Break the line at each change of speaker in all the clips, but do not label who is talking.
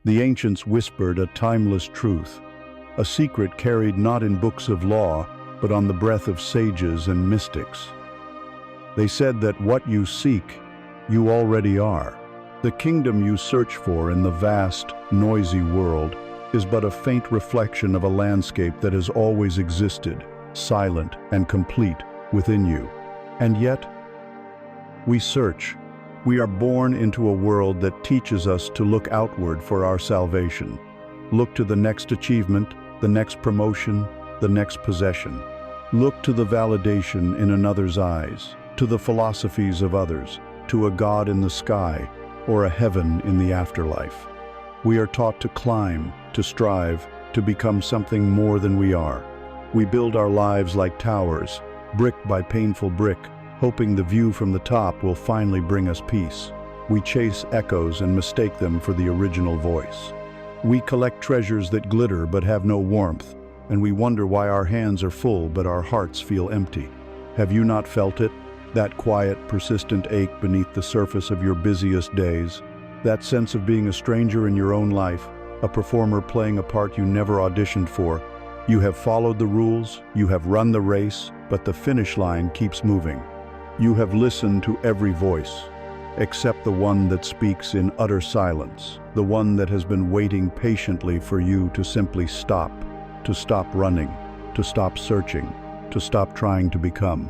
The ancients whispered a timeless truth, a secret carried not in books of law, but on the breath of sages and mystics. They said that what you seek, you already are. The kingdom you search for in the vast, noisy world is but a faint reflection of a landscape that has always existed, silent and complete within you. And yet, we search. We are born into a world that teaches us to look outward for our salvation. Look to the next achievement, the next promotion, the next possession. Look to the validation in another's eyes, to the philosophies of others, to a God in the sky, or a heaven in the afterlife. We are taught to climb, to strive, to become something more than we are. We build our lives like towers, brick by painful brick, hoping the view from the top will finally bring us peace. We chase echoes and mistake them for the original voice. We collect treasures that glitter but have no warmth, and we wonder why our hands are full but our hearts feel empty. Have you not felt it? That quiet, persistent ache beneath the surface of your busiest days? That sense of being a stranger in your own life, a performer playing a part you never auditioned for? You have followed the rules, you have run the race, but the finish line keeps moving. You have listened to every voice, except the one that speaks in utter silence, the one that has been waiting patiently for you to simply stop running, to stop searching, to stop trying to become.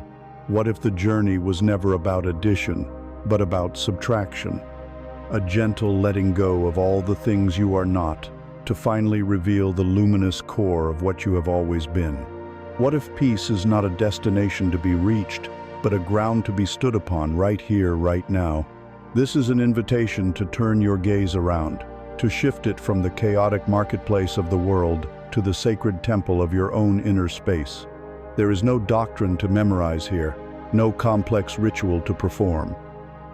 What if the journey was never about addition, but about subtraction? A gentle letting go of all the things you are not, to finally reveal the luminous core of what you have always been. What if peace is not a destination to be reached, but a ground to be stood upon right here, right now? This is an invitation to turn your gaze around, to shift it from the chaotic marketplace of the world to the sacred temple of your own inner space. There is no doctrine to memorize here, no complex ritual to perform.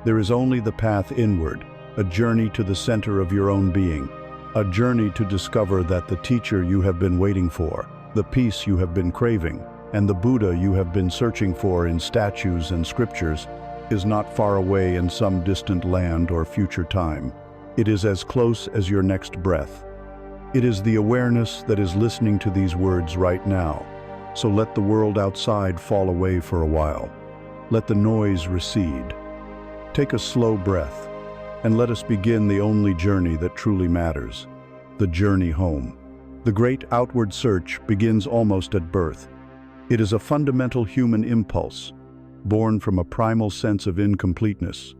There is only the path inward, a journey to the center of your own being, a journey to discover that the teacher you have been waiting for, the peace you have been craving, and the Buddha you have been searching for in statues and scriptures is not far away in some distant land or future time. It is as close as your next breath. It is the awareness that is listening to these words right now. So let the world outside fall away for a while. Let the noise recede. Take a slow breath, and let us begin the only journey that truly matters, the journey home. The great outward search begins almost at birth. It is a fundamental human impulse, born from a primal sense of incompleteness,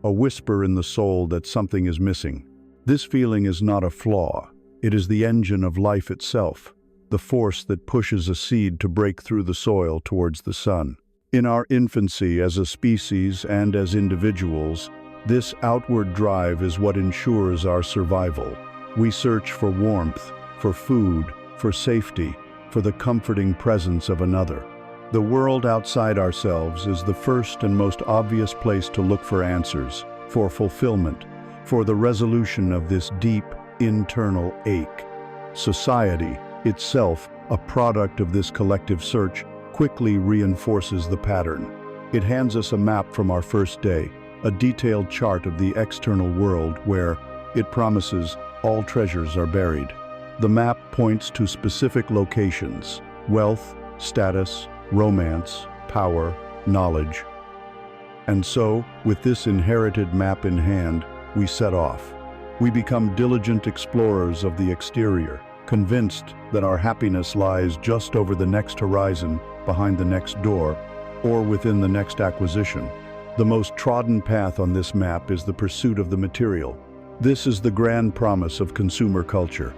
a whisper in the soul that something is missing. This feeling is not a flaw. It is the engine of life itself, the force that pushes a seed to break through the soil towards the sun. In our infancy as a species and as individuals, this outward drive is what ensures our survival. We search for warmth, for food, for safety, for the comforting presence of another. The world outside ourselves is the first and most obvious place to look for answers, for fulfillment, for the resolution of this deep, internal ache. Society, itself a product of this collective search, quickly reinforces the pattern. It hands us a map from our first day, a detailed chart of the external world where, it promises, all treasures are buried. The map points to specific locations: wealth, status, romance, power, knowledge. And so, with this inherited map in hand, we set off. We become diligent explorers of the exterior, convinced that our happiness lies just over the next horizon, behind the next door, or within the next acquisition. The most trodden path on this map is the pursuit of the material. This is the grand promise of consumer culture.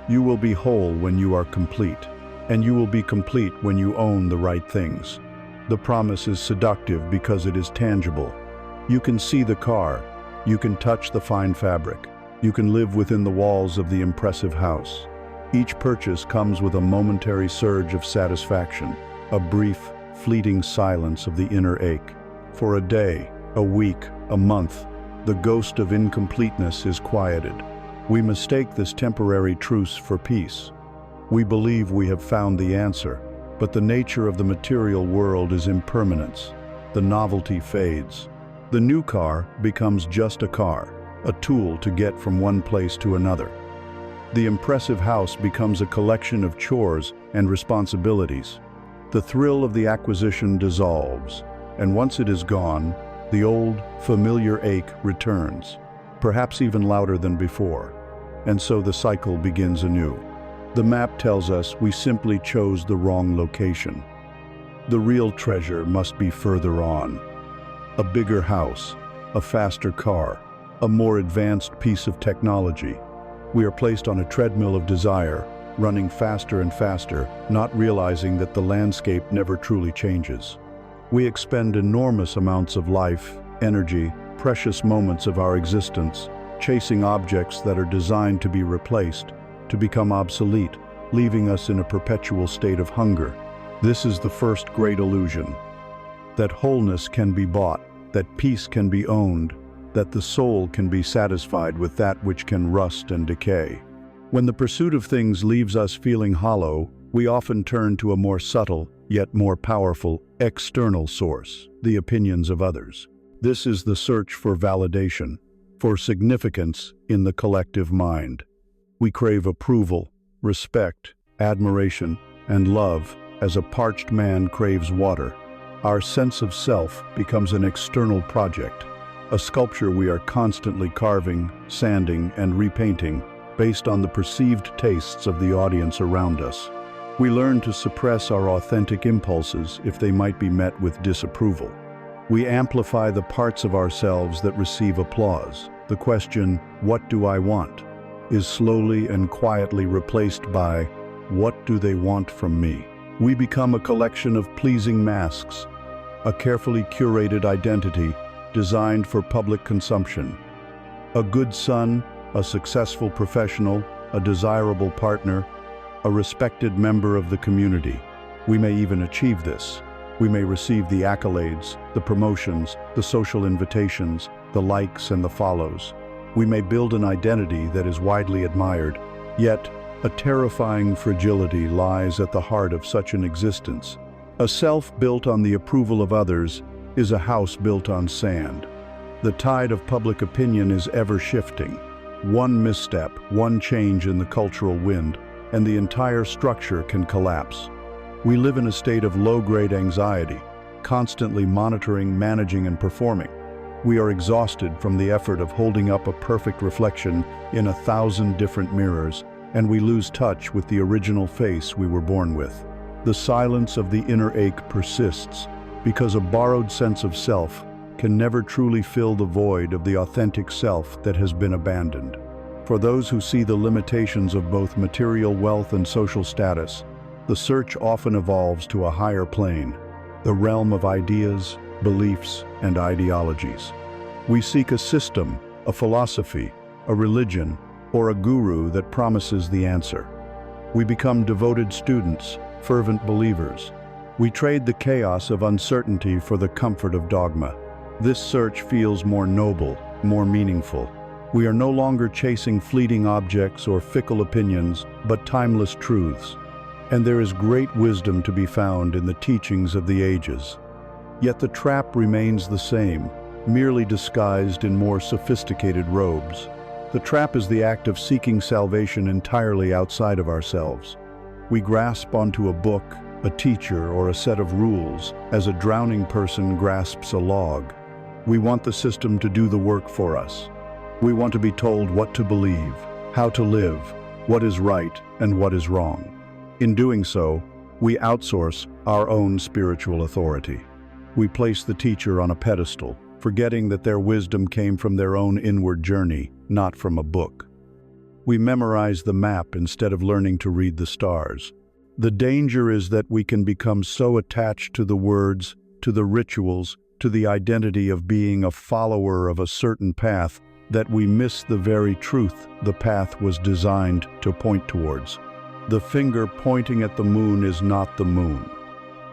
You will be whole when you are complete, and you will be complete when you own the right things. The promise is seductive because it is tangible. You can see the car, you can touch the fine fabric, you can live within the walls of the impressive house. Each purchase comes with a momentary surge of satisfaction, a brief, fleeting silence of the inner ache. For a day, a week, a month, the ghost of incompleteness is quieted. We mistake this temporary truce for peace. We believe we have found the answer, but the nature of the material world is impermanence. The novelty fades. The new car becomes just a car. a tool to get from one place to another. The impressive house becomes a collection of chores and responsibilities. The thrill of the acquisition dissolves, and once it is gone, the old, familiar ache returns, perhaps even louder than before, and so the cycle begins anew. The map tells us we simply chose the wrong location. The real treasure must be further on. A bigger house, a faster car, a more advanced piece of technology. We are placed on a treadmill of desire, running faster and faster, not realizing that the landscape never truly changes. We expend enormous amounts of life, energy, precious moments of our existence, chasing objects that are designed to be replaced, to become obsolete, leaving us in a perpetual state of hunger. This is the first great illusion, that wholeness can be bought, that peace can be owned, that the soul can be satisfied with that which can rust and decay. When the pursuit of things leaves us feeling hollow, we often turn to a more subtle, yet more powerful, external source, the opinions of others. This is the search for validation, for significance in the collective mind. We crave approval, respect, admiration, and love as a parched man craves water. Our sense of self becomes an external project, a sculpture we are constantly carving, sanding, and repainting based on the perceived tastes of the audience around us. We learn to suppress our authentic impulses if they might be met with disapproval. We amplify the parts of ourselves that receive applause. The question, "What do I want?" is slowly and quietly replaced by, "What do they want from me?" We become a collection of pleasing masks, a carefully curated identity designed for public consumption. A good son, a successful professional, a desirable partner, a respected member of the community. We may even achieve this. We may receive the accolades, the promotions, the social invitations, the likes and the follows. We may build an identity that is widely admired, yet a terrifying fragility lies at the heart of such an existence. A self built on the approval of others is a house built on sand. The tide of public opinion is ever shifting. One misstep, one change in the cultural wind, and the entire structure can collapse. We live in a state of low-grade anxiety, constantly monitoring, managing, and performing. We are exhausted from the effort of holding up a perfect reflection in 1,000 different mirrors, and we lose touch with the original face we were born with. The silence of the inner ache persists, because a borrowed sense of self can never truly fill the void of the authentic self that has been abandoned. For those who see the limitations of both material wealth and social status, the search often evolves to a higher plane, the realm of ideas, beliefs, and ideologies. We seek a system, a philosophy, a religion, or a guru that promises the answer. We become devoted students, fervent believers. We trade the chaos of uncertainty for the comfort of dogma. This search feels more noble, more meaningful. We are no longer chasing fleeting objects or fickle opinions, but timeless truths. And there is great wisdom to be found in the teachings of the ages. Yet the trap remains the same, merely disguised in more sophisticated robes. The trap is the act of seeking salvation entirely outside of ourselves. We grasp onto a book, a teacher, or a set of rules, as a drowning person grasps a log. We want the system to do the work for us. We want to be told what to believe, how to live, what is right and what is wrong. In doing so, we outsource our own spiritual authority. We place the teacher on a pedestal, forgetting that their wisdom came from their own inward journey, not from a book. We memorize the map instead of learning to read the stars. The danger is that we can become so attached to the words, to the rituals, to the identity of being a follower of a certain path that we miss the very truth the path was designed to point towards. The finger pointing at the moon is not the moon.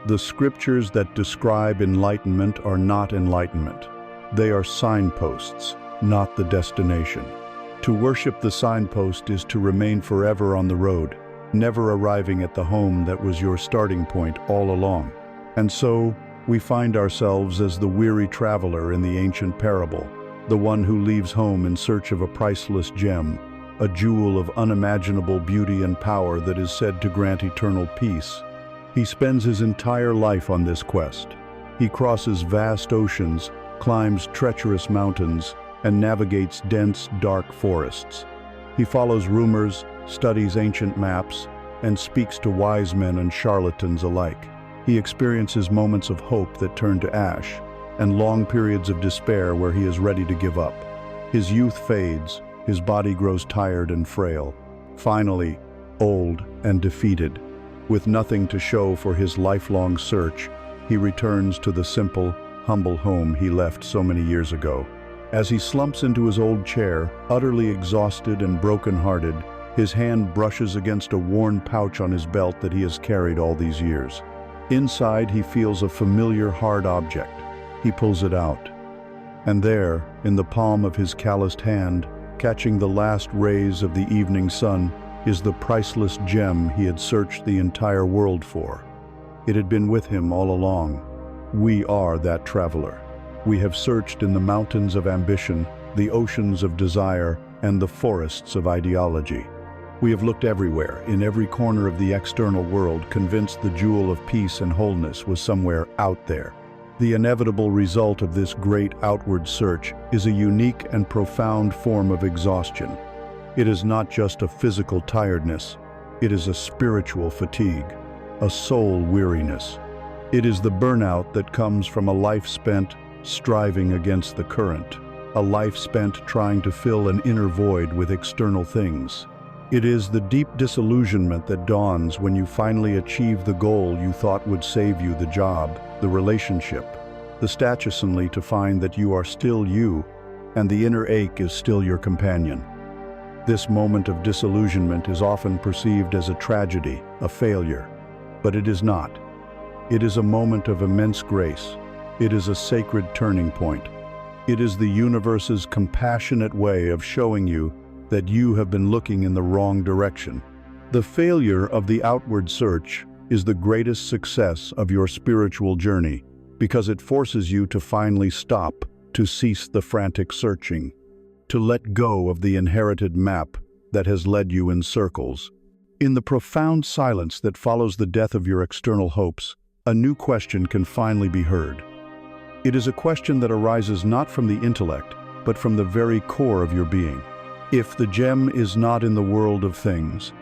The scriptures that describe enlightenment are not enlightenment. They are signposts, not the destination. To worship the signpost is to remain forever on the road, never arriving at the home that was your starting point all along. And so, we find ourselves as the weary traveler in the ancient parable. the one who leaves home in search of a priceless gem, a jewel of unimaginable beauty and power that is said to grant eternal peace. He spends his entire life on this quest. He crosses vast oceans, climbs treacherous mountains, and navigates dense, dark forests. He follows rumors, studies ancient maps, and speaks to wise men and charlatans alike. He experiences moments of hope that turn to ash, and long periods of despair where he is ready to give up. His youth fades, his body grows tired and frail. Finally, old and defeated, with nothing to show for his lifelong search, he returns to the simple, humble home he left so many years ago. As he slumps into his old chair, utterly exhausted and broken-hearted, his hand brushes against a worn pouch on his belt that he has carried all these years. Inside, he feels a familiar hard object. He pulls it out. And there, in the palm of his calloused hand, catching the last rays of the evening sun, is the priceless gem he had searched the entire world for. It had been with him all along. We are that traveler. We have searched in the mountains of ambition, the oceans of desire, and the forests of ideology. We have looked everywhere, in every corner of the external world, convinced the jewel of peace and wholeness was somewhere out there. The inevitable result of this great outward search is a unique and profound form of exhaustion. It is not just a physical tiredness, it is a spiritual fatigue, a soul weariness. It is the burnout that comes from a life spent striving against the current, a life spent trying to fill an inner void with external things. It is the deep disillusionment that dawns when you finally achieve the goal you thought would save you, the job, the relationship, the status, only to find that you are still you, and the inner ache is still your companion. This moment of disillusionment is often perceived as a tragedy, a failure, but it is not. It is a moment of immense grace. It is a sacred turning point. It is the universe's compassionate way of showing you that you have been looking in the wrong direction. The failure of the outward search is the greatest success of your spiritual journey because it forces you to finally stop, to cease the frantic searching, to let go of the inherited map that has led you in circles. In the profound silence that follows the death of your external hopes, a new question can finally be heard. It is a question that arises not from the intellect, but from the very core of your being. If the gem is not in the world of things,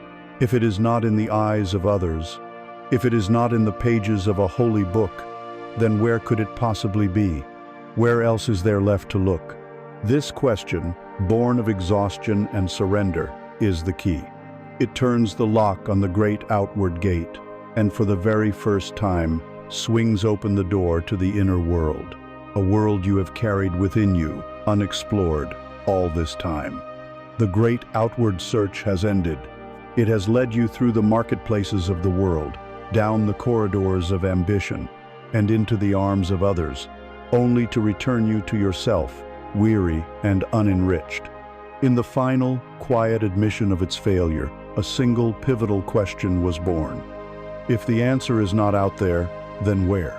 if it is not in the eyes of others, if it is not in the pages of a holy book, then where could it possibly be? Where else is there left to look? This question, born of exhaustion and surrender, is the key. It turns the lock on the great outward gate, and for the very first time, swings open the door to the inner world, a world you have carried within you, unexplored, all this time. The great outward search has ended. It has led you through the marketplaces of the world, down the corridors of ambition, and into the arms of others, only to return you to yourself, weary and unenriched. In the final, quiet admission of its failure, a single pivotal question was born. If the answer is not out there, then where?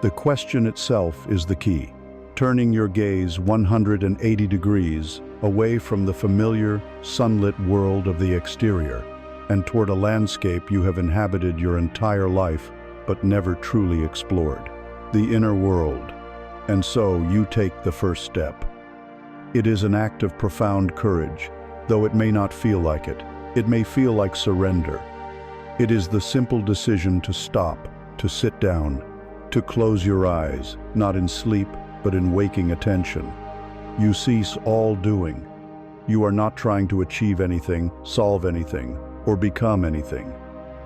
The question itself is the key, turning your gaze 180 degrees away from the familiar, sunlit world of the exterior and toward a landscape you have inhabited your entire life but never truly explored, the inner world. And so you take the first step. It is an act of profound courage, though it may not feel like it. It may feel like surrender. It is the simple decision to stop, to sit down, to close your eyes, not in sleep, but in waking attention. You cease all doing. You are not trying to achieve anything, solve anything, or become anything.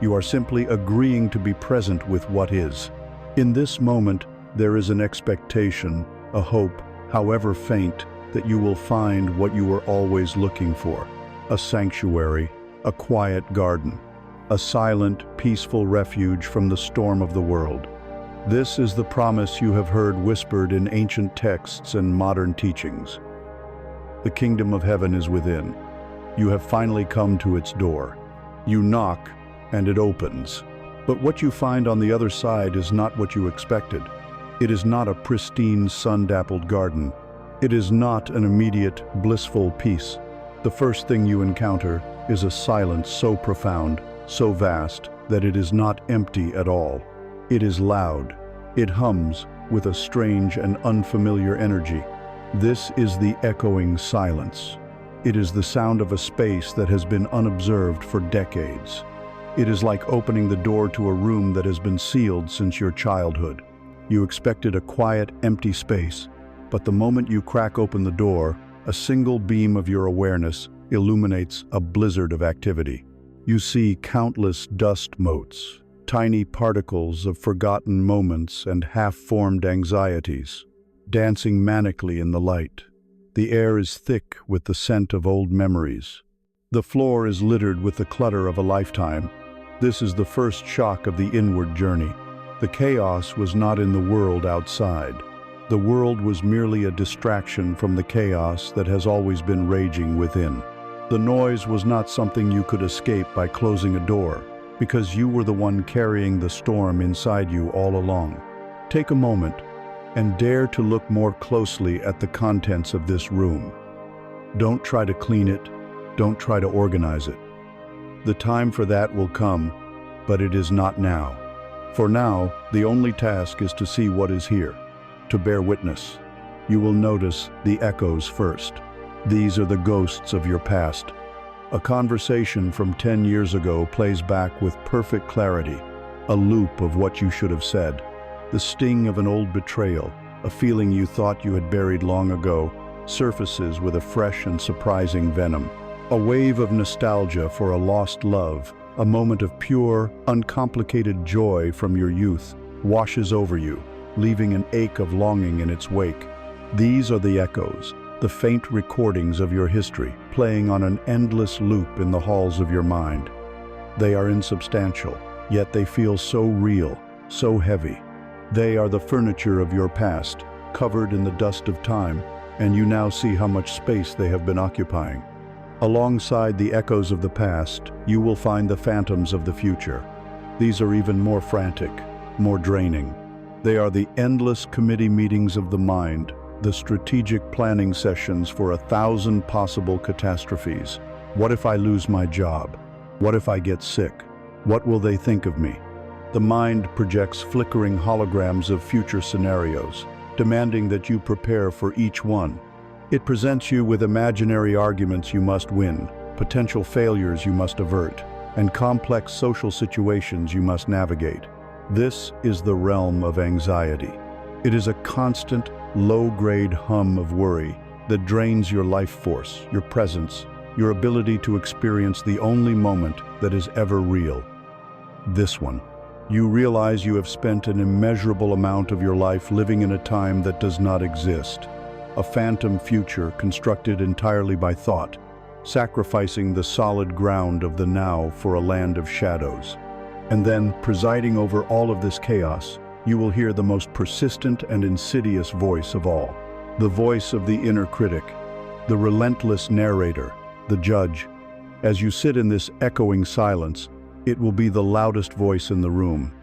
You are simply agreeing to be present with what is. In this moment, there is an expectation, a hope, however faint, that you will find what you were always looking for: a sanctuary, a quiet garden, a silent, peaceful refuge from the storm of the world. This is the promise you have heard whispered in ancient texts and modern teachings. The kingdom of heaven is within. You have finally come to its door. You knock, and it opens. But what you find on the other side is not what you expected. It is not a pristine, sun-dappled garden. It is not an immediate, blissful peace. The first thing you encounter is a silence so profound, so vast, that it is not empty at all. It is loud. It hums with a strange and unfamiliar energy. This is the echoing silence. It is the sound of a space that has been unobserved for decades. It is like opening the door to a room that has been sealed since your childhood. You expected a quiet, empty space, but the moment you crack open the door, a single beam of your awareness illuminates a blizzard of activity. You see countless dust motes, tiny particles of forgotten moments and half-formed anxieties, dancing manically in the light. The air is thick with the scent of old memories. The floor is littered with the clutter of a lifetime. This is the first shock of the inward journey. The chaos was not in the world outside. The world was merely a distraction from the chaos that has always been raging within. The noise was not something you could escape by closing a door, because you were the one carrying the storm inside you all along. Take a moment and dare to look more closely at the contents of this room. Don't try to clean it. Don't try to organize it. The time for that will come, but it is not now. For now, the only task is to see what is here, to bear witness. You will notice the echoes first. These are the ghosts of your past. A conversation from 10 years ago plays back with perfect clarity, a loop of what you should have said. The sting of an old betrayal, a feeling you thought you had buried long ago, surfaces with a fresh and surprising venom. A wave of nostalgia for a lost love, a moment of pure, uncomplicated joy from your youth, washes over you, leaving an ache of longing in its wake. These are the echoes, the faint recordings of your history, playing on an endless loop in the halls of your mind. They are insubstantial, yet they feel so real, so heavy. They are the furniture of your past, covered in the dust of time, and you now see how much space they have been occupying. Alongside the echoes of the past, you will find the phantoms of the future. These are even more frantic, more draining. They are the endless committee meetings of the mind, the strategic planning sessions for 1,000 possible catastrophes. What if I lose my job? What if I get sick? What will they think of me? The mind projects flickering holograms of future scenarios, demanding that you prepare for each one. It presents you with imaginary arguments you must win, potential failures you must avert, and complex social situations you must navigate. This is the realm of anxiety. It is a constant, low-grade hum of worry that drains your life force, your presence, your ability to experience the only moment that is ever real. This one. You realize you have spent an immeasurable amount of your life living in a time that does not exist, a phantom future constructed entirely by thought, sacrificing the solid ground of the now for a land of shadows. And then, presiding over all of this chaos, you will hear the most persistent and insidious voice of all, the voice of the inner critic, the relentless narrator, the judge. As you sit in this echoing silence, it will be the loudest voice in the room.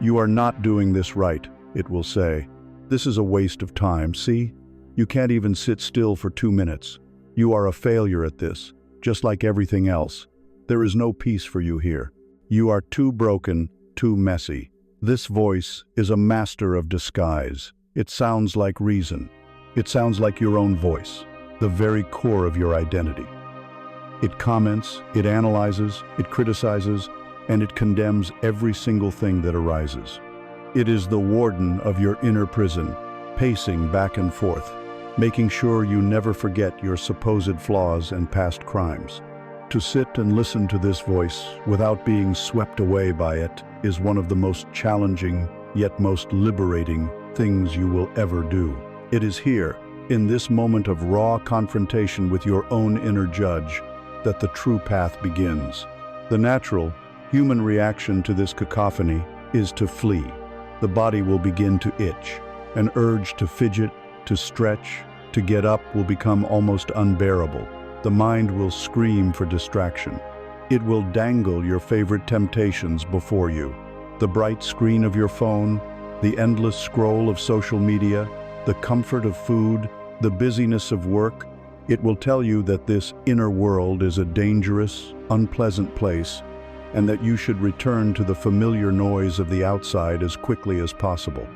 You are not doing this right, it will say. This is a waste of time, see? You can't even sit still for 2 minutes. You are a failure at this, just like everything else. There is no peace for you here. You are too broken, too messy. This voice is a master of disguise. It sounds like reason. It sounds like your own voice, the very core of your identity. It comments, it analyzes, it criticizes, and it condemns every single thing that arises. It is the warden of your inner prison, pacing back and forth, making sure you never forget your supposed flaws and past crimes. To sit and listen to this voice without being swept away by it is one of the most challenging, yet most liberating things you will ever do. It is here, in this moment of raw confrontation with your own inner judge, that the true path begins. The natural, human reaction to this cacophony is to flee. The body will begin to itch. An urge to fidget, to stretch, to get up will become almost unbearable. The mind will scream for distraction. It will dangle your favorite temptations before you. The bright screen of your phone, the endless scroll of social media, the comfort of food, the busyness of work, it will tell you that this inner world is a dangerous, unpleasant place, and that you should return to the familiar noise of the outside as quickly as possible.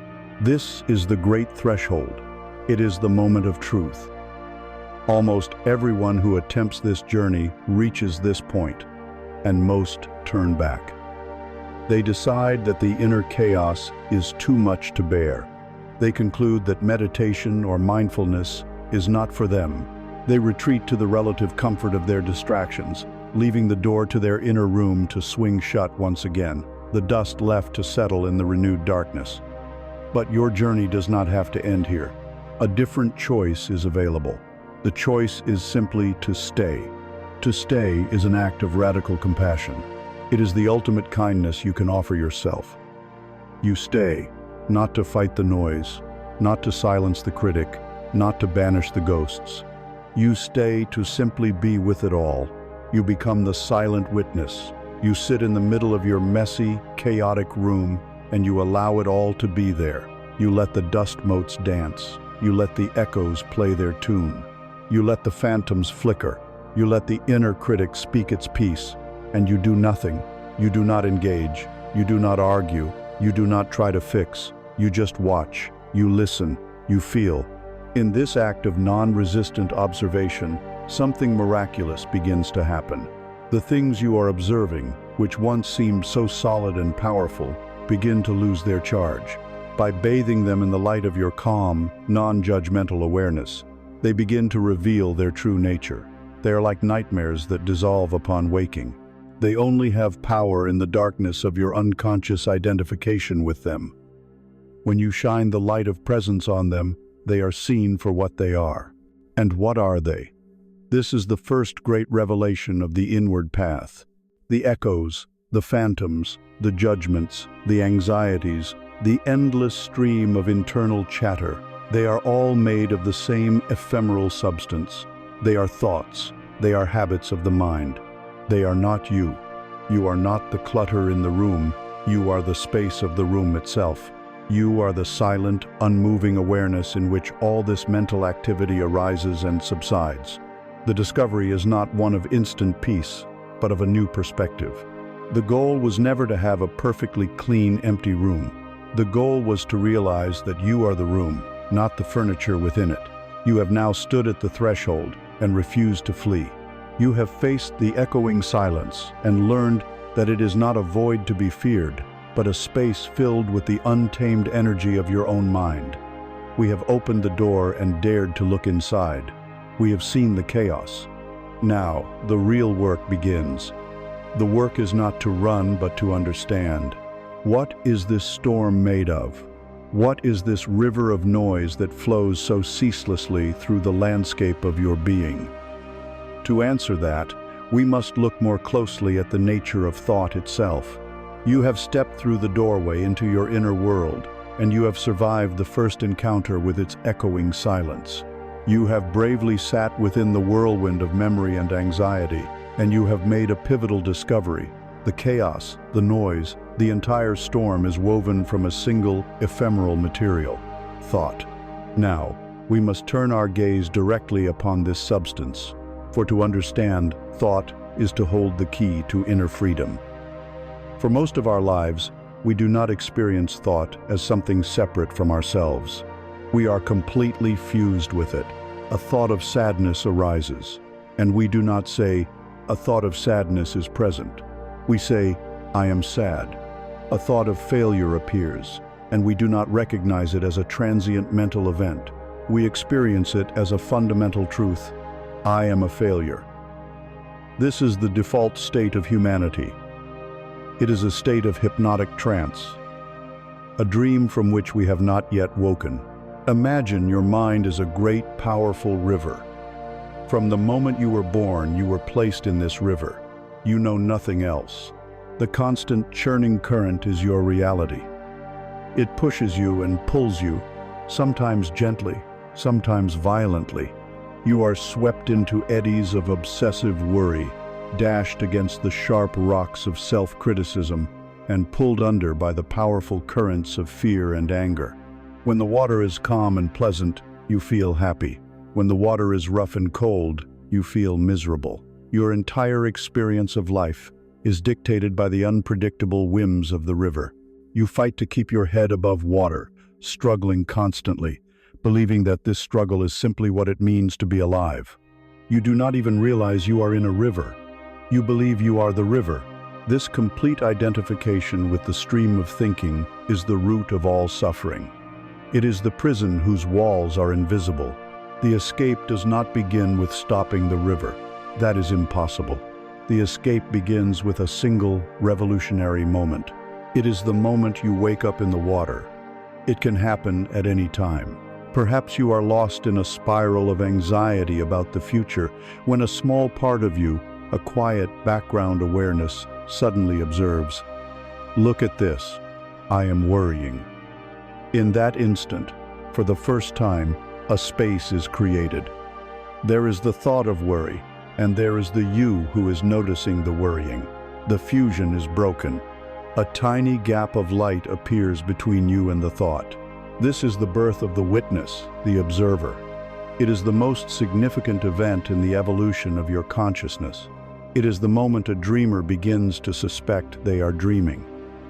This is the great threshold. It is the moment of truth. Almost everyone who attempts this journey reaches this point, and most turn back. They decide that the inner chaos is too much to bear. They conclude that meditation or mindfulness is not for them. They retreat to the relative comfort of their distractions, leaving the door to their inner room to swing shut once again, the dust left to settle in the renewed darkness. But your journey does not have to end here. A different choice is available. The choice is simply to stay. To stay is an act of radical compassion. It is the ultimate kindness you can offer yourself. You stay, not to fight the noise, not to silence the critic, not to banish the ghosts. You stay to simply be with it all. You become the silent witness. You sit in the middle of your messy, chaotic room, and you allow it all to be there. You let the dust motes dance. You let the echoes play their tune. You let the phantoms flicker. You let the inner critic speak its piece, and you do nothing. You do not engage. You do not argue. You do not try to fix. You just watch. You listen. You feel. In this act of non-resistant observation, something miraculous begins to happen. The things you are observing, which once seemed so solid and powerful, begin to lose their charge. By bathing them in the light of your calm, non-judgmental awareness, they begin to reveal their true nature. They are like nightmares that dissolve upon waking. They only have power in the darkness of your unconscious identification with them. When you shine the light of presence on them, they are seen for what they are. And what are they? This is the first great revelation of the inward path. The echoes, the phantoms, the judgments, the anxieties, the endless stream of internal chatter, they are all made of the same ephemeral substance. They are thoughts. They are habits of the mind. They are not you. You are not the clutter in the room. You are the space of the room itself. You are the silent, unmoving awareness in which all this mental activity arises and subsides. The discovery is not one of instant peace, but of a new perspective. The goal was never to have a perfectly clean, empty room. The goal was to realize that you are the room, not the furniture within it. You have now stood at the threshold and refused to flee. You have faced the echoing silence and learned that it is not a void to be feared, but a space filled with the untamed energy of your own mind. We have opened the door and dared to look inside. We have seen the chaos. Now, the real work begins. The work is not to run, but to understand. What is this storm made of? What is this river of noise that flows so ceaselessly through the landscape of your being? To answer that, we must look more closely at the nature of thought itself. You have stepped through the doorway into your inner world, and you have survived the first encounter with its echoing silence. You have bravely sat within the whirlwind of memory and anxiety, and you have made a pivotal discovery. The chaos, the noise, the entire storm is woven from a single, ephemeral material, thought. Now, we must turn our gaze directly upon this substance, for to understand thought is to hold the key to inner freedom. For most of our lives, we do not experience thought as something separate from ourselves. We are completely fused with it. A thought of sadness arises, and we do not say, "A thought of sadness is present." We say, "I am sad." A thought of failure appears, and we do not recognize it as a transient mental event. We experience it as a fundamental truth. I am a failure. This is the default state of humanity. It is a state of hypnotic trance, a dream from which we have not yet woken. Imagine your mind is a great, powerful river. From the moment you were born, you were placed in this river. You know nothing else. The constant churning current is your reality. It pushes you and pulls you, sometimes gently, sometimes violently. You are swept into eddies of obsessive worry, dashed against the sharp rocks of self-criticism, and pulled under by the powerful currents of fear and anger. When the water is calm and pleasant, you feel happy. When the water is rough and cold, you feel miserable. Your entire experience of life is dictated by the unpredictable whims of the river. You fight to keep your head above water, struggling constantly, believing that this struggle is simply what it means to be alive. You do not even realize you are in a river. You believe you are the river. This complete identification with the stream of thinking is the root of all suffering. It is the prison whose walls are invisible. The escape does not begin with stopping the river. That is impossible. The escape begins with a single, revolutionary moment. It is the moment you wake up in the water. It can happen at any time. Perhaps you are lost in a spiral of anxiety about the future when a small part of you, a quiet background awareness, suddenly observes, "Look at this. I am worrying." In that instant, for the first time, a space is created. There is the thought of worry, and there is the you who is noticing the worrying. The fusion is broken. A tiny gap of light appears between you and the thought. This is the birth of the witness, the observer. It is the most significant event in the evolution of your consciousness. It is the moment a dreamer begins to suspect they are dreaming.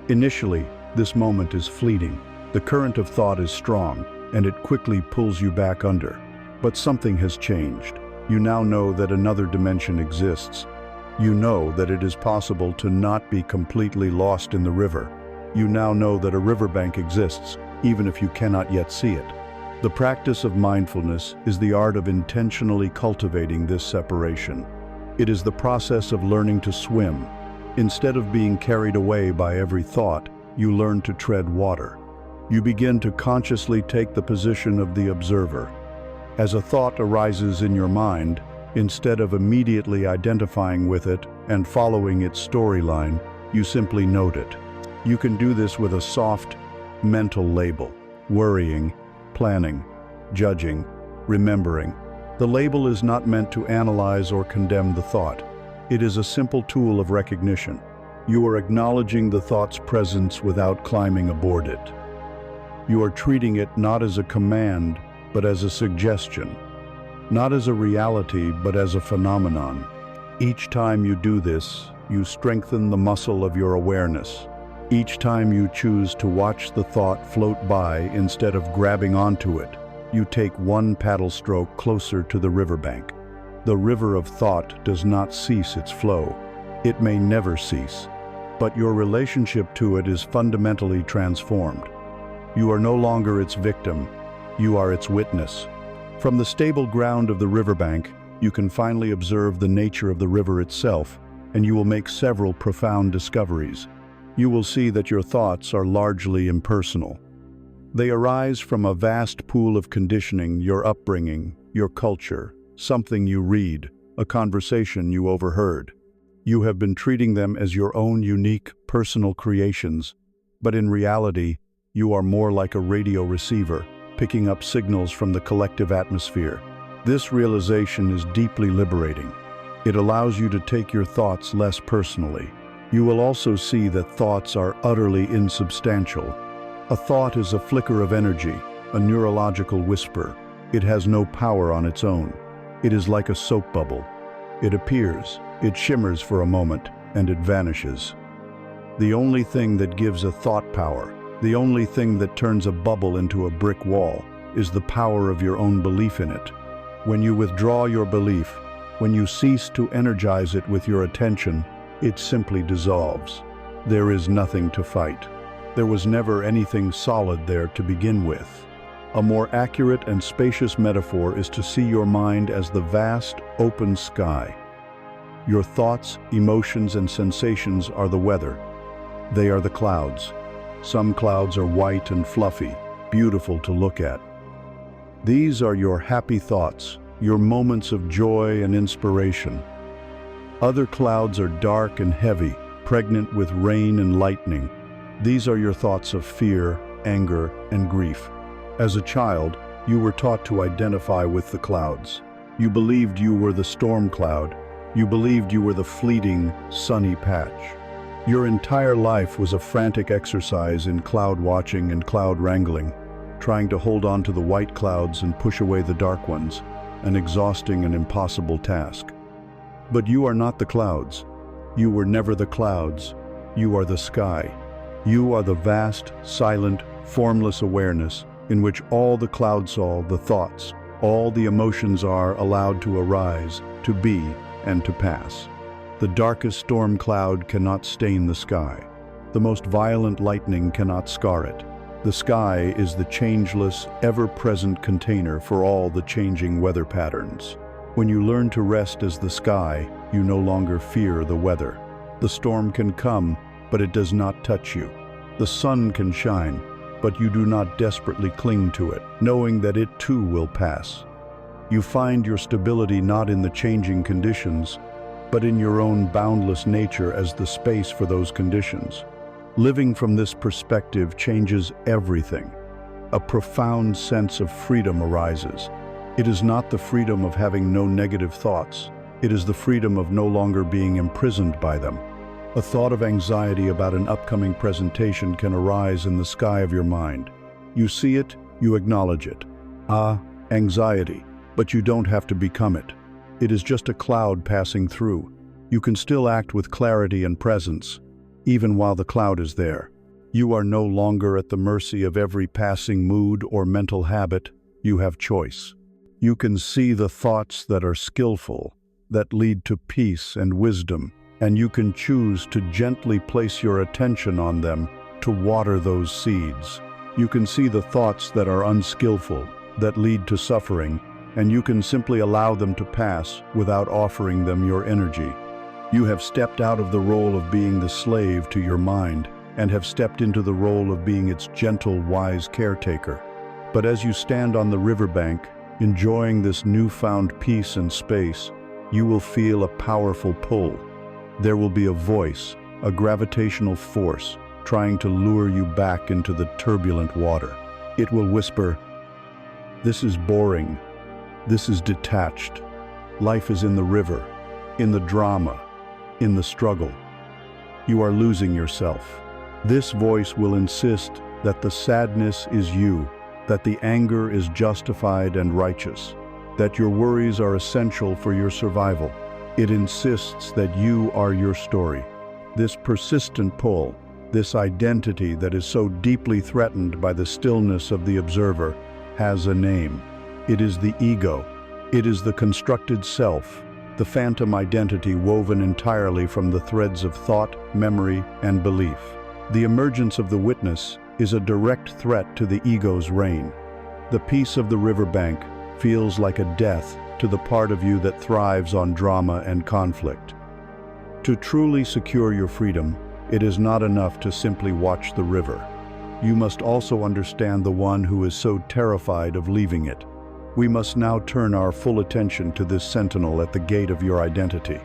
Initially, this moment is fleeting. The current of thought is strong, and it quickly pulls you back under. But something has changed. You now know that another dimension exists. You know that it is possible to not be completely lost in the river. You now know that a riverbank exists, even if you cannot yet see it. The practice of mindfulness is the art of intentionally cultivating this separation. It is the process of learning to swim. Instead of being carried away by every thought, you learn to tread water. You begin to consciously take the position of the observer. As a thought arises in your mind, instead of immediately identifying with it and following its storyline, you simply note it. You can do this with a soft, mental label: worrying, planning, judging, remembering. The label is not meant to analyze or condemn the thought. It is a simple tool of recognition. You are acknowledging the thought's presence without climbing aboard it. You are treating it not as a command, but as a suggestion. Not as a reality, but as a phenomenon. Each time you do this, you strengthen the muscle of your awareness. Each time you choose to watch the thought float by instead of grabbing onto it, you take one paddle stroke closer to the riverbank. The river of thought does not cease its flow. It may never cease, but your relationship to it is fundamentally transformed. You are no longer its victim, you are its witness. From the stable ground of the riverbank, you can finally observe the nature of the river itself, and you will make several profound discoveries. You will see that your thoughts are largely impersonal. They arise from a vast pool of conditioning, your upbringing, your culture, something you read, a conversation you overheard. You have been treating them as your own unique, personal creations, but in reality, you are more like a radio receiver, picking up signals from the collective atmosphere. This realization is deeply liberating. It allows you to take your thoughts less personally. You will also see that thoughts are utterly insubstantial. A thought is a flicker of energy, a neurological whisper. It has no power on its own. It is like a soap bubble. It appears, it shimmers for a moment, and it vanishes. The only thing that gives a thought power, the only thing that turns a bubble into a brick wall, is the power of your own belief in it. When you withdraw your belief, when you cease to energize it with your attention, it simply dissolves. There is nothing to fight. There was never anything solid there to begin with. A more accurate and spacious metaphor is to see your mind as the vast, open sky. Your thoughts, emotions, and sensations are the weather. They are the clouds. Some clouds are white and fluffy, beautiful to look at. These are your happy thoughts, your moments of joy and inspiration. Other clouds are dark and heavy, pregnant with rain and lightning. These are your thoughts of fear, anger, and grief. As a child, you were taught to identify with the clouds. You believed you were the storm cloud. You believed you were the fleeting, sunny patch. Your entire life was a frantic exercise in cloud watching and cloud wrangling, trying to hold on to the white clouds and push away the dark ones. an exhausting and impossible task. But you are not the clouds. You were never the clouds. You are the sky. You are the vast, silent, formless awareness in which all the clouds, all the thoughts, all the emotions are allowed to arise, to be, and to pass. The darkest storm cloud cannot stain the sky. The most violent lightning cannot scar it. The sky is the changeless, ever-present container for all the changing weather patterns. When you learn to rest as the sky, you no longer fear the weather. The storm can come, but it does not touch you. The sun can shine, but you do not desperately cling to it, knowing that it too will pass. You find your stability not in the changing conditions, but in your own boundless nature as the space for those conditions. Living from this perspective changes everything. A profound sense of freedom arises. It is not the freedom of having no negative thoughts. It is the freedom of no longer being imprisoned by them. A thought of anxiety about an upcoming presentation can arise in the sky of your mind. You see it, you acknowledge it. Ah, anxiety, but you don't have to become it. It is just a cloud passing through. You can still act with clarity and presence, even while the cloud is there. You are no longer at the mercy of every passing mood or mental habit. You have choice. You can see the thoughts that are skillful, that lead to peace and wisdom, and you can choose to gently place your attention on them to water those seeds. You can see the thoughts that are unskillful, that lead to suffering, and you can simply allow them to pass without offering them your energy. You have stepped out of the role of being the slave to your mind and have stepped into the role of being its gentle, wise caretaker. But as you stand on the riverbank, enjoying this newfound peace and space, you will feel a powerful pull. There will be a voice, a gravitational force, trying to lure you back into the turbulent water. It will whisper, "This is boring. This is detached. Life is in the river, in the drama, in the struggle. You are losing yourself." This voice will insist that the sadness is you, that the anger is justified and righteous, that your worries are essential for your survival. It insists that you are your story. This persistent pull, this identity that is so deeply threatened by the stillness of the observer, has a name. It is the ego. It is the constructed self, the phantom identity woven entirely from the threads of thought, memory, and belief. The emergence of the witness is a direct threat to the ego's reign. The peace of the riverbank feels like a death to the part of you that thrives on drama and conflict. To truly secure your freedom, it is not enough to simply watch the river. You must also understand the one who is so terrified of leaving it. We must now turn our full attention to this sentinel at the gate of your identity.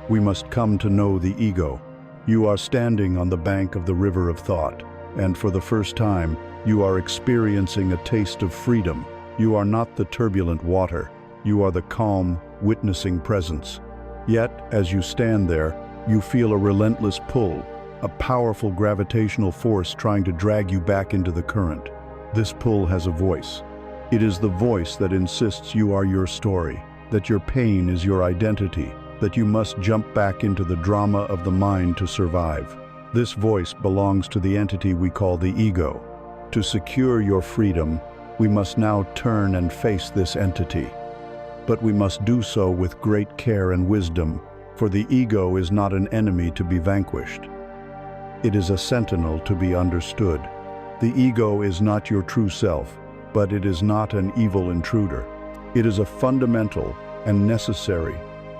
We must come to know the ego. You are standing on the bank of the river of thought, and for the first time, you are experiencing a taste of freedom. You are not the turbulent water. You are the calm, witnessing presence. Yet, as you stand there, you feel a relentless pull, a powerful gravitational force trying to drag you back into the current. This pull has a voice. It is the voice that insists you are your story, that your pain is your identity, that you must jump back into the drama of the mind to survive. This voice belongs to the entity we call the ego. To secure your freedom, we must now turn and face this entity. But we must do so with great care and wisdom, for the ego is not an enemy to be vanquished. It is a sentinel to be understood. The ego is not your true self, but it is not an evil intruder. It is a fundamental and necessary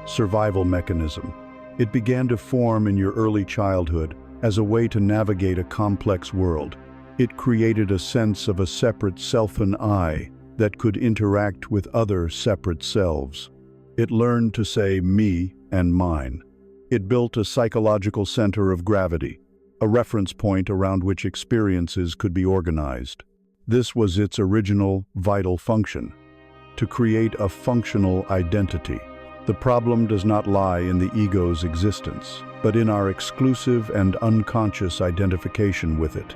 survival mechanism. It began to form in your early childhood as a way to navigate a complex world. It created a sense of a separate self and I that could interact with other separate selves. It learned to say me and mine. It built a psychological center of gravity, a reference point around which experiences could be organized. This was its original, vital function, to create a functional identity. The problem does not lie in the ego's existence, but in our exclusive and unconscious identification with it.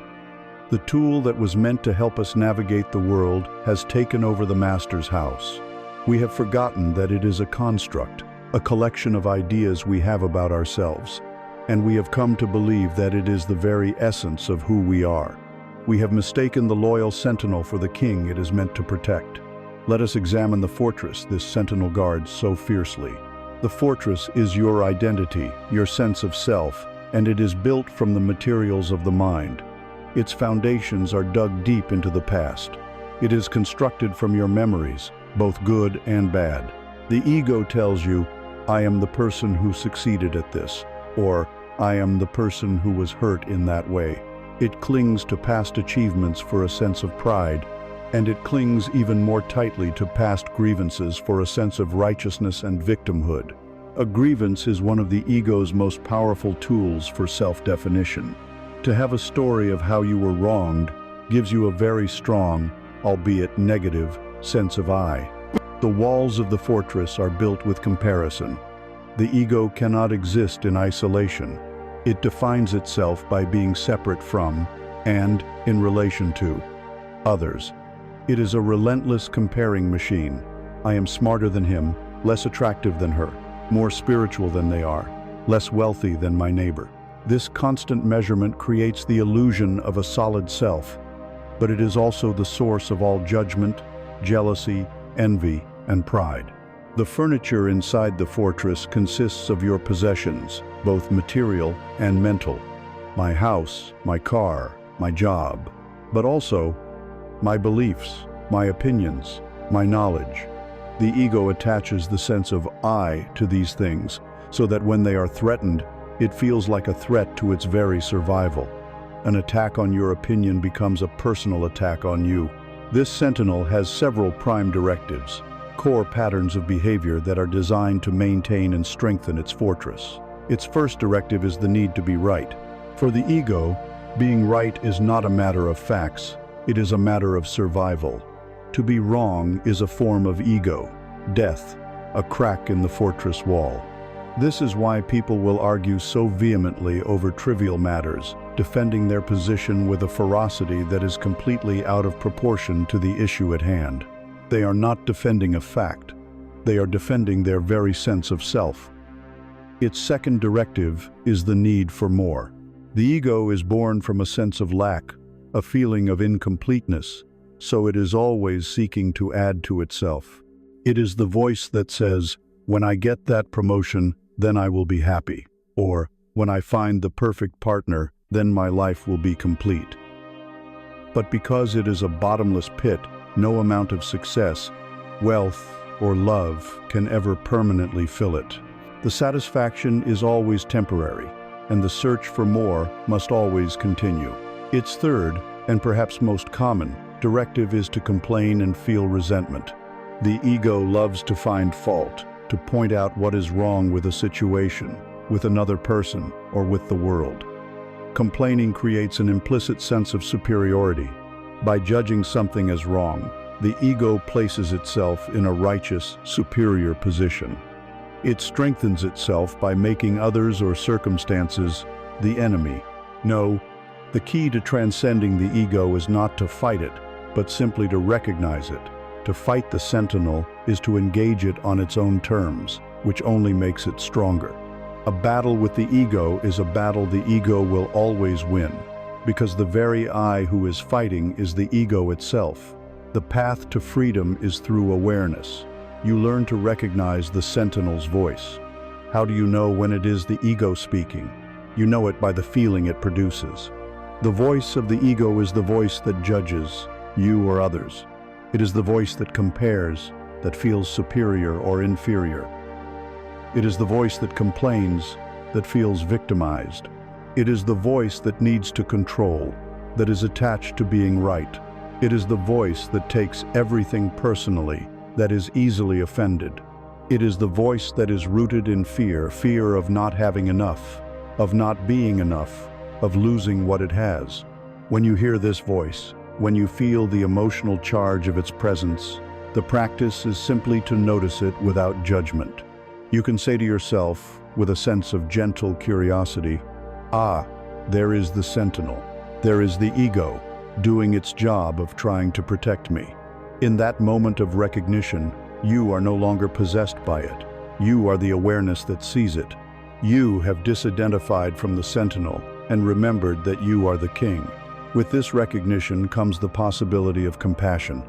The tool that was meant to help us navigate the world has taken over the master's house. We have forgotten that it is a construct, a collection of ideas we have about ourselves, and we have come to believe that it is the very essence of who we are. We have mistaken the loyal sentinel for the king it is meant to protect. Let us examine the fortress this sentinel guards so fiercely. The fortress is your identity, your sense of self, and it is built from the materials of the mind. Its foundations are dug deep into the past. It is constructed from your memories, both good and bad. The ego tells you, I am the person who succeeded at this, or I am the person who was hurt in that way. It clings to past achievements for a sense of pride, and it clings even more tightly to past grievances for a sense of righteousness and victimhood. A grievance is one of the ego's most powerful tools for self-definition. To have a story of how you were wronged gives you a very strong, albeit negative, sense of I. The walls of the fortress are built with comparison. The ego cannot exist in isolation. It defines itself by being separate from, and in relation to, others. It is a relentless comparing machine. I am smarter than him, less attractive than her, more spiritual than they are, less wealthy than my neighbor. This constant measurement creates the illusion of a solid self, but it is also the source of all judgment, jealousy, envy, and pride. The furniture inside the fortress consists of your possessions, both material and mental. My house, my car, my job, but also my beliefs, my opinions, my knowledge. The ego attaches the sense of I to these things, so that when they are threatened, it feels like a threat to its very survival. An attack on your opinion becomes a personal attack on you. This sentinel has several prime directives, core patterns of behavior that are designed to maintain and strengthen its fortress. Its first directive is the need to be right. For the ego, being right is not a matter of facts, it is a matter of survival. To be wrong is a form of ego, death, a crack in the fortress wall. This is why people will argue so vehemently over trivial matters, defending their position with a ferocity that is completely out of proportion to the issue at hand. They are not defending a fact. They are defending their very sense of self. Its second directive is the need for more. The ego is born from a sense of lack, a feeling of incompleteness, so it is always seeking to add to itself. It is the voice that says, when I get that promotion, then I will be happy, or when I find the perfect partner, then my life will be complete. But because it is a bottomless pit, no amount of success, wealth, or love can ever permanently fill it. The satisfaction is always temporary, and the search for more must always continue. Its third, and perhaps most common, directive is to complain and feel resentment. The ego loves to find fault, to point out what is wrong with a situation, with another person, or with the world. Complaining creates an implicit sense of superiority. By judging something as wrong, the ego places itself in a righteous, superior position. It strengthens itself by making others or circumstances the enemy. No, the key to transcending the ego is not to fight it, but simply to recognize it. To fight the sentinel is to engage it on its own terms, which only makes it stronger. A battle with the ego is a battle the ego will always win, because the very I who is fighting is the ego itself. The path to freedom is through awareness. You learn to recognize the sentinel's voice. How do you know when it is the ego speaking? You know it by the feeling it produces. The voice of the ego is the voice that judges, you or others. It is the voice that compares, that feels superior or inferior. It is the voice that complains, that feels victimized. It is the voice that needs to control, that is attached to being right. It is the voice that takes everything personally, that is easily offended. It is the voice that is rooted in fear, fear of not having enough, of not being enough, of losing what it has. When you hear this voice, when you feel the emotional charge of its presence, the practice is simply to notice it without judgment. You can say to yourself, with a sense of gentle curiosity, ah, there is the sentinel. There is the ego, doing its job of trying to protect me. In that moment of recognition, You are no longer possessed by it. You are the awareness that sees it. You have disidentified from the sentinel and remembered that you are the king. With this recognition comes the possibility of compassion.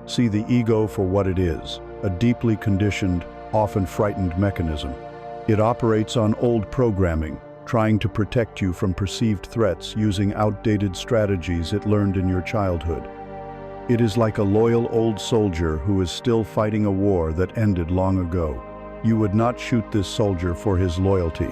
See the ego for what it is, a deeply conditioned, often frightened mechanism. It operates on old programming, trying to protect you from perceived threats using outdated strategies it learned in your childhood. It is like a loyal old soldier who is still fighting a war that ended long ago. You would not shoot this soldier for his loyalty.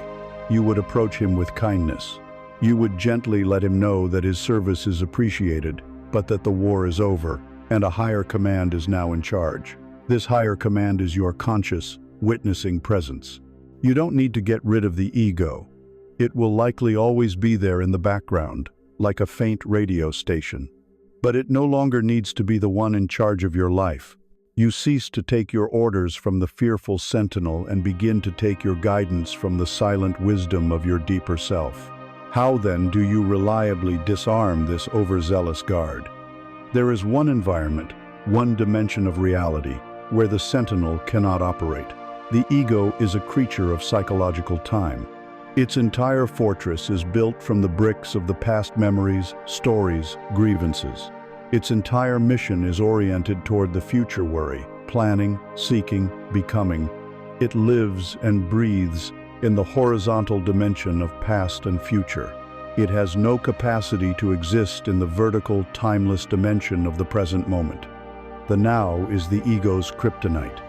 You would approach him with kindness. You would gently let him know that his service is appreciated, but that the war is over, and a higher command is now in charge. This higher command is your conscious, witnessing presence. You don't need to get rid of the ego. It will likely always be there in the background, like a faint radio station. But it no longer needs to be the one in charge of your life. You cease to take your orders from the fearful sentinel and begin to take your guidance from the silent wisdom of your deeper self. How then do you reliably disarm this overzealous guard? There is one environment, one dimension of reality, where the sentinel cannot operate. The ego is a creature of psychological time. Its entire fortress is built from the bricks of the past memories, stories, grievances. Its entire mission is oriented toward the future worry, planning, seeking, becoming. It lives and breathes in the horizontal dimension of past and future. It has no capacity to exist in the vertical, timeless dimension of the present moment. The now is the ego's kryptonite.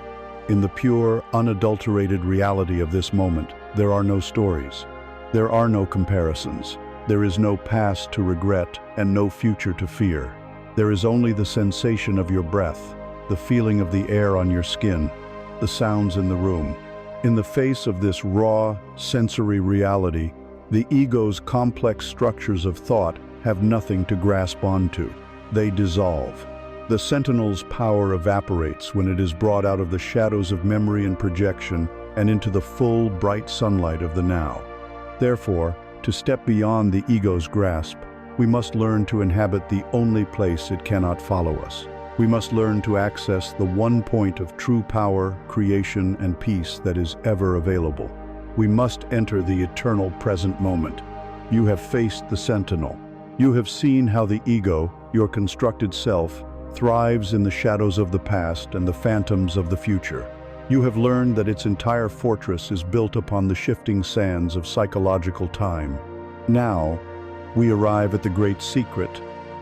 In the pure, unadulterated reality of this moment, there are no stories. There are no comparisons. There is no past to regret and no future to fear. There is only the sensation of your breath, the feeling of the air on your skin, the sounds in the room. In the face of this raw, sensory reality, the ego's complex structures of thought have nothing to grasp onto. They dissolve. The sentinel's power evaporates when it is brought out of the shadows of memory and projection and into the full, bright sunlight of the now. Therefore, to step beyond the ego's grasp, we must learn to inhabit the only place it cannot follow us. We must learn to access the one point of true power, creation, and peace that is ever available. We must enter the eternal present moment. You have faced the sentinel. You have seen how the ego, your constructed self, thrives in the shadows of the past and the phantoms of the future. You have learned that its entire fortress is built upon the shifting sands of psychological time. Now, we arrive at the great secret,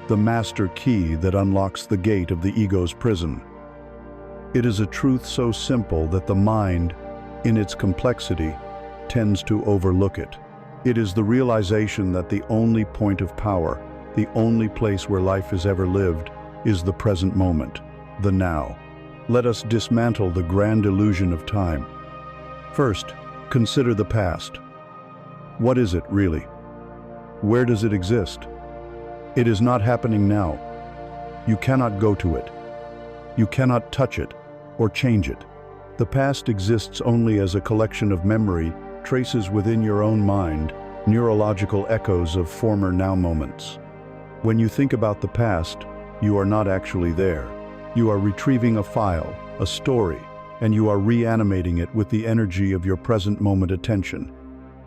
the master key that unlocks the gate of the ego's prison. It is a truth so simple that the mind, in its complexity, tends to overlook it. It is the realization that the only point of power, the only place where life is ever lived, is the present moment, the now. Let us dismantle the grand illusion of time. First, consider the past. What is it really? Where does it exist? It is not happening now. You cannot go to it. You cannot touch it or change it. The past exists only as a collection of memory, traces within your own mind, neurological echoes of former now moments. When you think about the past, you are not actually there. You are retrieving a file, a story, and you are reanimating it with the energy of your present moment attention.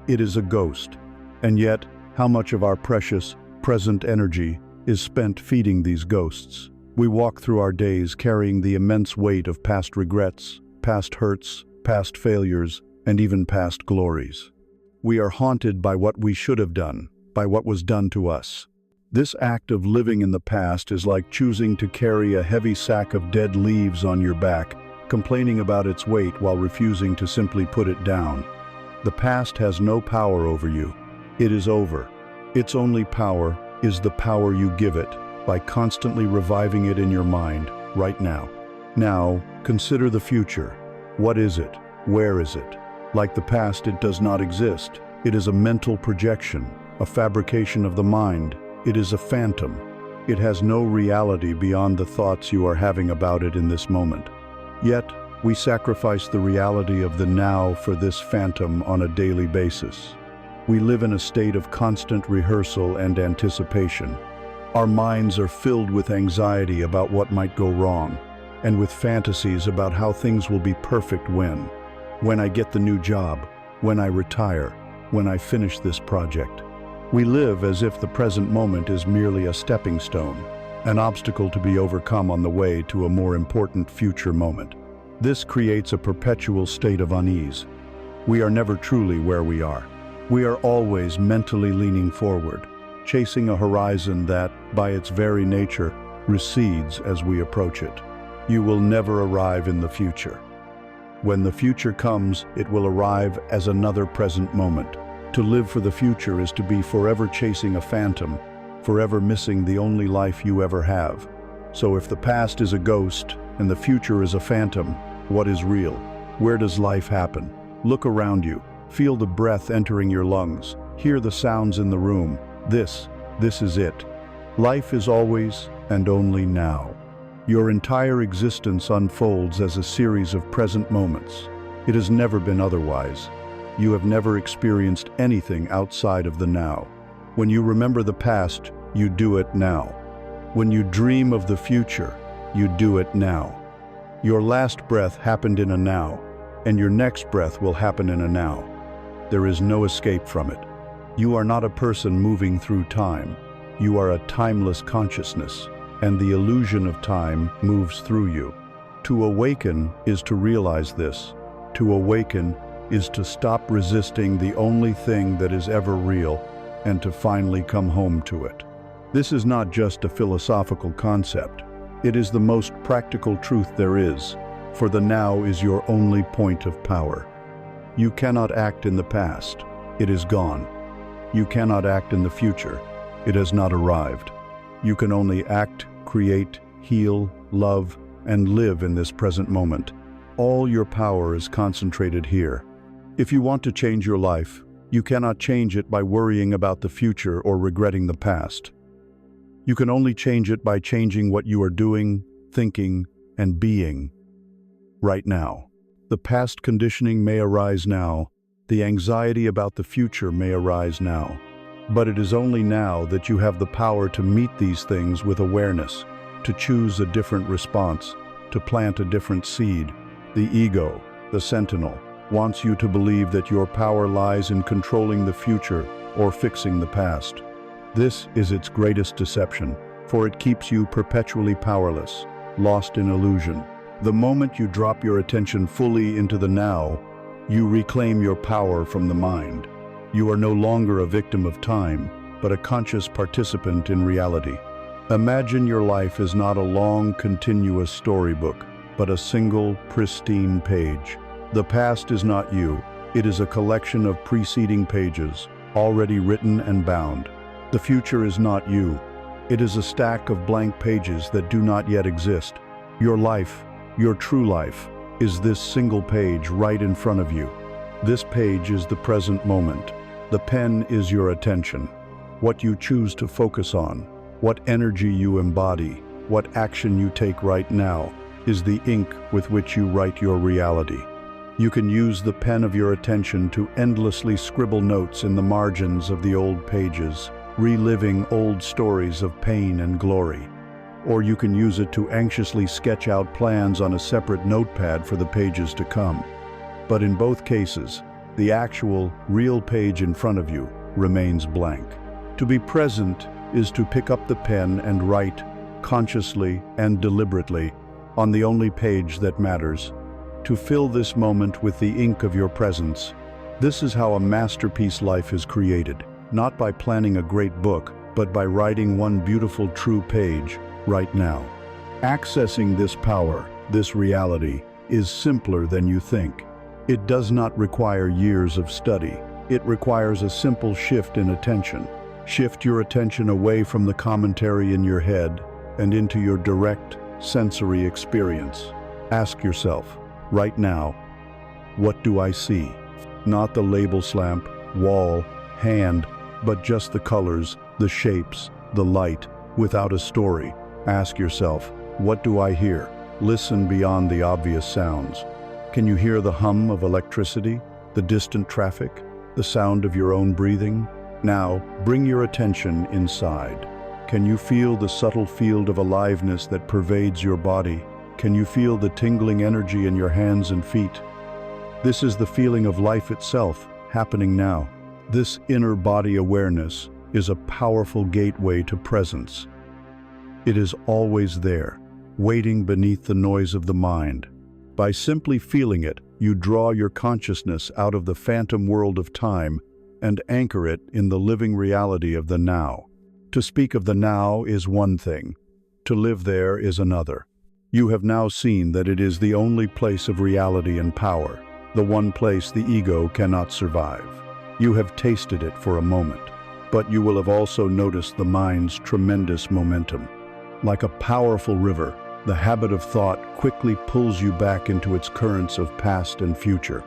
It is a ghost. And yet, how much of our precious, present energy is spent feeding these ghosts? We walk through our days carrying the immense weight of past regrets, past hurts, past failures, and even past glories. We are haunted by what we should have done, by what was done to us. This act of living in the past is like choosing to carry a heavy sack of dead leaves on your back, complaining about its weight while refusing to simply put it down. The past has no power over you. It is over. Its only power is the power you give it by constantly reviving it in your mind right now. Now, consider the future. What is it? Where is it? Like the past, it does not exist. It is a mental projection, a fabrication of the mind. It is a phantom. It has no reality beyond the thoughts you are having about it in this moment. Yet, we sacrifice the reality of the now for this phantom on a daily basis. We live in a state of constant rehearsal and anticipation. Our minds are filled with anxiety about what might go wrong. and with fantasies about how things will be perfect when I get the new job, when I retire, when I finish this project. We live as if the present moment is merely a stepping stone, an obstacle to be overcome on the way to a more important future moment. This creates a perpetual state of unease. We are never truly where we are. We are always mentally leaning forward, chasing a horizon that, by its very nature, recedes as we approach it. You will never arrive in the future. When the future comes, it will arrive as another present moment. To live for the future is to be forever chasing a phantom, forever missing the only life you ever have. So if the past is a ghost and the future is a phantom, what is real? Where does life happen? Look around you. Feel the breath entering your lungs. Hear the sounds in the room. This is it. Life is always and only now. Your entire existence unfolds as a series of present moments. It has never been otherwise. You have never experienced anything outside of the now. When you remember the past, you do it now. When you dream of the future, you do it now. Your last breath happened in a now, and your next breath will happen in a now. There is no escape from it. You are not a person moving through time. You are a timeless consciousness, and the illusion of time moves through you. To awaken is to realize this. To awaken is to stop resisting the only thing that is ever real and to finally come home to it. This is not just a philosophical concept. It is the most practical truth there is, for the now is your only point of power. You cannot act in the past. It is gone. You cannot act in the future. It has not arrived. You can only act, create, heal, love, and live in this present moment. All your power is concentrated here. If you want to change your life, you cannot change it by worrying about the future or regretting the past. You can only change it by changing what you are doing, thinking, and being right now. The past conditioning may arise now. The anxiety about the future may arise now. But it is only now that you have the power to meet these things with awareness, to choose a different response, to plant a different seed. The ego, the sentinel, wants you to believe that your power lies in controlling the future or fixing the past. This is its greatest deception, for it keeps you perpetually powerless, lost in illusion. The moment you drop your attention fully into the now, you reclaim your power from the mind. You are no longer a victim of time, but a conscious participant in reality. Imagine your life is not a long, continuous storybook, but a single, pristine page. The past is not you. It is a collection of preceding pages, already written and bound. The future is not you. It is a stack of blank pages that do not yet exist. Your life, your true life, is this single page right in front of you. This page is the present moment. The pen is your attention. What you choose to focus on, what energy you embody, what action you take right now, is the ink with which you write your reality. You can use the pen of your attention to endlessly scribble notes in the margins of the old pages, reliving old stories of pain and glory. Or you can use it to anxiously sketch out plans on a separate notepad for the pages to come. But in both cases, the actual, real page in front of you remains blank. To be present is to pick up the pen and write, consciously and deliberately, on the only page that matters. To fill this moment with the ink of your presence. This is how a masterpiece life is created, not by planning a great book, but by writing one beautiful true page right now. Accessing this power, this reality, is simpler than you think. It does not require years of study. It requires a simple shift in attention. Shift your attention away from the commentary in your head and into your direct, sensory experience. Ask yourself, right now, what do I see? Not the label stamp, wall, hand, but just the colors, the shapes, the light, without a story. Ask yourself, what do I hear? Listen beyond the obvious sounds. Can you hear the hum of electricity, the distant traffic, the sound of your own breathing? Now, bring your attention inside. Can you feel the subtle field of aliveness that pervades your body? Can you feel the tingling energy in your hands and feet? This is the feeling of life itself, happening now. This inner body awareness is a powerful gateway to presence. It is always there, waiting beneath the noise of the mind. By simply feeling it, you draw your consciousness out of the phantom world of time and anchor it in the living reality of the now. To speak of the now is one thing. To live there is another. You have now seen that it is the only place of reality and power, the one place the ego cannot survive. You have tasted it for a moment, but you will have also noticed the mind's tremendous momentum. Like a powerful river, the habit of thought quickly pulls you back into its currents of past and future.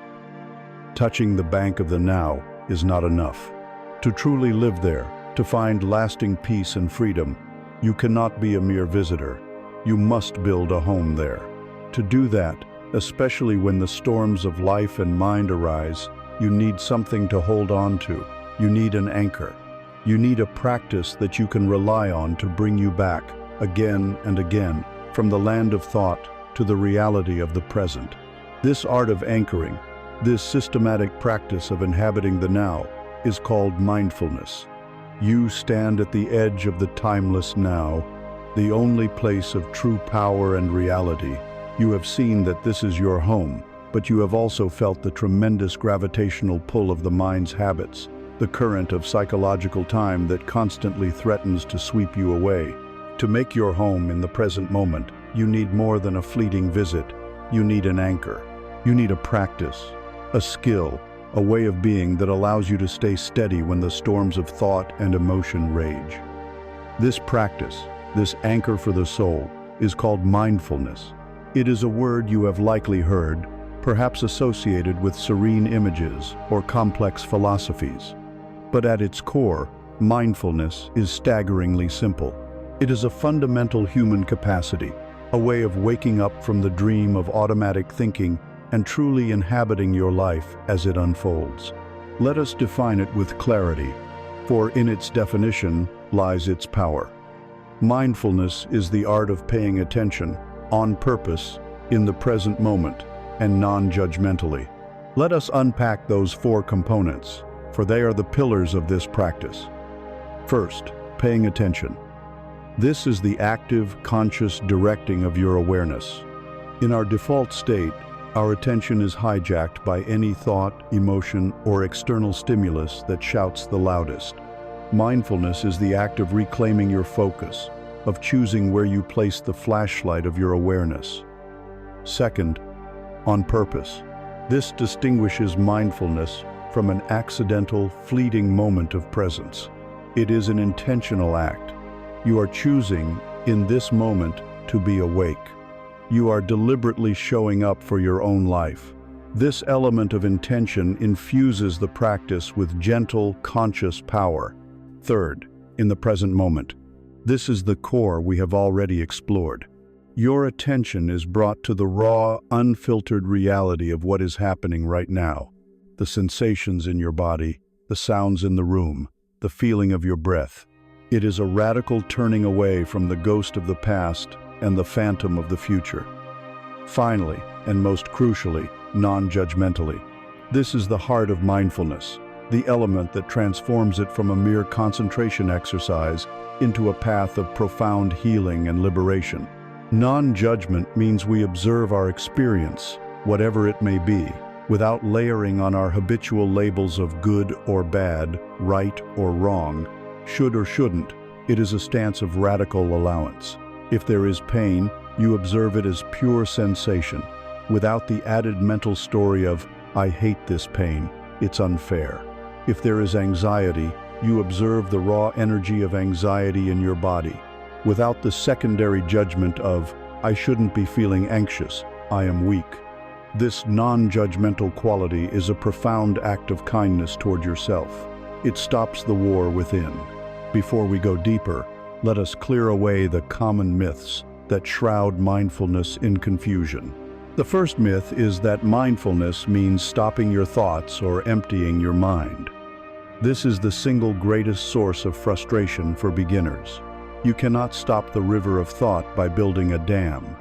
Touching the bank of the now is not enough. To truly live there, to find lasting peace and freedom, you cannot be a mere visitor. You must build a home there. To do that, especially when the storms of life and mind arise, you need something to hold on to. You need an anchor. You need a practice that you can rely on to bring you back, again and again, from the land of thought to the reality of the present. This art of anchoring, this systematic practice of inhabiting the now, is called mindfulness. You stand at the edge of the timeless now, the only place of true power and reality. You have seen that this is your home, but you have also felt the tremendous gravitational pull of the mind's habits, the current of psychological time that constantly threatens to sweep you away. To make your home in the present moment, you need more than a fleeting visit. You need an anchor. You need a practice, a skill, a way of being that allows you to stay steady when the storms of thought and emotion rage. This practice, this anchor for the soul, is called mindfulness. It is a word you have likely heard, perhaps associated with serene images or complex philosophies. But at its core, mindfulness is staggeringly simple. It is a fundamental human capacity, a way of waking up from the dream of automatic thinking and truly inhabiting your life as it unfolds. Let us define it with clarity, for in its definition lies its power. Mindfulness is the art of paying attention, on purpose, in the present moment, and non-judgmentally. Let us unpack those four components, for they are the pillars of this practice. First, paying attention. This is the active, conscious directing of your awareness. In our default state, our attention is hijacked by any thought, emotion, or external stimulus that shouts the loudest. Mindfulness is the act of reclaiming your focus, of choosing where you place the flashlight of your awareness. Second, on purpose. This distinguishes mindfulness from an accidental, fleeting moment of presence. It is an intentional act. You are choosing, in this moment, to be awake. You are deliberately showing up for your own life. This element of intention infuses the practice with gentle, conscious power. Third, in the present moment. This is the core we have already explored. Your attention is brought to the raw, unfiltered reality of what is happening right now. The sensations in your body, the sounds in the room, the feeling of your breath. It is a radical turning away from the ghost of the past and the phantom of the future. Finally, and most crucially, non-judgmentally. This is the heart of mindfulness, the element that transforms it from a mere concentration exercise into a path of profound healing and liberation. Non-judgment means we observe our experience, whatever it may be, without layering on our habitual labels of good or bad, right or wrong, should or shouldn't. It is a stance of radical allowance. If there is pain, you observe it as pure sensation, without the added mental story of, I hate this pain, it's unfair. If there is anxiety, you observe the raw energy of anxiety in your body, without the secondary judgment of, I shouldn't be feeling anxious, I am weak. This non-judgmental quality is a profound act of kindness toward yourself. It stops the war within. Before we go deeper, let us clear away the common myths that shroud mindfulness in confusion. The first myth is that mindfulness means stopping your thoughts or emptying your mind. This is the single greatest source of frustration for beginners. You cannot stop the river of thought by building a dam.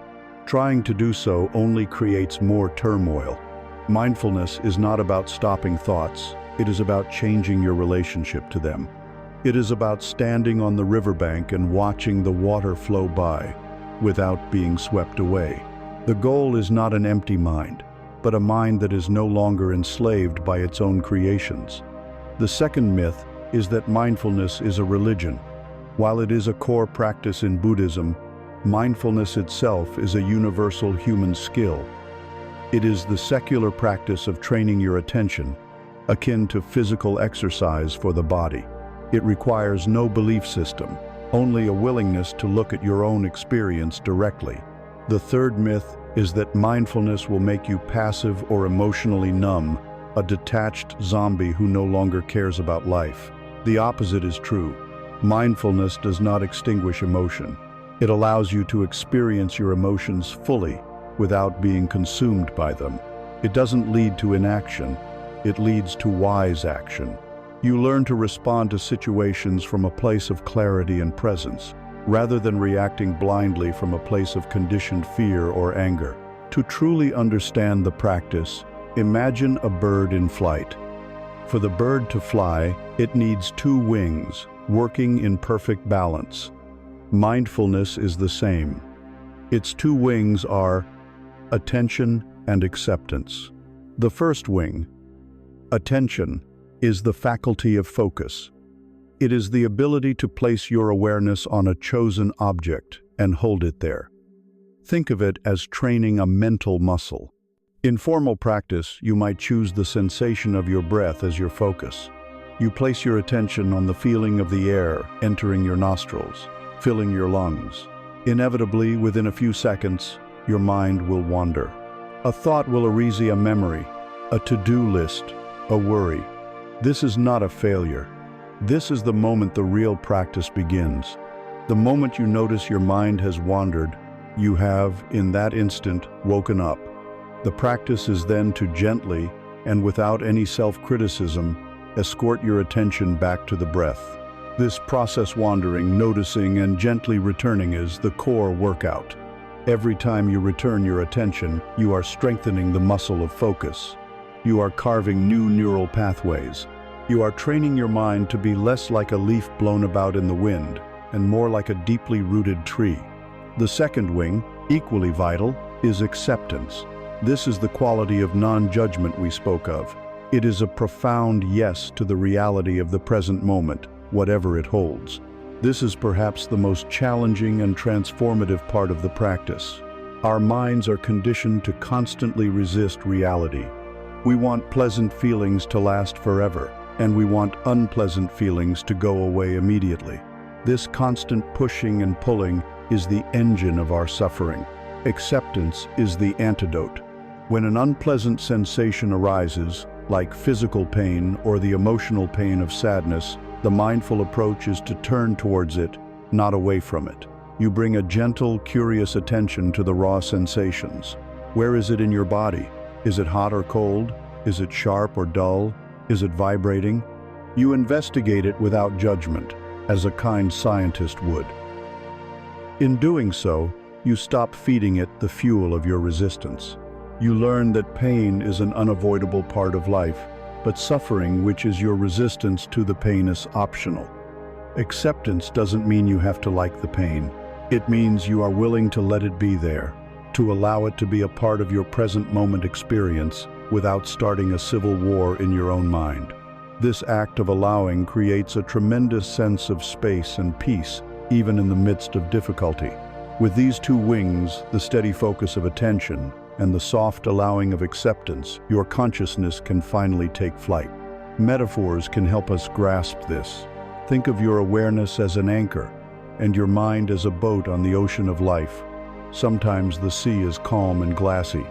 Trying to do so only creates more turmoil. Mindfulness is not about stopping thoughts. It is about changing your relationship to them. It is about standing on the riverbank and watching the water flow by without being swept away. The goal is not an empty mind, but a mind that is no longer enslaved by its own creations. The second myth is that mindfulness is a religion. While it is a core practice in Buddhism, mindfulness itself is a universal human skill. It is the secular practice of training your attention, akin to physical exercise for the body. It requires no belief system, only a willingness to look at your own experience directly. The third myth is that mindfulness will make you passive or emotionally numb, a detached zombie who no longer cares about life. The opposite is true. Mindfulness does not extinguish emotion. It allows you to experience your emotions fully without being consumed by them. It doesn't lead to inaction. It leads to wise action. You learn to respond to situations from a place of clarity and presence, rather than reacting blindly from a place of conditioned fear or anger. To truly understand the practice, imagine a bird in flight. For the bird to fly, it needs two wings, working in perfect balance. Mindfulness is the same. Its two wings are attention and acceptance. The first wing, attention, is the faculty of focus. It is the ability to place your awareness on a chosen object and hold it there. Think of it as training a mental muscle. In formal practice, you might choose the sensation of your breath as your focus. You place your attention on the feeling of the air entering your nostrils, filling your lungs. Inevitably, within a few seconds, your mind will wander. A thought will arise, a memory, a to-do list, a worry. This is not a failure. This is the moment the real practice begins. The moment you notice your mind has wandered, you have, in that instant, woken up. The practice is then to gently, and without any self-criticism, escort your attention back to the breath. This process wandering, noticing, and gently returning is the core workout. Every time you return your attention, you are strengthening the muscle of focus. You are carving new neural pathways. You are training your mind to be less like a leaf blown about in the wind, and more like a deeply rooted tree. The second wing, equally vital, is acceptance. This is the quality of non-judgment we spoke of. It is a profound yes to the reality of the present moment, whatever it holds. This is perhaps the most challenging and transformative part of the practice. Our minds are conditioned to constantly resist reality. We want pleasant feelings to last forever, and we want unpleasant feelings to go away immediately. This constant pushing and pulling is the engine of our suffering. Acceptance is the antidote. When an unpleasant sensation arises, like physical pain or the emotional pain of sadness, the mindful approach is to turn towards it, not away from it. You bring a gentle, curious attention to the raw sensations. Where is it in your body? Is it hot or cold? Is it sharp or dull? Is it vibrating? You investigate it without judgment, as a kind scientist would. In doing so, you stop feeding it the fuel of your resistance. You learn that pain is an unavoidable part of life, but suffering, which is your resistance to the pain, is optional. Acceptance doesn't mean you have to like the pain. It means you are willing to let it be there, to allow it to be a part of your present moment experience without starting a civil war in your own mind. This act of allowing creates a tremendous sense of space and peace, even in the midst of difficulty. With these two wings, the steady focus of attention and the soft allowing of acceptance, your consciousness can finally take flight. Metaphors can help us grasp this. Think of your awareness as an anchor, and your mind as a boat on the ocean of life. Sometimes the sea is calm and glassy.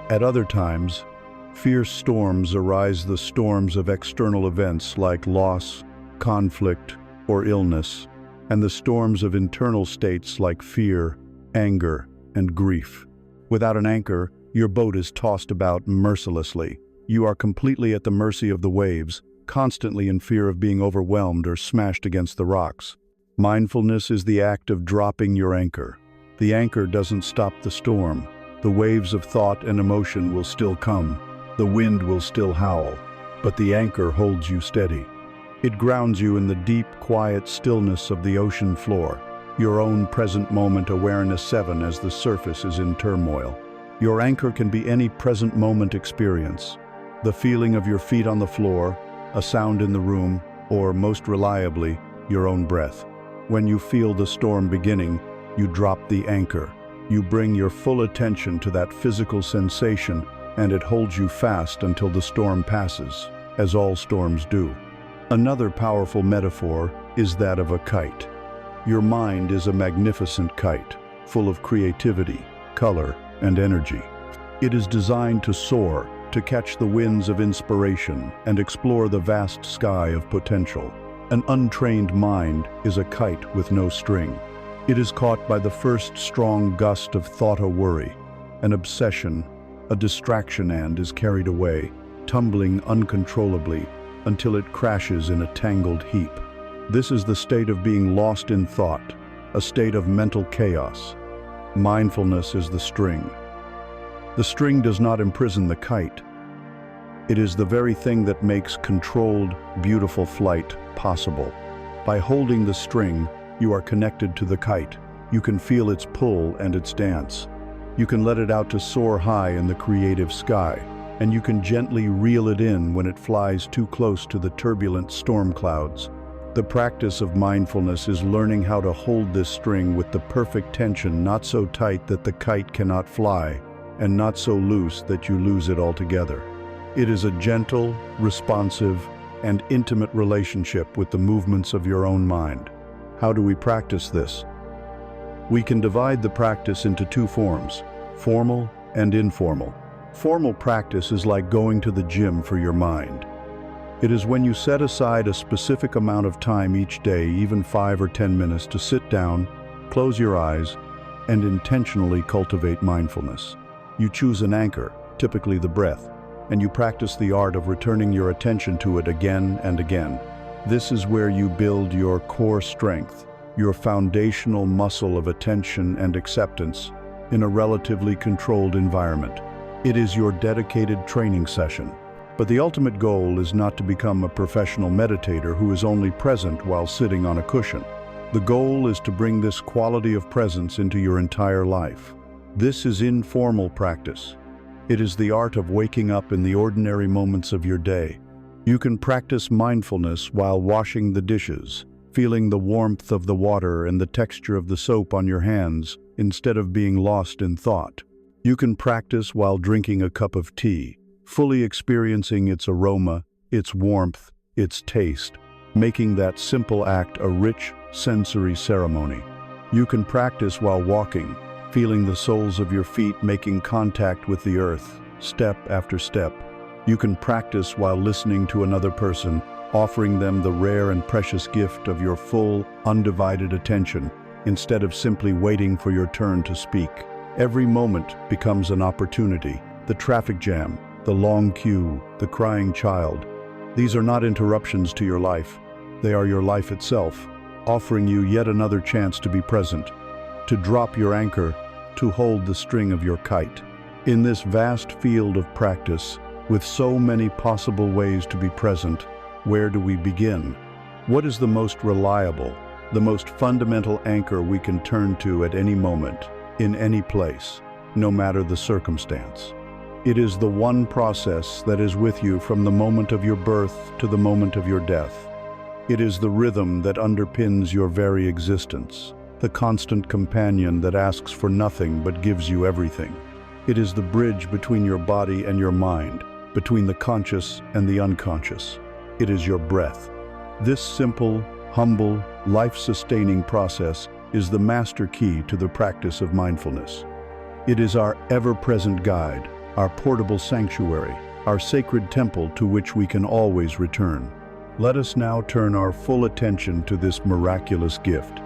At other times, fierce storms arise, the storms of external events like loss, conflict, or illness, and the storms of internal states like fear, anger, and grief. Without an anchor, your boat is tossed about mercilessly. You are completely at the mercy of the waves, constantly in fear of being overwhelmed or smashed against the rocks. Mindfulness is the act of dropping your anchor, The anchor doesn't stop the storm. The waves of thought and emotion will still come. The wind will still howl. But the anchor holds you steady. It grounds you in the deep, quiet stillness of the ocean floor. Your own present moment awareness 7 as the surface is in turmoil. Your anchor can be any present moment experience. The feeling of your feet on the floor, a sound in the room, or most reliably, your own breath. When you feel the storm beginning, you drop the anchor. You bring your full attention to that physical sensation, and it holds you fast until the storm passes, as all storms do. Another powerful metaphor is that of a kite. Your mind is a magnificent kite, full of creativity, color, and energy. It is designed to soar, to catch the winds of inspiration and explore the vast sky of potential. An untrained mind is a kite with no string. It is caught by the first strong gust of thought or worry, an obsession, a distraction, and is carried away, tumbling uncontrollably until it crashes in a tangled heap. This is the state of being lost in thought, a state of mental chaos. Mindfulness is the string. The string does not imprison the kite. It is the very thing that makes controlled, beautiful flight possible. By holding the string, you are connected to the kite. You can feel its pull and its dance. You can let it out to soar high in the creative sky, and you can gently reel it in when it flies too close to the turbulent storm clouds. The practice of mindfulness is learning how to hold this string with the perfect tension, not so tight that the kite cannot fly, and not so loose that you lose it altogether. It is a gentle, responsive, and intimate relationship with the movements of your own mind. How do we practice this? We can divide the practice into two forms, formal and informal. Formal practice is like going to the gym for your mind. It is when you set aside a specific amount of time each day, even 5 or 10 minutes, to sit down, close your eyes, and intentionally cultivate mindfulness. You choose an anchor, typically the breath, and you practice the art of returning your attention to it again and again. This is where you build your core strength, your foundational muscle of attention and acceptance in a relatively controlled environment. It is your dedicated training session. But the ultimate goal is not to become a professional meditator who is only present while sitting on a cushion. The goal is to bring this quality of presence into your entire life. This is informal practice. It is the art of waking up in the ordinary moments of your day. You can practice mindfulness while washing the dishes, feeling the warmth of the water and the texture of the soap on your hands instead of being lost in thought. You can practice while drinking a cup of tea, fully experiencing its aroma, its warmth, its taste, making that simple act a rich, sensory ceremony. You can practice while walking, feeling the soles of your feet making contact with the earth, step after step. You can practice while listening to another person, offering them the rare and precious gift of your full, undivided attention, instead of simply waiting for your turn to speak. Every moment becomes an opportunity. The traffic jam, the long queue, the crying child. These are not interruptions to your life. They are your life itself, offering you yet another chance to be present, to drop your anchor, to hold the string of your kite. In this vast field of practice, with so many possible ways to be present, where do we begin? What is the most reliable, the most fundamental anchor we can turn to at any moment, in any place, no matter the circumstance? It is the one process that is with you from the moment of your birth to the moment of your death. It is the rhythm that underpins your very existence, the constant companion that asks for nothing but gives you everything. It is the bridge between your body and your mind, between the conscious and the unconscious. It is your breath. This simple, humble, life-sustaining process is the master key to the practice of mindfulness. It is our ever-present guide, our portable sanctuary, our sacred temple to which we can always return. Let us now turn our full attention to this miraculous gift.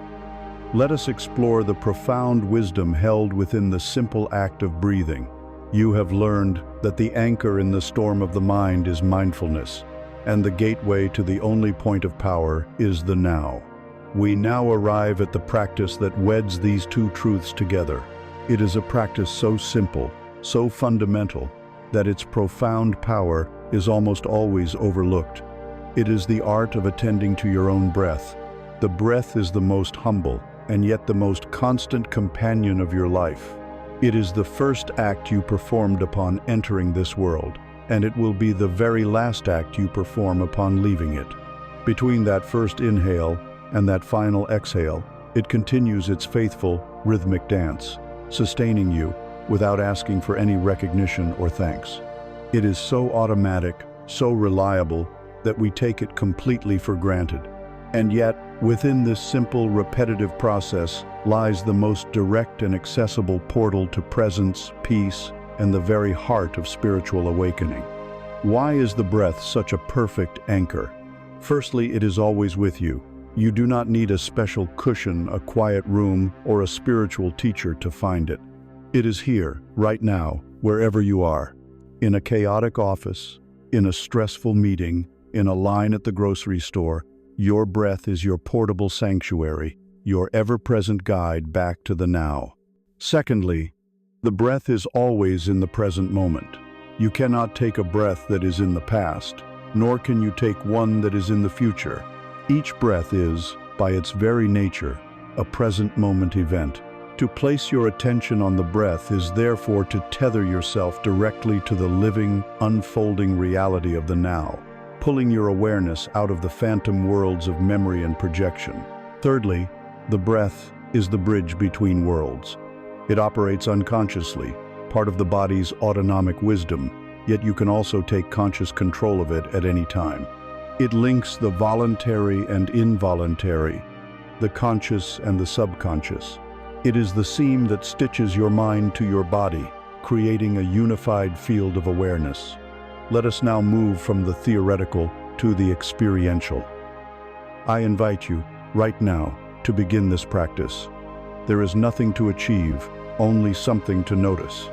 Let us explore the profound wisdom held within the simple act of breathing. You have learned that the anchor in the storm of the mind is mindfulness, and the gateway to the only point of power is the now. We now arrive at the practice that weds these two truths together. It is a practice so simple, so fundamental, that its profound power is almost always overlooked. It is the art of attending to your own breath. The breath is the most humble, and yet the most constant companion of your life. It is the first act you performed upon entering this world, and it will be the very last act you perform upon leaving it. Between that first inhale and that final exhale, it continues its faithful, rhythmic dance, sustaining you without asking for any recognition or thanks. It is so automatic, so reliable, that we take it completely for granted. And yet, within this simple, repetitive process lies the most direct and accessible portal to presence, peace, and the very heart of spiritual awakening. Why is the breath such a perfect anchor? Firstly, it is always with you. You do not need a special cushion, a quiet room, or a spiritual teacher to find it. It is here, right now, wherever you are. In a chaotic office, in a stressful meeting, in a line at the grocery store, your breath is your portable sanctuary, your ever-present guide back to the now. Secondly, the breath is always in the present moment. You cannot take a breath that is in the past, nor can you take one that is in the future. Each breath is, by its very nature, a present moment event. To place your attention on the breath is therefore to tether yourself directly to the living, unfolding reality of the now, pulling your awareness out of the phantom worlds of memory and projection. Thirdly, the breath is the bridge between worlds. It operates unconsciously, part of the body's autonomic wisdom, yet you can also take conscious control of it at any time. It links the voluntary and involuntary, the conscious and the subconscious. It is the seam that stitches your mind to your body, creating a unified field of awareness. Let us now move from the theoretical to the experiential. I invite you, right now, to begin this practice. There is nothing to achieve, only something to notice.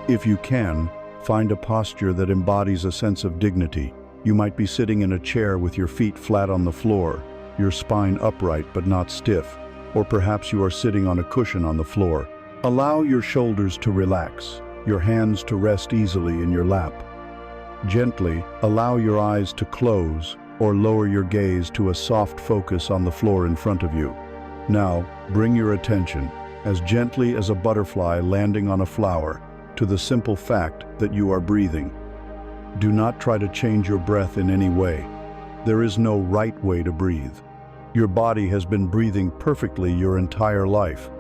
If you can, find a posture that embodies a sense of dignity. You might be sitting in a chair with your feet flat on the floor, your spine upright but not stiff, or perhaps you are sitting on a cushion on the floor. Allow your shoulders to relax, your hands to rest easily in your lap. Gently, allow your eyes to close or lower your gaze to a soft focus on the floor in front of you. Now, bring your attention, as gently as a butterfly landing on a flower, to the simple fact that you are breathing. Do not try to change your breath in any way. There is no right way to breathe. Your body has been breathing perfectly your entire life.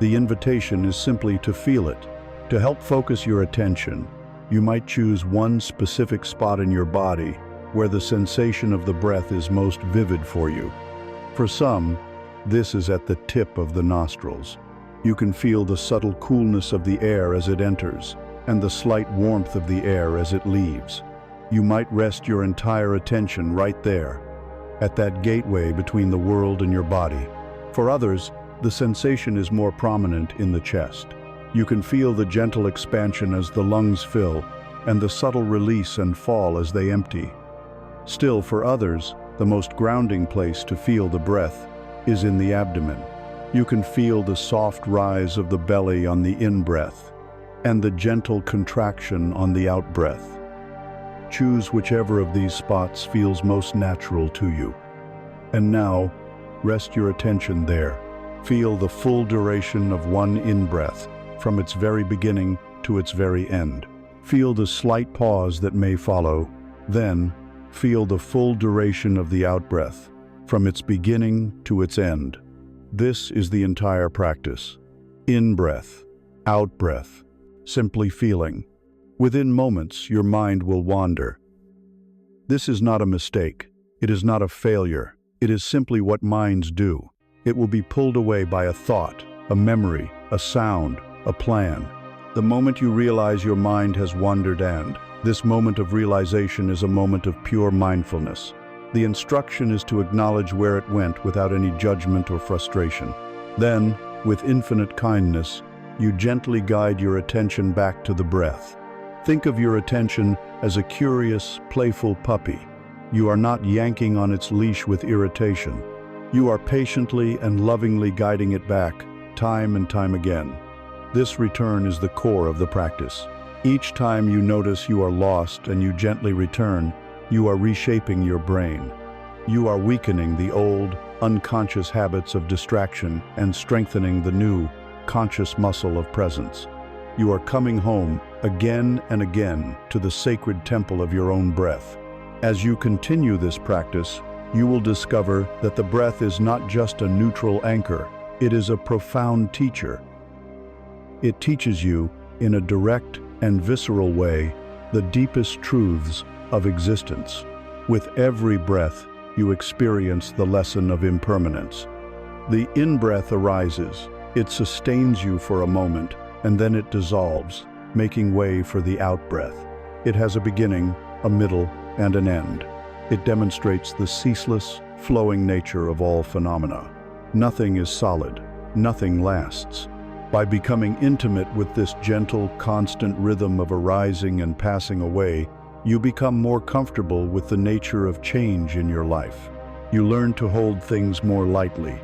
The invitation is simply to feel it. To help focus your attention, you might choose one specific spot in your body where the sensation of the breath is most vivid for you. For some, this is at the tip of the nostrils. You can feel the subtle coolness of the air as it enters, and the slight warmth of the air as it leaves. You might rest your entire attention right there, at that gateway between the world and your body. For others, the sensation is more prominent in the chest. You can feel the gentle expansion as the lungs fill, and the subtle release and fall as they empty. Still, for others, the most grounding place to feel the breath is in the abdomen. You can feel the soft rise of the belly on the in-breath, and the gentle contraction on the out-breath. Choose whichever of these spots feels most natural to you. And now, rest your attention there. Feel the full duration of one in-breath, from its very beginning to its very end. Feel the slight pause that may follow. Then, feel the full duration of the out-breath, from its beginning to its end. This is the entire practice. In-breath, out-breath, simply feeling. Within moments, your mind will wander. This is not a mistake. It is not a failure. It is simply what minds do. It will be pulled away by a thought, a memory, a sound, a plan. The moment you realize your mind has wandered, and this moment of realization is a moment of pure mindfulness. The instruction is to acknowledge where it went without any judgment or frustration. Then, with infinite kindness, you gently guide your attention back to the breath. Think of your attention as a curious, playful puppy. You are not yanking on its leash with irritation. You are patiently and lovingly guiding it back, time and time again. This return is the core of the practice. Each time you notice you are lost and you gently return, you are reshaping your brain. You are weakening the old, unconscious habits of distraction and strengthening the new, conscious muscle of presence. You are coming home again and again to the sacred temple of your own breath. As you continue this practice, you will discover that the breath is not just a neutral anchor, it is a profound teacher. It teaches you, in a direct and visceral way, the deepest truths of existence. With every breath, you experience the lesson of impermanence. The in-breath arises, it sustains you for a moment, and then it dissolves, making way for the out-breath. It has a beginning, a middle, and an end. It demonstrates the ceaseless, flowing nature of all phenomena. Nothing is solid, nothing lasts. By becoming intimate with this gentle, constant rhythm of arising and passing away, you become more comfortable with the nature of change in your life. You learn to hold things more lightly,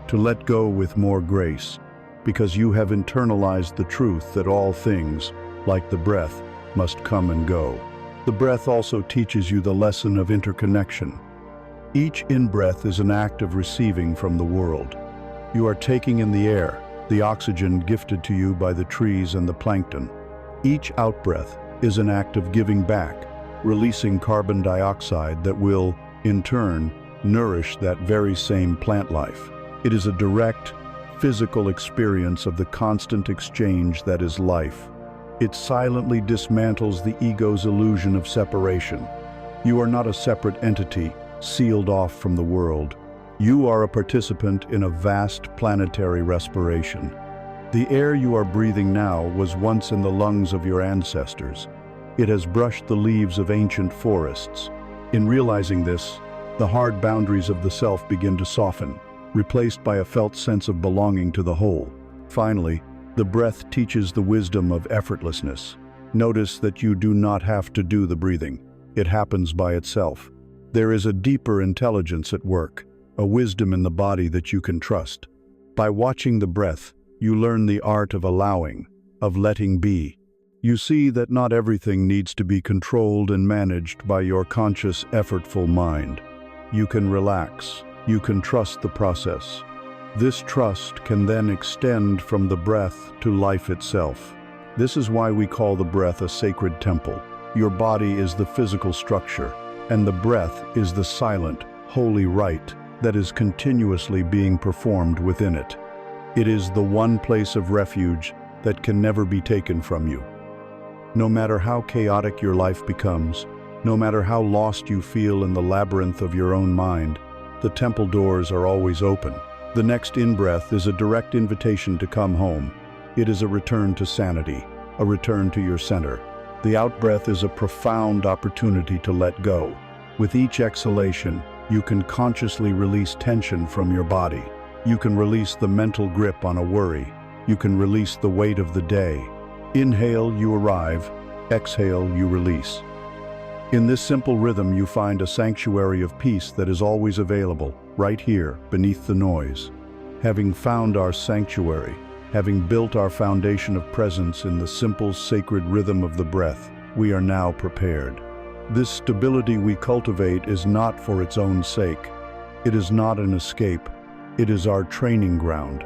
to let go with more grace, because you have internalized the truth that all things, like the breath, must come and go. The breath also teaches you the lesson of interconnection. Each in-breath is an act of receiving from the world. You are taking in the air, the oxygen gifted to you by the trees and the plankton. Each out-breath is an act of giving back, releasing carbon dioxide that will, in turn, nourish that very same plant life. It is a direct, physical experience of the constant exchange that is life. It silently dismantles the ego's illusion of separation. You are not a separate entity, sealed off from the world. You are a participant in a vast planetary respiration. The air you are breathing now was once in the lungs of your ancestors. It has brushed the leaves of ancient forests. In realizing this, the hard boundaries of the self begin to soften, replaced by a felt sense of belonging to the whole. Finally, the breath teaches the wisdom of effortlessness. Notice that you do not have to do the breathing. It happens by itself. There is a deeper intelligence at work, a wisdom in the body that you can trust. By watching the breath, you learn the art of allowing, of letting be. You see that not everything needs to be controlled and managed by your conscious, effortful mind. You can relax. You can trust the process. This trust can then extend from the breath to life itself. This is why we call the breath a sacred temple. Your body is the physical structure, and the breath is the silent, holy rite that is continuously being performed within it. It is the one place of refuge that can never be taken from you. No matter how chaotic your life becomes, no matter how lost you feel in the labyrinth of your own mind, the temple doors are always open. The next in-breath is a direct invitation to come home. It is a return to sanity, a return to your center. The out-breath is a profound opportunity to let go. With each exhalation, you can consciously release tension from your body. You can release the mental grip on a worry. You can release the weight of the day. Inhale, you arrive. Exhale, you release. In this simple rhythm, you find a sanctuary of peace that is always available, right here, beneath the noise. Having found our sanctuary, having built our foundation of presence in the simple, sacred rhythm of the breath, we are now prepared. This stability we cultivate is not for its own sake. It is not an escape. It is our training ground.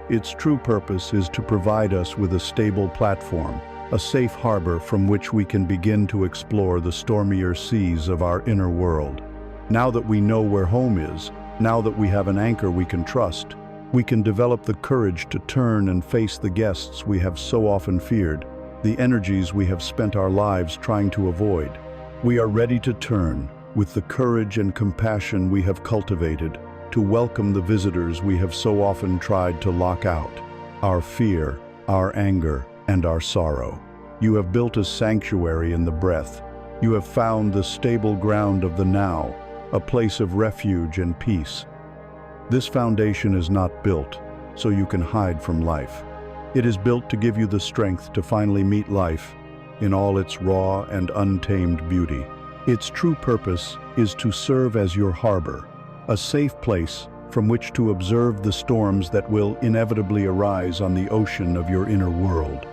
Its true purpose is to provide us with a stable platform, a safe harbor from which we can begin to explore the stormier seas of our inner world. Now that we know where home is, now that we have an anchor we can trust, we can develop the courage to turn and face the guests we have so often feared, the energies we have spent our lives trying to avoid. We are ready to turn, with the courage and compassion we have cultivated, to welcome the visitors we have so often tried to lock out, our fear, our anger, and our sorrow. You have built a sanctuary in the breath. You have found the stable ground of the now, a place of refuge and peace. This foundation is not built so you can hide from life. It is built to give you the strength to finally meet life in all its raw and untamed beauty. Its true purpose is to serve as your harbor, a safe place from which to observe the storms that will inevitably arise on the ocean of your inner world.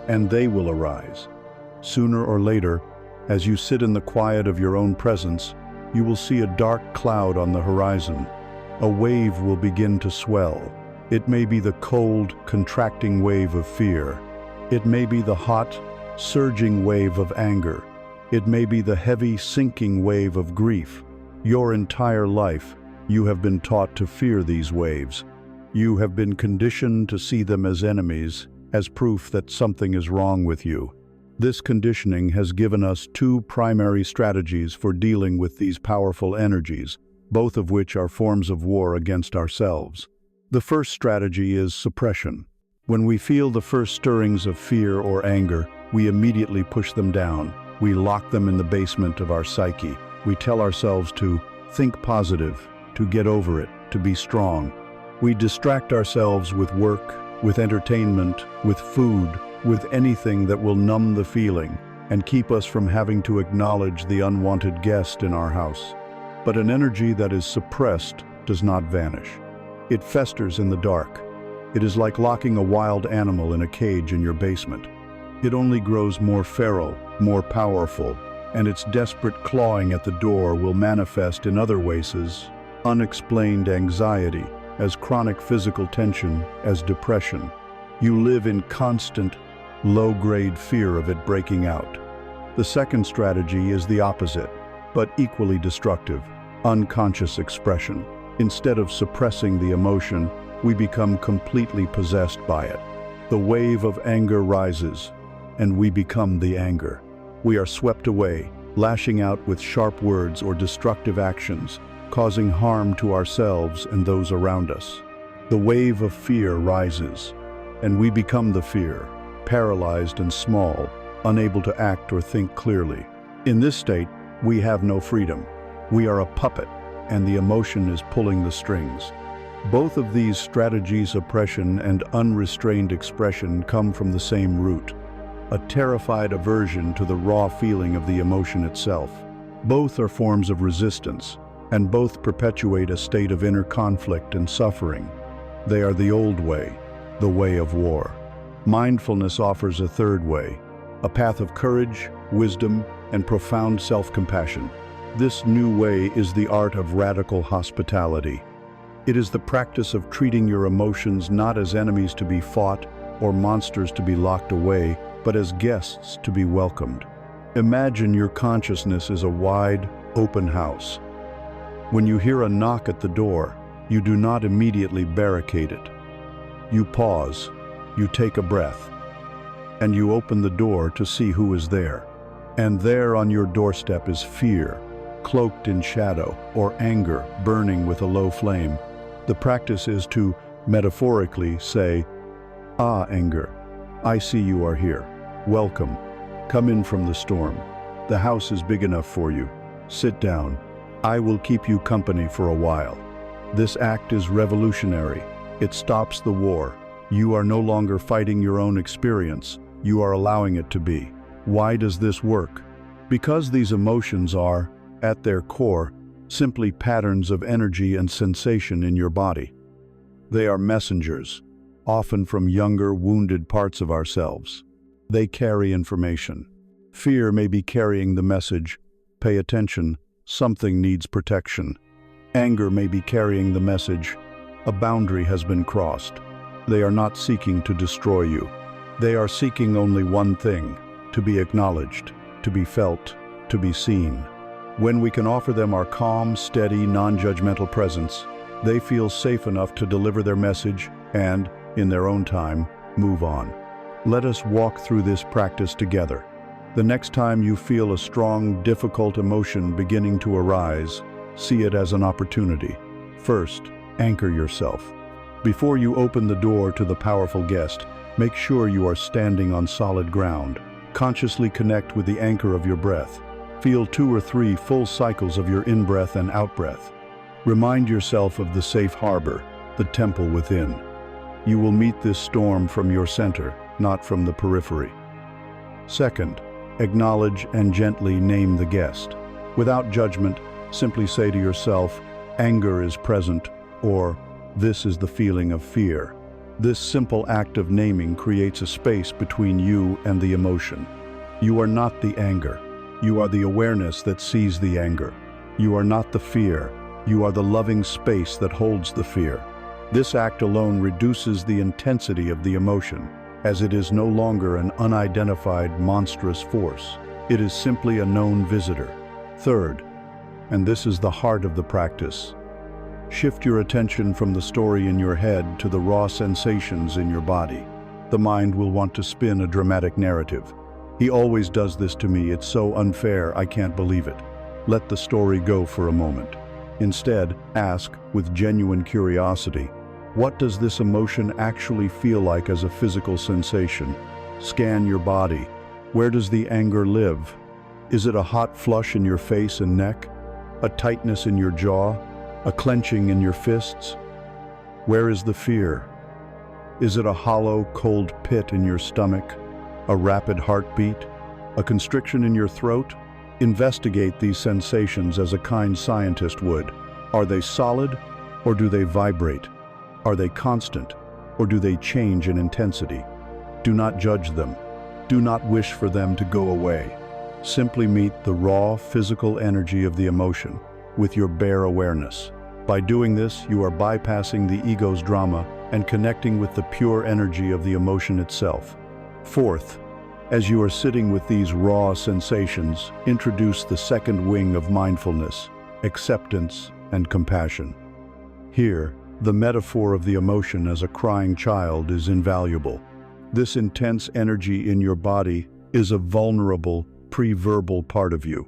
And they will arise. Sooner or later, as you sit in the quiet of your own presence, you will see a dark cloud on the horizon. A wave will begin to swell. It may be the cold, contracting wave of fear. It may be the hot, surging wave of anger. It may be the heavy, sinking wave of grief. Your entire life, you have been taught to fear these waves. You have been conditioned to see them as enemies, as proof that something is wrong with you. This conditioning has given us two primary strategies for dealing with these powerful energies, both of which are forms of war against ourselves. The first strategy is suppression. When we feel the first stirrings of fear or anger, we immediately push them down. We lock them in the basement of our psyche. We tell ourselves to think positive, to get over it, to be strong. We distract ourselves with work, with entertainment, with food, with anything that will numb the feeling and keep us from having to acknowledge the unwanted guest in our house. But an energy that is suppressed does not vanish. It festers in the dark. It is like locking a wild animal in a cage in your basement. It only grows more feral, more powerful, and its desperate clawing at the door will manifest in other ways as unexplained anxiety, as chronic physical tension, as depression. You live in constant, low-grade fear of it breaking out. The second strategy is the opposite, but equally destructive: unconscious expression. Instead of suppressing the emotion, we become completely possessed by it. The wave of anger rises, and we become the anger. We are swept away, lashing out with sharp words or destructive actions, causing harm to ourselves and those around us. The wave of fear rises, and we become the fear, paralyzed and small, unable to act or think clearly. In this state, we have no freedom. We are a puppet, and the emotion is pulling the strings. Both of these strategies, oppression and unrestrained expression, come from the same root: a terrified aversion to the raw feeling of the emotion itself. Both are forms of resistance, and both perpetuate a state of inner conflict and suffering. They are the old way, the way of war. Mindfulness offers a third way, a path of courage, wisdom, and profound self-compassion. This new way is the art of radical hospitality. It is the practice of treating your emotions not as enemies to be fought or monsters to be locked away, but as guests to be welcomed. Imagine your consciousness is a wide, open house. When you hear a knock at the door, you do not immediately barricade it. You pause, you take a breath, and you open the door to see who is there. And there on your doorstep is fear, cloaked in shadow, or anger burning with a low flame. The practice is to, metaphorically, say, "Ah, anger, I see you are here. Welcome. Come in from the storm. The house is big enough for you. Sit down. I will keep you company for a while." This act is revolutionary. It stops the war. You are no longer fighting your own experience. You are allowing it to be. Why does this work? Because these emotions are, at their core, simply patterns of energy and sensation in your body. They are messengers, often from younger, wounded parts of ourselves. They carry information. Fear may be carrying the message, "Pay attention, something needs protection." Anger may be carrying the message, "A boundary has been crossed." They are not seeking to destroy you. They are seeking only one thing: to be acknowledged, to be felt, to be seen. When we can offer them our calm, steady, non-judgmental presence, they feel safe enough to deliver their message and, in their own time, move on. Let us walk through this practice together. The next time you feel a strong, difficult emotion beginning to arise, see it as an opportunity. First, anchor yourself. Before you open the door to the powerful guest, make sure you are standing on solid ground. Consciously connect with the anchor of your breath. Feel 2 or 3 full cycles of your in-breath and out-breath. Remind yourself of the safe harbor, the temple within. You will meet this storm from your center, not from the periphery. Second, acknowledge and gently name the guest. Without judgment, simply say to yourself, "Anger is present," or "This is the feeling of fear." This simple act of naming creates a space between you and the emotion. You are not the anger. You are the awareness that sees the anger. You are not the fear. You are the loving space that holds the fear. This act alone reduces the intensity of the emotion, as it is no longer an unidentified monstrous force. It is simply a known visitor. Third, and this is the heart of the practice, shift your attention from the story in your head to the raw sensations in your body. The mind will want to spin a dramatic narrative. "He always does this to me, it's so unfair, I can't believe it." Let the story go for a moment. Instead, ask, with genuine curiosity, what does this emotion actually feel like as a physical sensation? Scan your body. Where does the anger live? Is it a hot flush in your face and neck? A tightness in your jaw? A clenching in your fists? Where is the fear? Is it a hollow, cold pit in your stomach? A rapid heartbeat? A constriction in your throat? Investigate these sensations as a kind scientist would. Are they solid, or do they vibrate? Are they constant, or do they change in intensity? Do not judge them. Do not wish for them to go away. Simply meet the raw, physical energy of the emotion with your bare awareness. By doing this, you are bypassing the ego's drama and connecting with the pure energy of the emotion itself. Fourth, as you are sitting with these raw sensations, introduce the second wing of mindfulness, acceptance and compassion. Here, the metaphor of the emotion as a crying child is invaluable. This intense energy in your body is a vulnerable, pre-verbal part of you.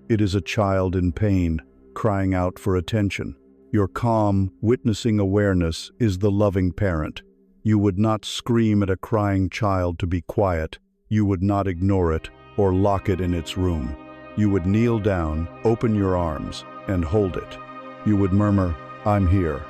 It is a child in pain, crying out for attention. Your calm, witnessing awareness is the loving parent. You would not scream at a crying child to be quiet. You would not ignore it or lock it in its room. You would kneel down, open your arms, and hold it. You would murmur, "I'm here.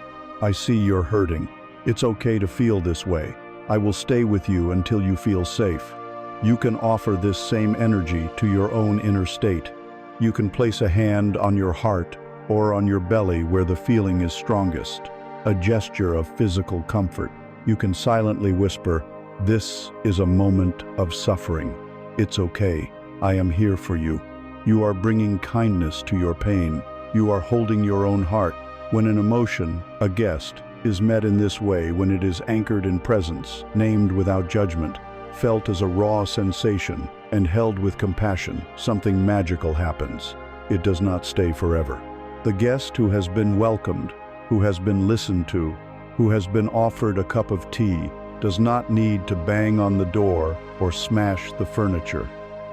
I see you're hurting. It's okay to feel this way. I will stay with you until you feel safe." You can offer this same energy to your own inner state. You can place a hand on your heart or on your belly where the feeling is strongest, a gesture of physical comfort. You can silently whisper, "This is a moment of suffering. It's okay. I am here for you." You are bringing kindness to your pain. You are holding your own heart. When an emotion, a guest, is met in this way, when it is anchored in presence, named without judgment, felt as a raw sensation, and held with compassion, something magical happens. It does not stay forever. The guest who has been welcomed, who has been listened to, who has been offered a cup of tea, does not need to bang on the door or smash the furniture.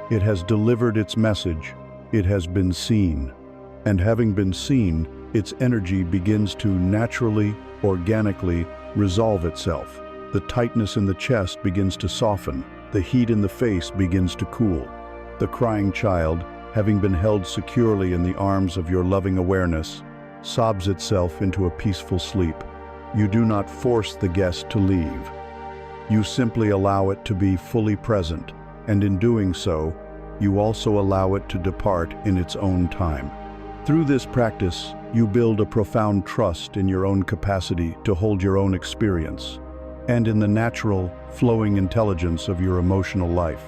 It has delivered its message. It has been seen. And having been seen, its energy begins to naturally, organically resolve itself. The tightness in the chest begins to soften. The heat in the face begins to cool. The crying child, having been held securely in the arms of your loving awareness, sobs itself into a peaceful sleep. You do not force the guest to leave. You simply allow it to be fully present, and in doing so, you also allow it to depart in its own time. Through this practice, you build a profound trust in your own capacity to hold your own experience, and in the natural, flowing intelligence of your emotional life.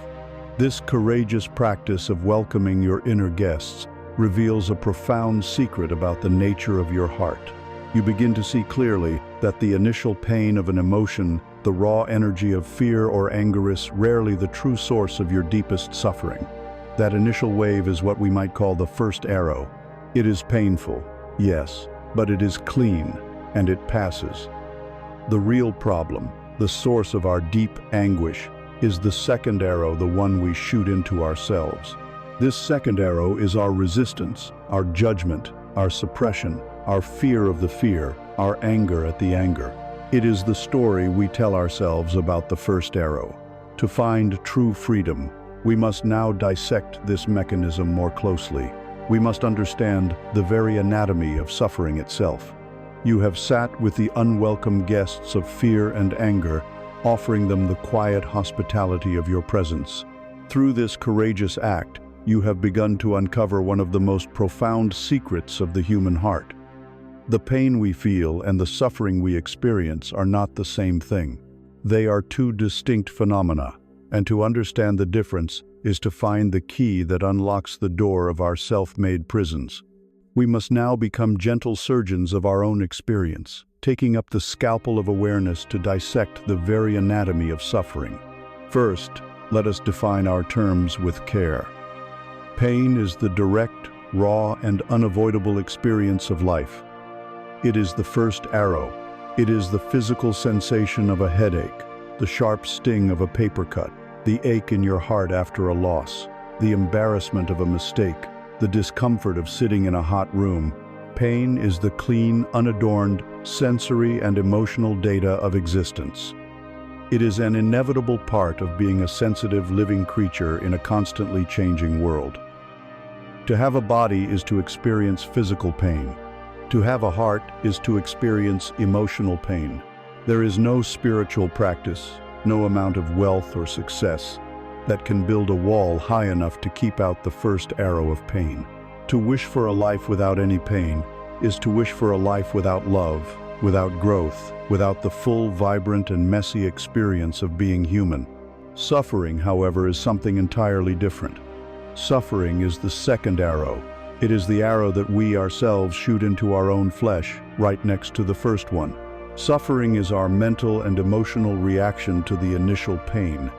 This courageous practice of welcoming your inner guests reveals a profound secret about the nature of your heart. You begin to see clearly that the initial pain of an emotion, the raw energy of fear or anger, is rarely the true source of your deepest suffering. That initial wave is what we might call the first arrow. It is painful, yes, but it is clean, and it passes. The real problem, the source of our deep anguish, is the second arrow, the one we shoot into ourselves. This second arrow is our resistance, our judgment, our suppression, our fear of the fear, our anger at the anger. It is the story we tell ourselves about the first arrow. To find true freedom, we must now dissect this mechanism more closely. We must understand the very anatomy of suffering itself. You have sat with the unwelcome guests of fear and anger, offering them the quiet hospitality of your presence. Through this courageous act, you have begun to uncover one of the most profound secrets of the human heart. The pain we feel and the suffering we experience are not the same thing. They are two distinct phenomena, and to understand the difference is to find the key that unlocks the door of our self-made prisons. We must now become gentle surgeons of our own experience, taking up the scalpel of awareness to dissect the very anatomy of suffering. First, let us define our terms with care. Pain is the direct, raw, and unavoidable experience of life. It is the first arrow. It is the physical sensation of a headache, the sharp sting of a paper cut, the ache in your heart after a loss, the embarrassment of a mistake, the discomfort of sitting in a hot room. Pain is the clean, unadorned, sensory and emotional data of existence. It is an inevitable part of being a sensitive, living creature in a constantly changing world. To have a body is to experience physical pain. To have a heart is to experience emotional pain. There is no spiritual practice, no amount of wealth or success that can build a wall high enough to keep out the first arrow of pain. To wish for a life without any pain is to wish for a life without love, without growth, without the full, vibrant, and messy experience of being human. Suffering, however, is something entirely different. Suffering is the second arrow. It is the arrow that we ourselves shoot into our own flesh, right next to the first one. Suffering is our mental and emotional reaction to the initial pain.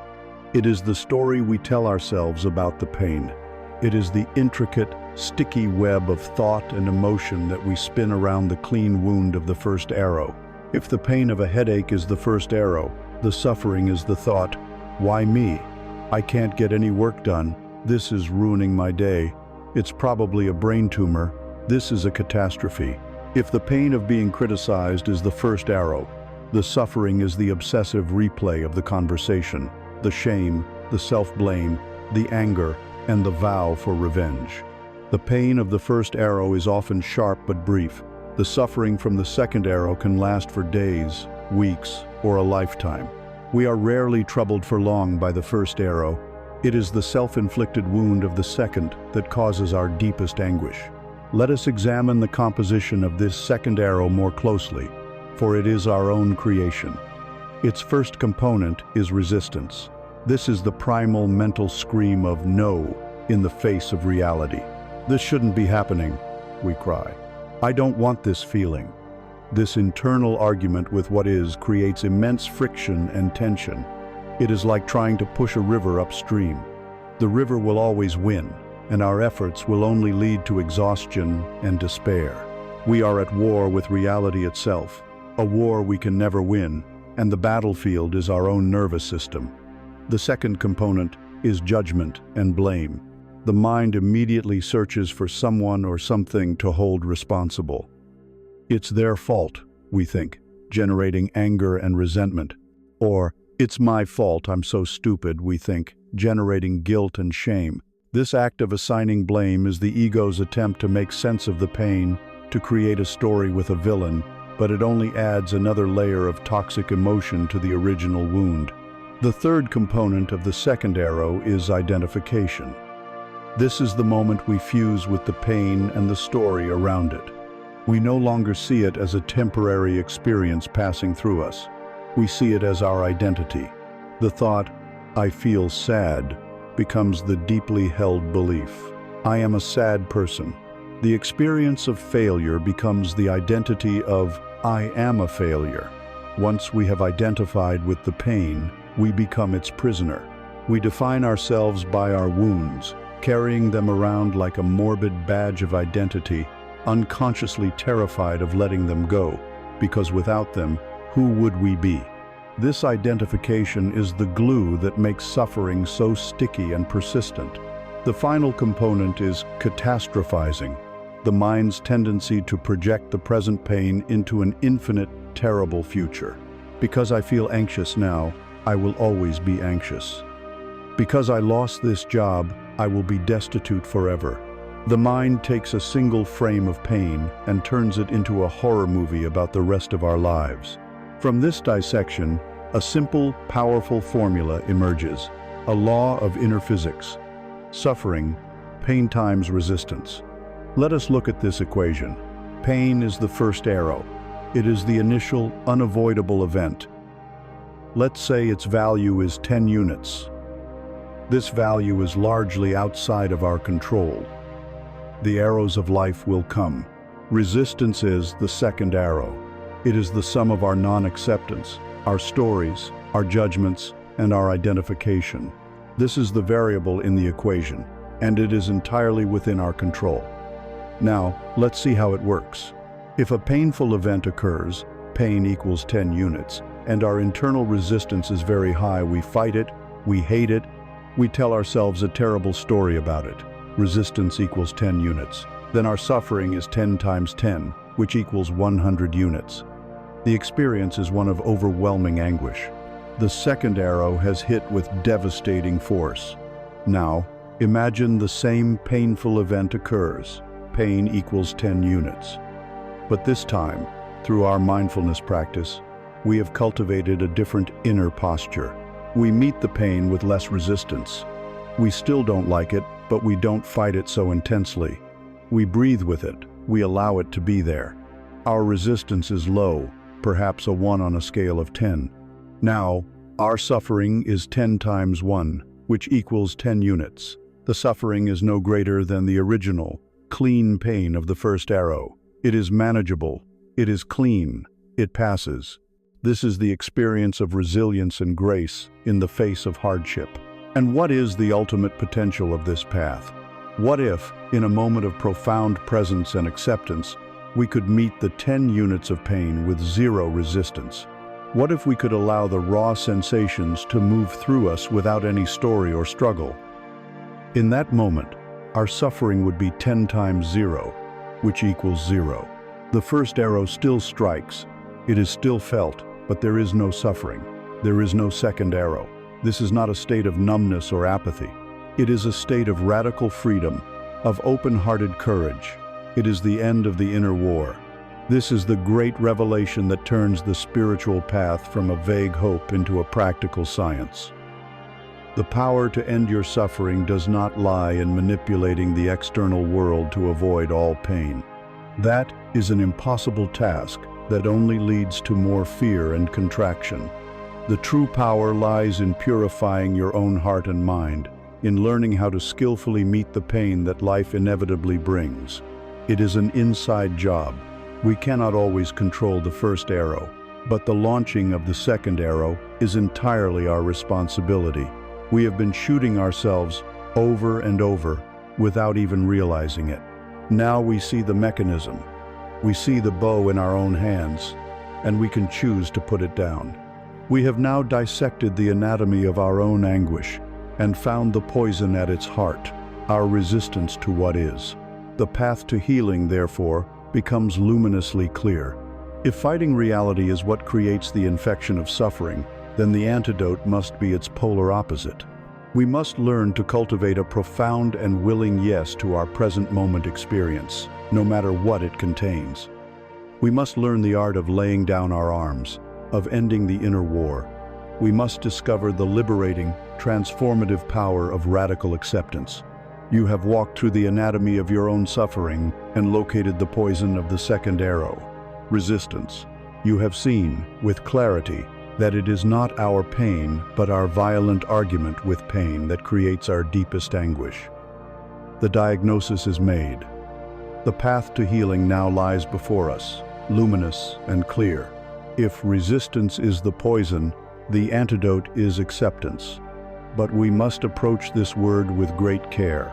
It is the story we tell ourselves about the pain. It is the intricate, sticky web of thought and emotion that we spin around the clean wound of the first arrow. If the pain of a headache is the first arrow, the suffering is the thought, "Why me? I can't get any work done. This is ruining my day. It's probably a brain tumor. This is a catastrophe." If the pain of being criticized is the first arrow, the suffering is the obsessive replay of the conversation, the shame, the self-blame, the anger, and the vow for revenge. The pain of the first arrow is often sharp but brief. The suffering from the second arrow can last for days, weeks, or a lifetime. We are rarely troubled for long by the first arrow. It is the self-inflicted wound of the second that causes our deepest anguish. Let us examine the composition of this second arrow more closely, for it is our own creation. Its first component is resistance. This is the primal mental scream of no in the face of reality. "This shouldn't be happening," we cry. "I don't want this feeling." This internal argument with what is creates immense friction and tension. It is like trying to push a river upstream. The river will always win, and our efforts will only lead to exhaustion and despair. We are at war with reality itself, a war we can never win, and the battlefield is our own nervous system. The second component is judgment and blame. The mind immediately searches for someone or something to hold responsible. It's their fault, we think, generating anger and resentment. Or, it's my fault, I'm so stupid, we think, generating guilt and shame. This act of assigning blame is the ego's attempt to make sense of the pain, to create a story with a villain, but it only adds another layer of toxic emotion to the original wound. The third component of the second arrow is identification. This is the moment we fuse with the pain and the story around it. We no longer see it as a temporary experience passing through us. We see it as our identity. The thought, "I feel sad," becomes the deeply held belief. I am a sad person. The experience of failure becomes the identity of I am a failure. Once we have identified with the pain, we become its prisoner. We define ourselves by our wounds, carrying them around like a morbid badge of identity, unconsciously terrified of letting them go, because without them, who would we be? This identification is the glue that makes suffering so sticky and persistent. The final component is catastrophizing, the mind's tendency to project the present pain into an infinite, terrible future. Because I feel anxious now, I will always be anxious. Because I lost this job, I will be destitute forever. The mind takes a single frame of pain and turns it into a horror movie about the rest of our lives. From this dissection, a simple, powerful formula emerges, a law of inner physics. Suffering, pain times resistance. Let us look at this equation. Pain is the first arrow. It is the initial, unavoidable event. Let's say its value is 10 units. This value is largely outside of our control. The arrows of life will come. Resistance is the second arrow. It is the sum of our non-acceptance, our stories, our judgments, and our identification. This is the variable in the equation, and it is entirely within our control. Now, let's see how it works. If a painful event occurs, pain equals 10 units, and our internal resistance is very high. We fight it, we hate it, we tell ourselves a terrible story about it. Resistance equals 10 units. Then our suffering is 10 times 10, which equals 100 units. The experience is one of overwhelming anguish. The second arrow has hit with devastating force. Now, imagine the same painful event occurs. Pain equals 10 units. But this time, through our mindfulness practice, we have cultivated a different inner posture. We meet the pain with less resistance. We still don't like it, but we don't fight it so intensely. We breathe with it. We allow it to be there. Our resistance is low, perhaps a 1 on a scale of 10. Now, our suffering is 10 times 1, which equals 10 units. The suffering is no greater than the original, clean pain of the first arrow. It is manageable. It is clean. It passes. This is the experience of resilience and grace in the face of hardship. And what is the ultimate potential of this path? What if, in a moment of profound presence and acceptance, we could meet the 10 units of pain with 0 resistance? What if we could allow the raw sensations to move through us without any story or struggle? In that moment, our suffering would be 10 times 0, which equals 0. The first arrow still strikes. It is still felt, but there is no suffering. There is no second arrow. This is not a state of numbness or apathy. It is a state of radical freedom, of open-hearted courage. It is the end of the inner war. This is the great revelation that turns the spiritual path from a vague hope into a practical science. The power to end your suffering does not lie in manipulating the external world to avoid all pain. That is an impossible task that only leads to more fear and contraction. The true power lies in purifying your own heart and mind, in learning how to skillfully meet the pain that life inevitably brings. It is an inside job. We cannot always control the first arrow, but the launching of the second arrow is entirely our responsibility. We have been shooting ourselves over and over without even realizing it. Now we see the mechanism. We see the bow in our own hands, and we can choose to put it down. We have now dissected the anatomy of our own anguish and found the poison at its heart, our resistance to what is. The path to healing, therefore, becomes luminously clear. If fighting reality is what creates the infection of suffering, then the antidote must be its polar opposite. We must learn to cultivate a profound and willing yes to our present moment experience, no matter what it contains. We must learn the art of laying down our arms, of ending the inner war. We must discover the liberating, transformative power of radical acceptance. You have walked through the anatomy of your own suffering and located the poison of the second arrow, resistance. You have seen, with clarity, that it is not our pain, but our violent argument with pain that creates our deepest anguish. The diagnosis is made. The path to healing now lies before us, luminous and clear. If resistance is the poison, the antidote is acceptance. But we must approach this word with great care,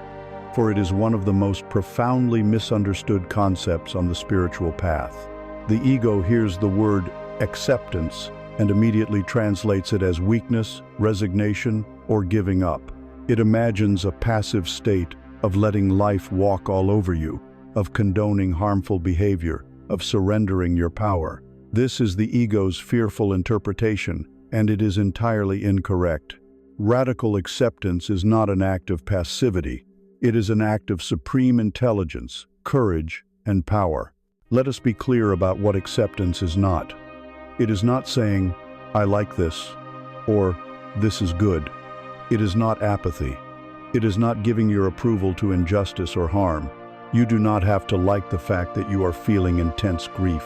for it is one of the most profoundly misunderstood concepts on the spiritual path. The ego hears the word acceptance and immediately translates it as weakness, resignation, or giving up. It imagines a passive state of letting life walk all over you, of condoning harmful behavior, of surrendering your power. This is the ego's fearful interpretation, and it is entirely incorrect. Radical acceptance is not an act of passivity. It is an act of supreme intelligence, courage, and power. Let us be clear about what acceptance is not. It is not saying, "I like this," or "this is good." It is not apathy. It is not giving your approval to injustice or harm. You do not have to like the fact that you are feeling intense grief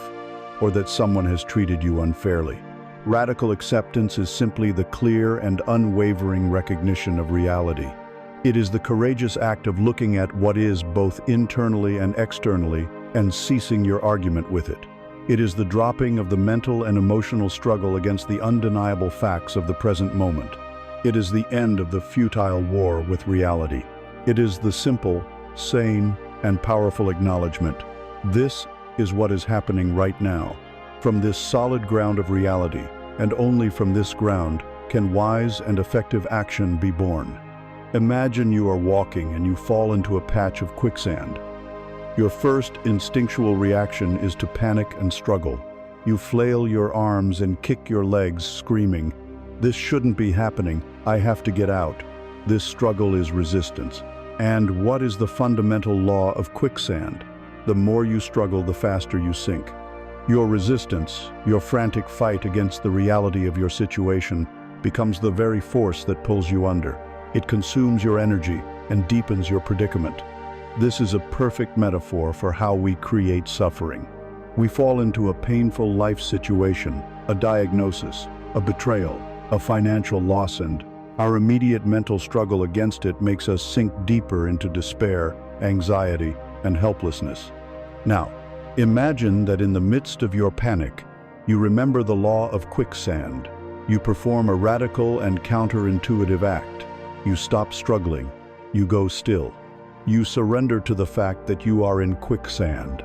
or that someone has treated you unfairly. Radical acceptance is simply the clear and unwavering recognition of reality. It is the courageous act of looking at what is both internally and externally and ceasing your argument with it. It is the dropping of the mental and emotional struggle against the undeniable facts of the present moment. It is the end of the futile war with reality. It is the simple, sane, and powerful acknowledgement. This is what is happening right now. From this solid ground of reality, and only from this ground, can wise and effective action be born. Imagine you are walking and you fall into a patch of quicksand. Your first instinctual reaction is to panic and struggle. You flail your arms and kick your legs, screaming, "This shouldn't be happening, I have to get out." This struggle is resistance. And what is the fundamental law of quicksand? The more you struggle, the faster you sink. Your resistance, your frantic fight against the reality of your situation, becomes the very force that pulls you under. It consumes your energy and deepens your predicament. This is a perfect metaphor for how we create suffering. We fall into a painful life situation, a diagnosis, a betrayal, a financial loss, and our immediate mental struggle against it makes us sink deeper into despair, anxiety, and helplessness. Now, imagine that in the midst of your panic, you remember the law of quicksand. You perform a radical and counterintuitive act. You stop struggling. You go still. You surrender to the fact that you are in quicksand.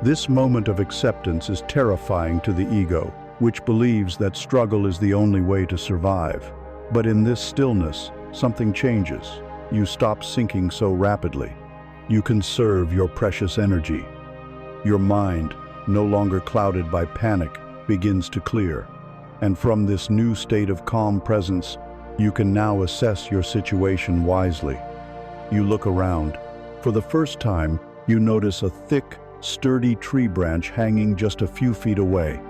This moment of acceptance is terrifying to the ego, which believes that struggle is the only way to survive. But in this stillness, something changes. You stop sinking so rapidly. You conserve your precious energy. Your mind, no longer clouded by panic, begins to clear. And from this new state of calm presence, you can now assess your situation wisely. You look around. For the first time, you notice a thick, sturdy tree branch hanging just a few feet away.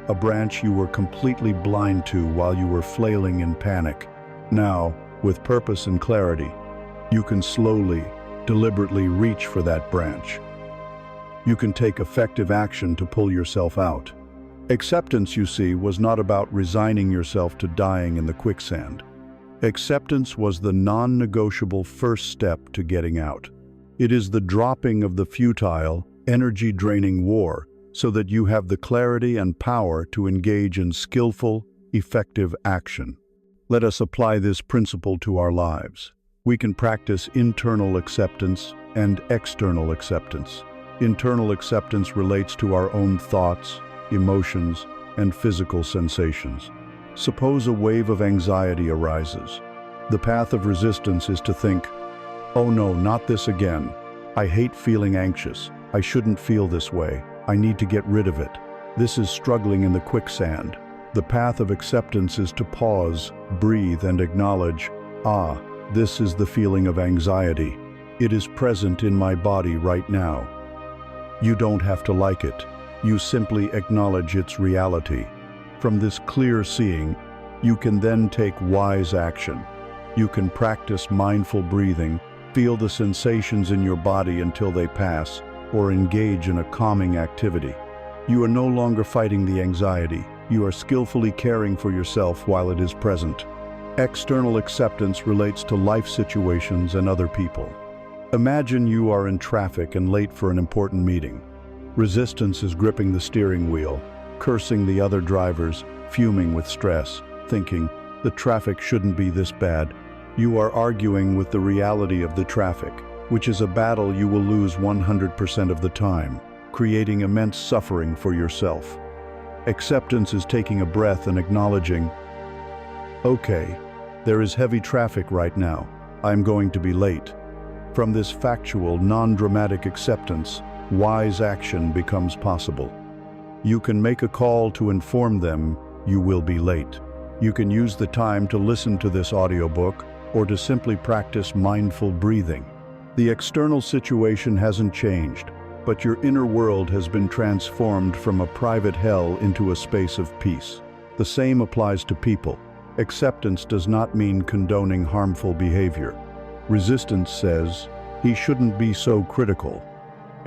A branch you were completely blind to while you were flailing in panic. Now, with purpose and clarity, you can slowly, deliberately reach for that branch. You can take effective action to pull yourself out. Acceptance, you see, was not about resigning yourself to dying in the quicksand. Acceptance was the non-negotiable first step to getting out. It is the dropping of the futile, energy-draining war so that you have the clarity and power to engage in skillful, effective action. Let us apply this principle to our lives. We can practice internal acceptance and external acceptance. Internal acceptance relates to our own thoughts, emotions, and physical sensations. Suppose a wave of anxiety arises. The path of resistance is to think, "Oh no, not this again. I hate feeling anxious. I shouldn't feel this way. I need to get rid of it." This is struggling in the quicksand. The path of acceptance is to pause, breathe, and acknowledge, this is the feeling of anxiety. It is present in my body right now. You don't have to like it. You simply acknowledge its reality. From this clear seeing, you can then take wise action. You can practice mindful breathing, feel the sensations in your body until they pass, or engage in a calming activity. You are no longer fighting the anxiety. You are skillfully caring for yourself while it is present. External acceptance relates to life situations and other people. Imagine you are in traffic and late for an important meeting. Resistance is gripping the steering wheel, cursing the other drivers, fuming with stress, thinking, "The traffic shouldn't be this bad." You are arguing with the reality of the traffic, which is a battle you will lose 100% of the time, creating immense suffering for yourself. Acceptance is taking a breath and acknowledging, "Okay, there is heavy traffic right now. I'm going to be late." From this factual, non-dramatic acceptance, wise action becomes possible. You can make a call to inform them you will be late. You can use the time to listen to this audiobook or to simply practice mindful breathing. The external situation hasn't changed, but your inner world has been transformed from a private hell into a space of peace. The same applies to people. Acceptance does not mean condoning harmful behavior. Resistance says, "He shouldn't be so critical."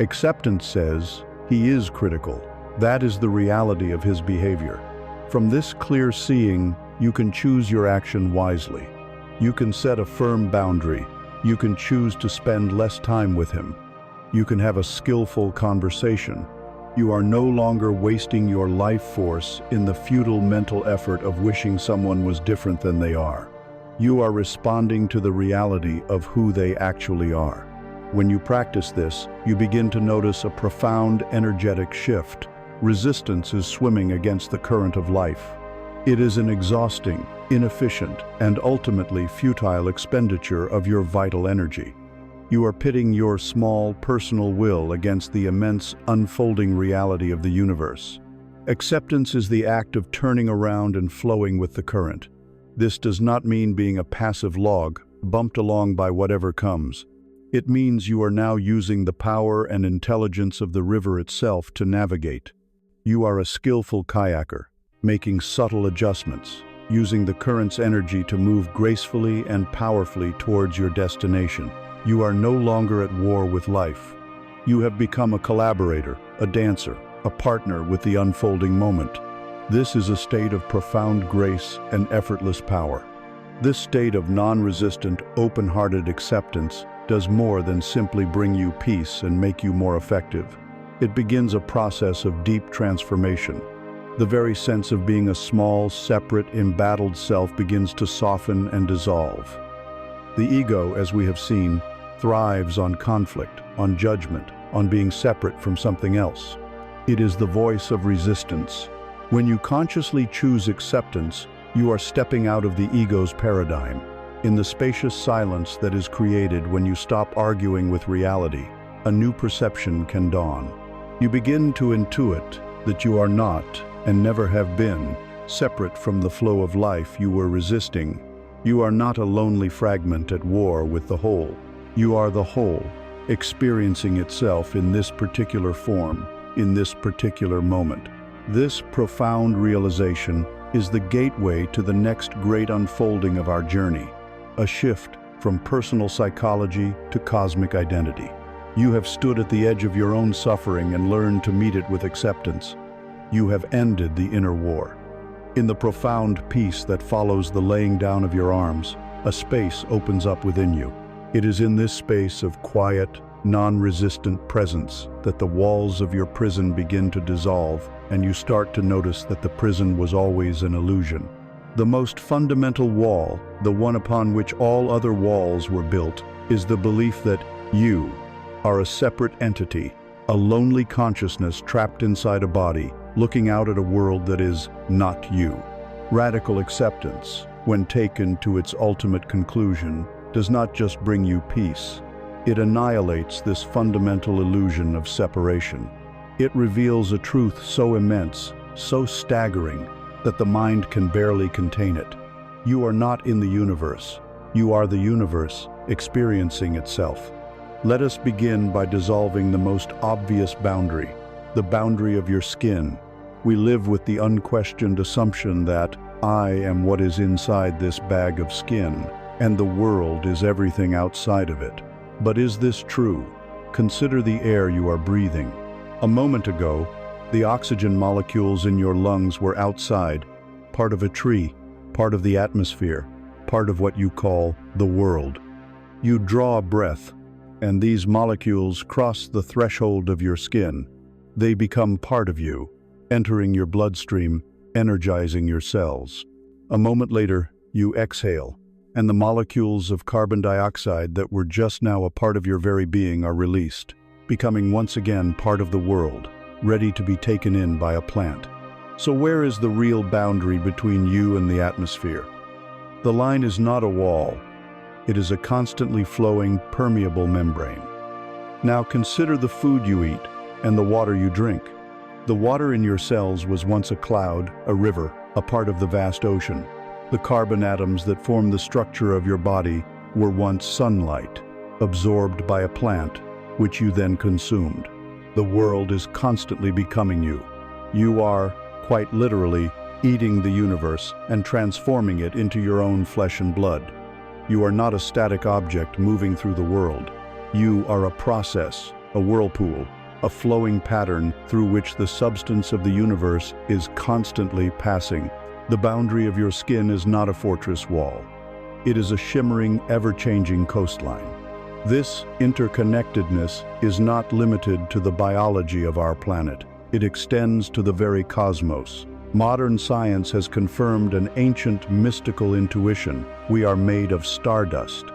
Acceptance says he is critical. That is the reality of his behavior. From this clear seeing, you can choose your action wisely. You can set a firm boundary. You can choose to spend less time with him. You can have a skillful conversation. You are no longer wasting your life force in the futile mental effort of wishing someone was different than they are. You are responding to the reality of who they actually are. When you practice this, you begin to notice a profound energetic shift. Resistance is swimming against the current of life. It is an exhausting, inefficient, and ultimately futile expenditure of your vital energy. You are pitting your small, personal will against the immense, unfolding reality of the universe. Acceptance is the act of turning around and flowing with the current. This does not mean being a passive log, bumped along by whatever comes. It means you are now using the power and intelligence of the river itself to navigate. You are a skillful kayaker, making subtle adjustments, using the current's energy to move gracefully and powerfully towards your destination. You are no longer at war with life. You have become a collaborator, a dancer, a partner with the unfolding moment. This is a state of profound grace and effortless power. This state of non-resistant, open-hearted acceptance does more than simply bring you peace and make you more effective. It begins a process of deep transformation. The very sense of being a small, separate, embattled self begins to soften and dissolve. The ego, as we have seen, thrives on conflict, on judgment, on being separate from something else. It is the voice of resistance. When you consciously choose acceptance, you are stepping out of the ego's paradigm. In the spacious silence that is created when you stop arguing with reality, a new perception can dawn. You begin to intuit that you are not, and never have been, separate from the flow of life you were resisting. You are not a lonely fragment at war with the whole. You are the whole, experiencing itself in this particular form, in this particular moment. This profound realization is the gateway to the next great unfolding of our journey, a shift from personal psychology to cosmic identity. You have stood at the edge of your own suffering and learned to meet it with acceptance. You have ended the inner war. In the profound peace that follows the laying down of your arms, a space opens up within you. It is in this space of quiet, non-resistant presence that the walls of your prison begin to dissolve, and you start to notice that the prison was always an illusion. The most fundamental wall, the one upon which all other walls were built, is the belief that you are a separate entity, a lonely consciousness trapped inside a body, looking out at a world that is not you. Radical acceptance, when taken to its ultimate conclusion, does not just bring you peace. It annihilates this fundamental illusion of separation. It reveals a truth so immense, so staggering, that the mind can barely contain it. You are not in the universe. You are the universe, experiencing itself. Let us begin by dissolving the most obvious boundary, the boundary of your skin. We live with the unquestioned assumption that I am what is inside this bag of skin, and the world is everything outside of it. But is this true? Consider the air you are breathing. A moment ago, the oxygen molecules in your lungs were outside, part of a tree, part of the atmosphere, part of what you call the world. You draw a breath, and these molecules cross the threshold of your skin. They become part of you, entering your bloodstream, energizing your cells. A moment later, you exhale, and the molecules of carbon dioxide that were just now a part of your very being are released, becoming once again part of the world, ready to be taken in by a plant. So where is the real boundary between you and the atmosphere? The line is not a wall. It is a constantly flowing, permeable membrane. Now consider the food you eat and the water you drink. The water in your cells was once a cloud, a river, a part of the vast ocean. The carbon atoms that form the structure of your body were once sunlight, absorbed by a plant, which you then consumed. The world is constantly becoming you. You are, quite literally, eating the universe and transforming it into your own flesh and blood. You are not a static object moving through the world. You are a process, a whirlpool, a flowing pattern through which the substance of the universe is constantly passing. The boundary of your skin is not a fortress wall. It is a shimmering, ever-changing coastline. This interconnectedness is not limited to the biology of our planet. It extends to the very cosmos. Modern science has confirmed an ancient mystical intuition. We are made of stardust.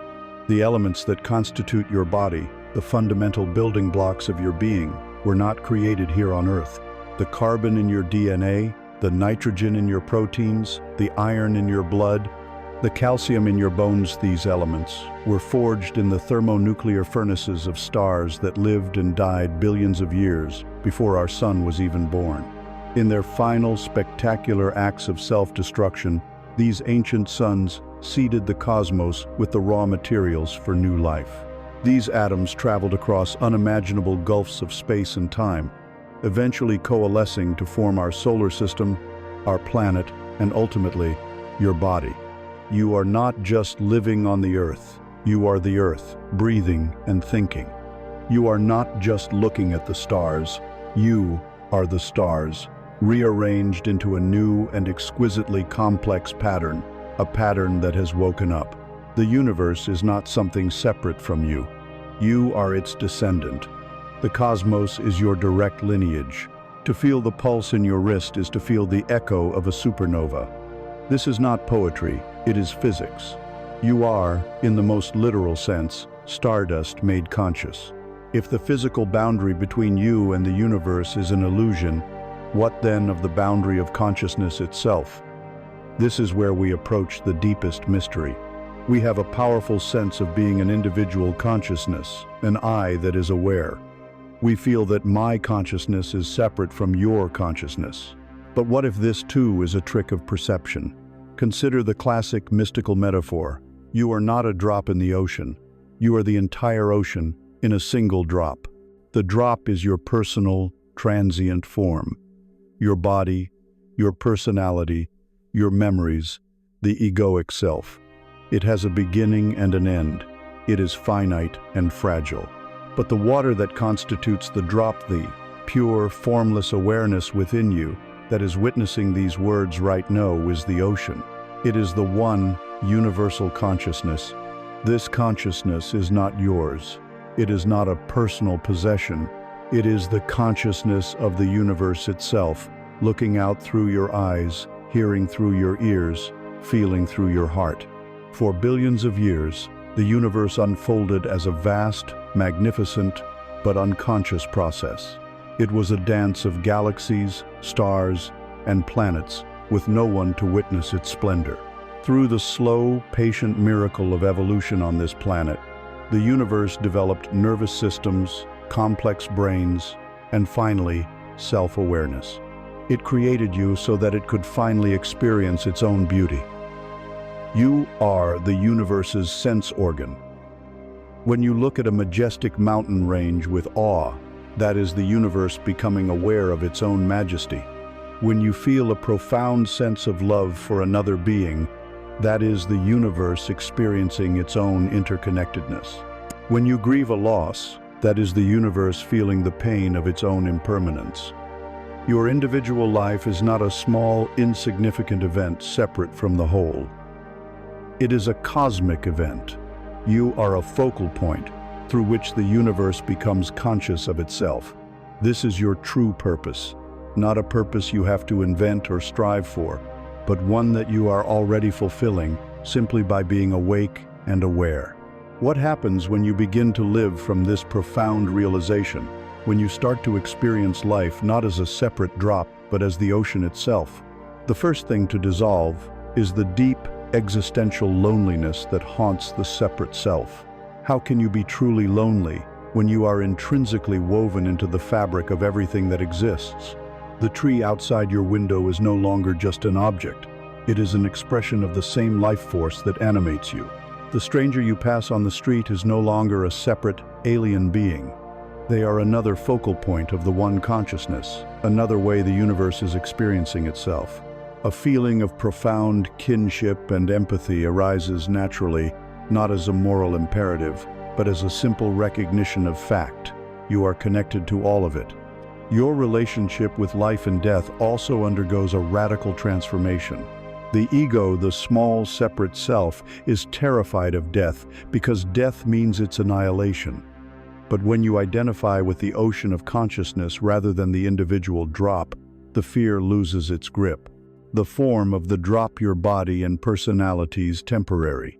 The elements that constitute your body, the fundamental building blocks of your being, were not created here on Earth. The carbon in your DNA, the nitrogen in your proteins, the iron in your blood, the calcium in your bones, these elements were forged in the thermonuclear furnaces of stars that lived and died billions of years before our sun was even born. In their final spectacular acts of self-destruction, these ancient suns seeded the cosmos with the raw materials for new life. These atoms traveled across unimaginable gulfs of space and time, eventually coalescing to form our solar system, our planet, and ultimately, your body. You are not just living on the Earth. You are the Earth, breathing and thinking. You are not just looking at the stars. You are the stars, rearranged into a new and exquisitely complex pattern, a pattern that has woken up. The universe is not something separate from you. You are its descendant. The cosmos is your direct lineage. To feel the pulse in your wrist is to feel the echo of a supernova. This is not poetry, it is physics. You are, in the most literal sense, stardust made conscious. If the physical boundary between you and the universe is an illusion, what then of the boundary of consciousness itself? This is where we approach the deepest mystery. We have a powerful sense of being an individual consciousness, an I that is aware. We feel that my consciousness is separate from your consciousness. But what if this too is a trick of perception? Consider the classic mystical metaphor. You are not a drop in the ocean. You are the entire ocean in a single drop. The drop is your personal, transient form. Your body, your personality, your memories, the egoic self. It has a beginning and an end. It is finite and fragile. But the water that constitutes the drop, the pure, formless awareness within you that is witnessing these words right now, is the ocean. It is the one universal consciousness. This consciousness is not yours. It is not a personal possession. It is the consciousness of the universe itself, looking out through your eyes, hearing through your ears, feeling through your heart. For billions of years, the universe unfolded as a vast, magnificent, but unconscious process. It was a dance of galaxies, stars, and planets, with no one to witness its splendor. Through the slow, patient miracle of evolution on this planet, the universe developed nervous systems, complex brains, and finally, self-awareness. It created you so that it could finally experience its own beauty. You are the universe's sense organ. When you look at a majestic mountain range with awe, that is the universe becoming aware of its own majesty. When you feel a profound sense of love for another being, that is the universe experiencing its own interconnectedness. When you grieve a loss, that is the universe feeling the pain of its own impermanence. Your individual life is not a small, insignificant event separate from the whole. It is a cosmic event. You are a focal point through which the universe becomes conscious of itself. This is your true purpose, not a purpose you have to invent or strive for, but one that you are already fulfilling simply by being awake and aware. What happens when you begin to live from this profound realization, when you start to experience life not as a separate drop, but as the ocean itself? The first thing to dissolve is the deep existential loneliness that haunts the separate self. How can you be truly lonely when you are intrinsically woven into the fabric of everything that exists? The tree outside your window is no longer just an object. It is an expression of the same life force that animates you. The stranger you pass on the street is no longer a separate, alien being. They are another focal point of the one consciousness, another way the universe is experiencing itself. A feeling of profound kinship and empathy arises naturally, not as a moral imperative, but as a simple recognition of fact. you are connected to all of it. Your relationship with life and death also undergoes a radical transformation. The ego, the small, separate self, is terrified of death because death means its annihilation. But when you identify with the ocean of consciousness rather than the individual drop, the fear loses its grip. The form of the drop, your body and personality, is temporary.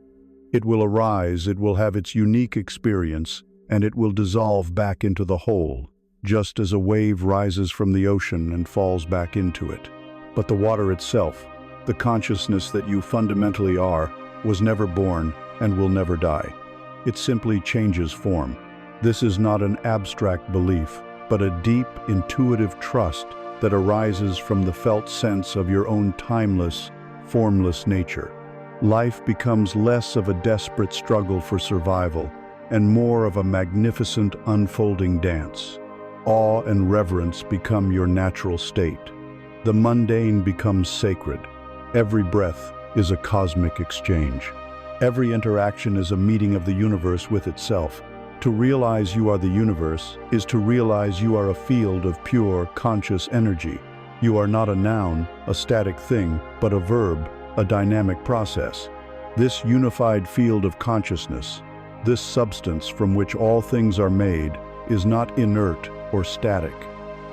It will arise, it will have its unique experience, and it will dissolve back into the whole, just as a wave rises from the ocean and falls back into it. But the water itself, the consciousness that you fundamentally are, was never born and will never die. It simply changes form. This is not an abstract belief, but a deep, intuitive trust that arises from the felt sense of your own timeless, formless nature. Life becomes less of a desperate struggle for survival and more of a magnificent unfolding dance. Awe and reverence become your natural state. The mundane becomes sacred. Every breath is a cosmic exchange. Every interaction is a meeting of the universe with itself. To realize you are the universe is to realize you are a field of pure, conscious energy. You are not a noun, a static thing, but a verb, a dynamic process. This unified field of consciousness, this substance from which all things are made, is not inert or static.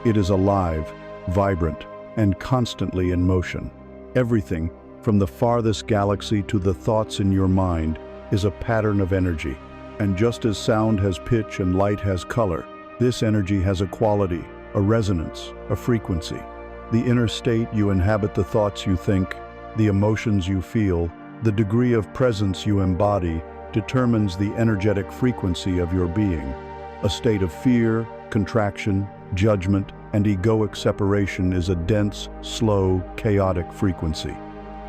It is alive, vibrant, and constantly in motion. Everything, from the farthest galaxy to the thoughts in your mind, is a pattern of energy. And just as sound has pitch and light has color, this energy has a quality, a resonance, a frequency. The inner state you inhabit, the thoughts you think, the emotions you feel, the degree of presence you embody, determines the energetic frequency of your being. A state of fear, contraction, judgment, and egoic separation is a dense, slow, chaotic frequency.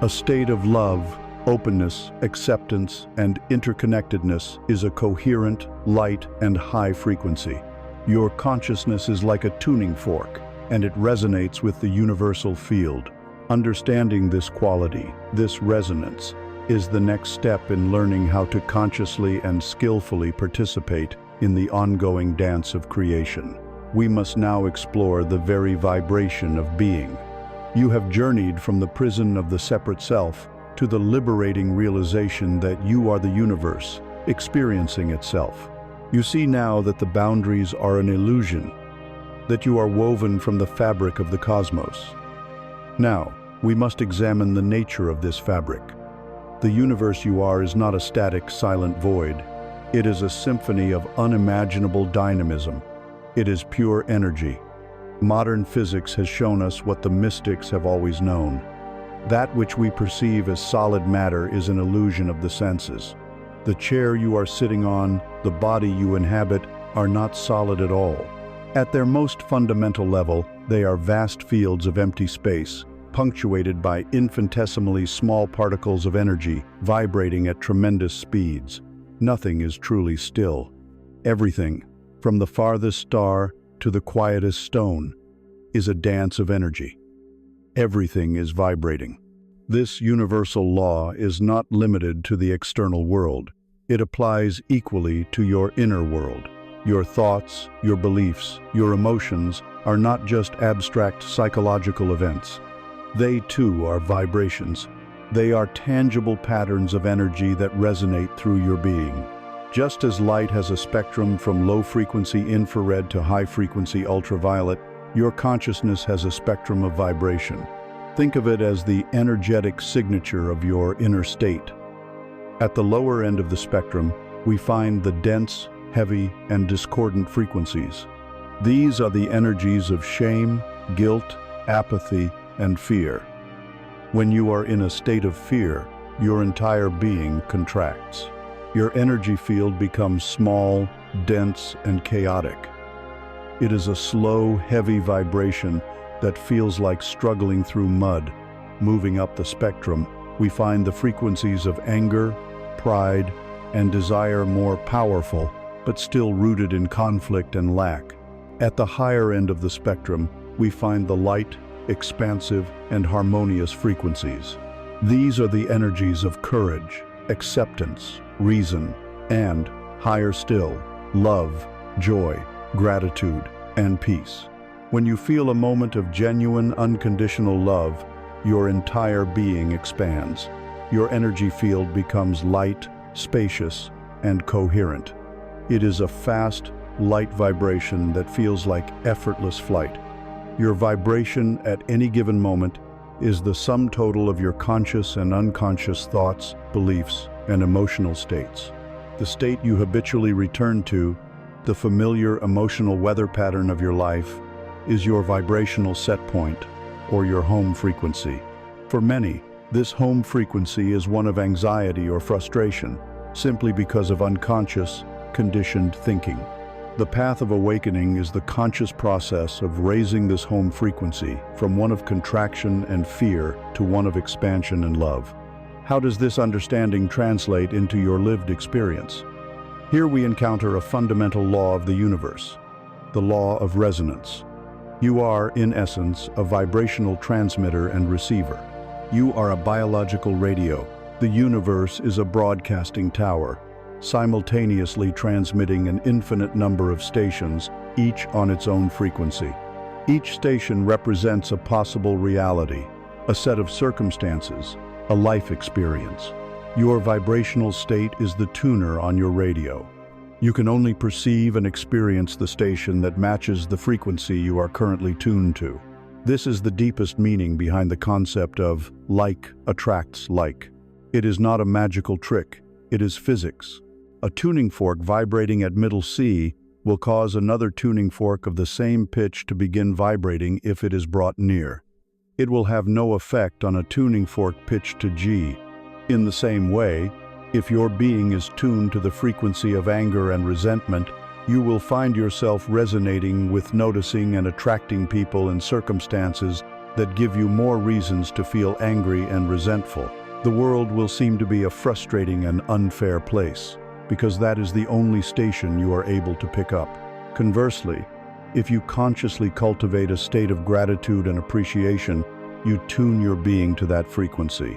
A state of love, openness, acceptance, and interconnectedness is a coherent, light, and high frequency. Your consciousness is like a tuning fork, and it resonates with the universal field. Understanding this quality, this resonance, is the next step in learning how to consciously and skillfully participate in the ongoing dance of creation. We must now explore the very vibration of being. You have journeyed from the prison of the separate self to the liberating realization that you are the universe, experiencing itself. You see now that the boundaries are an illusion, that you are woven from the fabric of the cosmos. Now, we must examine the nature of this fabric. The universe you are is not a static, silent void. It is a symphony of unimaginable dynamism. It is pure energy. Modern physics has shown us what the mystics have always known. That which we perceive as solid matter is an illusion of the senses. The chair you are sitting on, the body you inhabit, are not solid at all. At their most fundamental level, they are vast fields of empty space, punctuated by infinitesimally small particles of energy vibrating at tremendous speeds. Nothing is truly still. Everything, from the farthest star to the quietest stone, is a dance of energy. Everything is vibrating. This universal law is not limited to the external world. It applies equally to your inner world. Your thoughts, your beliefs, your emotions are not just abstract psychological events. They too are vibrations. They are tangible patterns of energy that resonate through your being. Just as light has a spectrum from low-frequency infrared to high-frequency ultraviolet, your consciousness has a spectrum of vibration. Think of it as the energetic signature of your inner state. At the lower end of the spectrum, we find the dense, heavy, and discordant frequencies. These are the energies of shame, guilt, apathy, and fear. When you are in a state of fear, your entire being contracts. Your energy field becomes small, dense, and chaotic. It is a slow, heavy vibration that feels like struggling through mud. Moving up the spectrum, we find the frequencies of anger, pride, and desire more powerful, but still rooted in conflict and lack. At the higher end of the spectrum, we find the light, expansive, and harmonious frequencies. These are the energies of courage, acceptance, reason, and, higher still, love, joy, gratitude, and peace. When you feel a moment of genuine, unconditional love, your entire being expands. Your energy field becomes light, spacious, and coherent. It is a fast, light vibration that feels like effortless flight. Your vibration at any given moment is the sum total of your conscious and unconscious thoughts, beliefs, and emotional states. The state you habitually return to, the familiar emotional weather pattern of your life, is your vibrational set point, or your home frequency. For many, this home frequency is one of anxiety or frustration, simply because of unconscious, conditioned thinking. The path of awakening is the conscious process of raising this home frequency from one of contraction and fear to one of expansion and love. How does this understanding translate into your lived experience? Here we encounter a fundamental law of the universe, the law of resonance. You are, in essence, a vibrational transmitter and receiver. You are a biological radio. The universe is a broadcasting tower, simultaneously transmitting an infinite number of stations, each on its own frequency. Each station represents a possible reality, a set of circumstances, a life experience. Your vibrational state is the tuner on your radio. You can only perceive and experience the station that matches the frequency you are currently tuned to. This is the deepest meaning behind the concept of like attracts like. It is not a magical trick, it is physics. A tuning fork vibrating at middle C will cause another tuning fork of the same pitch to begin vibrating if it is brought near. It will have no effect on a tuning fork pitched to G. In the same way, if your being is tuned to the frequency of anger and resentment, you will find yourself resonating with noticing and attracting people and circumstances that give you more reasons to feel angry and resentful. The world will seem to be a frustrating and unfair place, because that is the only station you are able to pick up. Conversely, if you consciously cultivate a state of gratitude and appreciation, you tune your being to that frequency.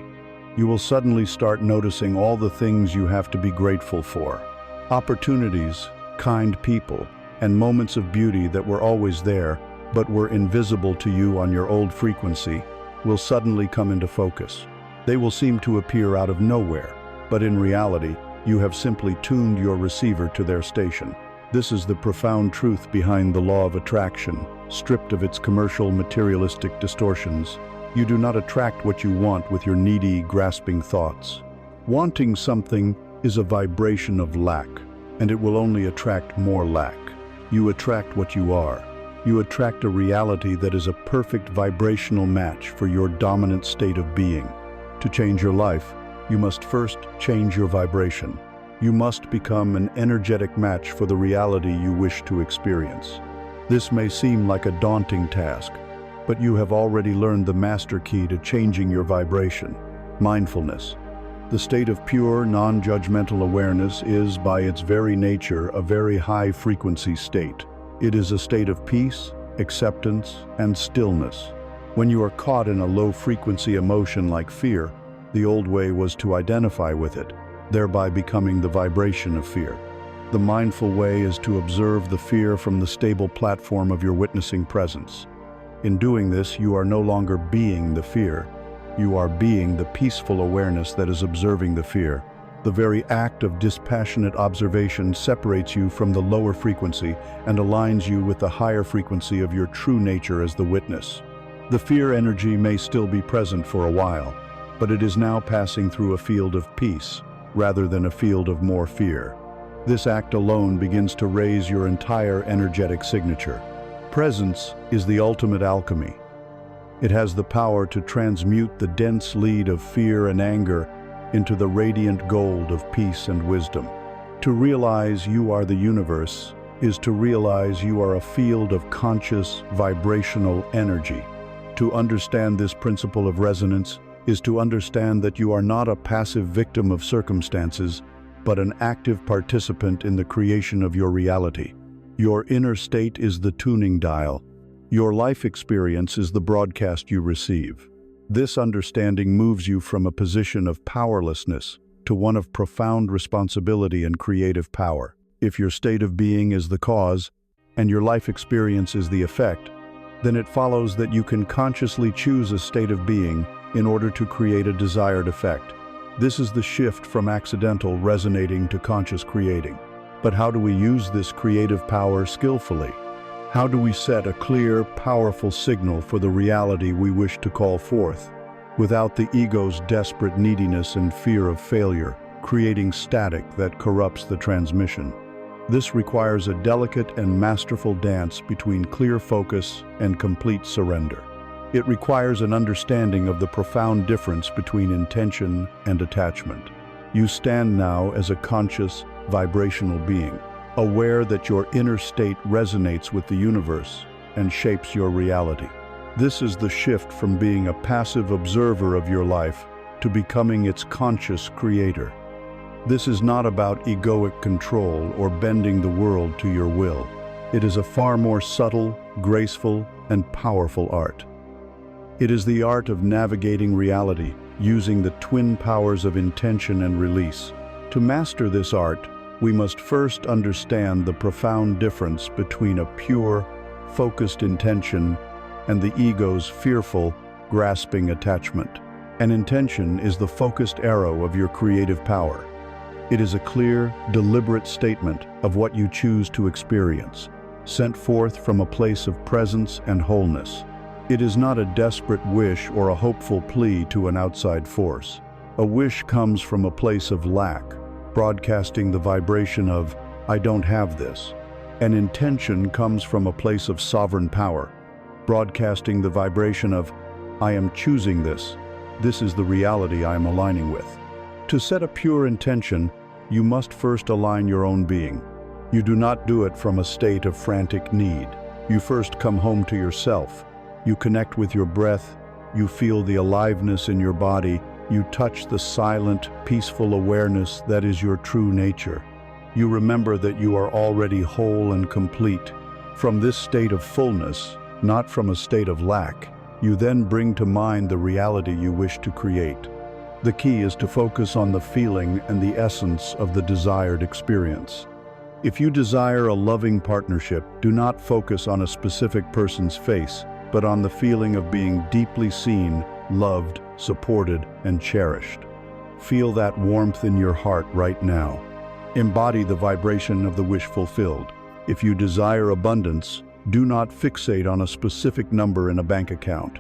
You will suddenly start noticing all the things you have to be grateful for. Opportunities, kind people, and moments of beauty that were always there, but were invisible to you on your old frequency, will suddenly come into focus. They will seem to appear out of nowhere, but in reality, you have simply tuned your receiver to their station. This is the profound truth behind the law of attraction, stripped of its commercial, materialistic distortions. You do not attract what you want with your needy, grasping thoughts. Wanting something is a vibration of lack, and it will only attract more lack. You attract what you are. You attract a reality that is a perfect vibrational match for your dominant state of being. To change your life, you must first change your vibration. You must become an energetic match for the reality you wish to experience. This may seem like a daunting task, but you have already learned the master key to changing your vibration: mindfulness. The state of pure, non-judgmental awareness is, by its very nature, a very high-frequency state. It is a state of peace, acceptance, and stillness. When you are caught in a low-frequency emotion like fear, the old way was to identify with it, thereby becoming the vibration of fear. The mindful way is to observe the fear from the stable platform of your witnessing presence. In doing this, you are no longer being the fear. You are being the peaceful awareness that is observing the fear. The very act of dispassionate observation separates you from the lower frequency and aligns you with the higher frequency of your true nature as the witness. The fear energy may still be present for a while, but it is now passing through a field of peace rather than a field of more fear. This act alone begins to raise your entire energetic signature. Presence is the ultimate alchemy. It has the power to transmute the dense lead of fear and anger into the radiant gold of peace and wisdom. To realize you are the universe is to realize you are a field of conscious, vibrational energy. To understand this principle of resonance is to understand that you are not a passive victim of circumstances, but an active participant in the creation of your reality. Your inner state is the tuning dial. Your life experience is the broadcast you receive. This understanding moves you from a position of powerlessness to one of profound responsibility and creative power. If your state of being is the cause, and your life experience is the effect, then it follows that you can consciously choose a state of being in order to create a desired effect. This is the shift from accidental resonating to conscious creating. But how do we use this creative power skillfully? How do we set a clear, powerful signal for the reality we wish to call forth, without the ego's desperate neediness and fear of failure, creating static that corrupts the transmission? This requires a delicate and masterful dance between clear focus and complete surrender. It requires an understanding of the profound difference between intention and attachment. You stand now as a conscious, vibrational being, aware that your inner state resonates with the universe and shapes your reality. This is the shift from being a passive observer of your life to becoming its conscious creator. This is not about egoic control or bending the world to your will. It is a far more subtle, graceful, and powerful art. It is the art of navigating reality, using the twin powers of intention and release. To master this art, we must first understand the profound difference between a pure, focused intention and the ego's fearful, grasping attachment. An intention is the focused arrow of your creative power. It is a clear, deliberate statement of what you choose to experience, sent forth from a place of presence and wholeness. It is not a desperate wish or a hopeful plea to an outside force. A wish comes from a place of lack, broadcasting the vibration of, "I don't have this." An intention comes from a place of sovereign power, broadcasting the vibration of, "I am choosing this. This is the reality I am aligning with." To set a pure intention, you must first align your own being. You do not do it from a state of frantic need. You first come home to yourself. You connect with your breath. You feel the aliveness in your body. You touch the silent, peaceful awareness that is your true nature. You remember that you are already whole and complete. From this state of fullness, not from a state of lack, you then bring to mind the reality you wish to create. The key is to focus on the feeling and the essence of the desired experience. If you desire a loving partnership, do not focus on a specific person's face, but on the feeling of being deeply seen, loved, supported, and cherished. Feel that warmth in your heart right now. Embody the vibration of the wish fulfilled. If you desire abundance, do not fixate on a specific number in a bank account.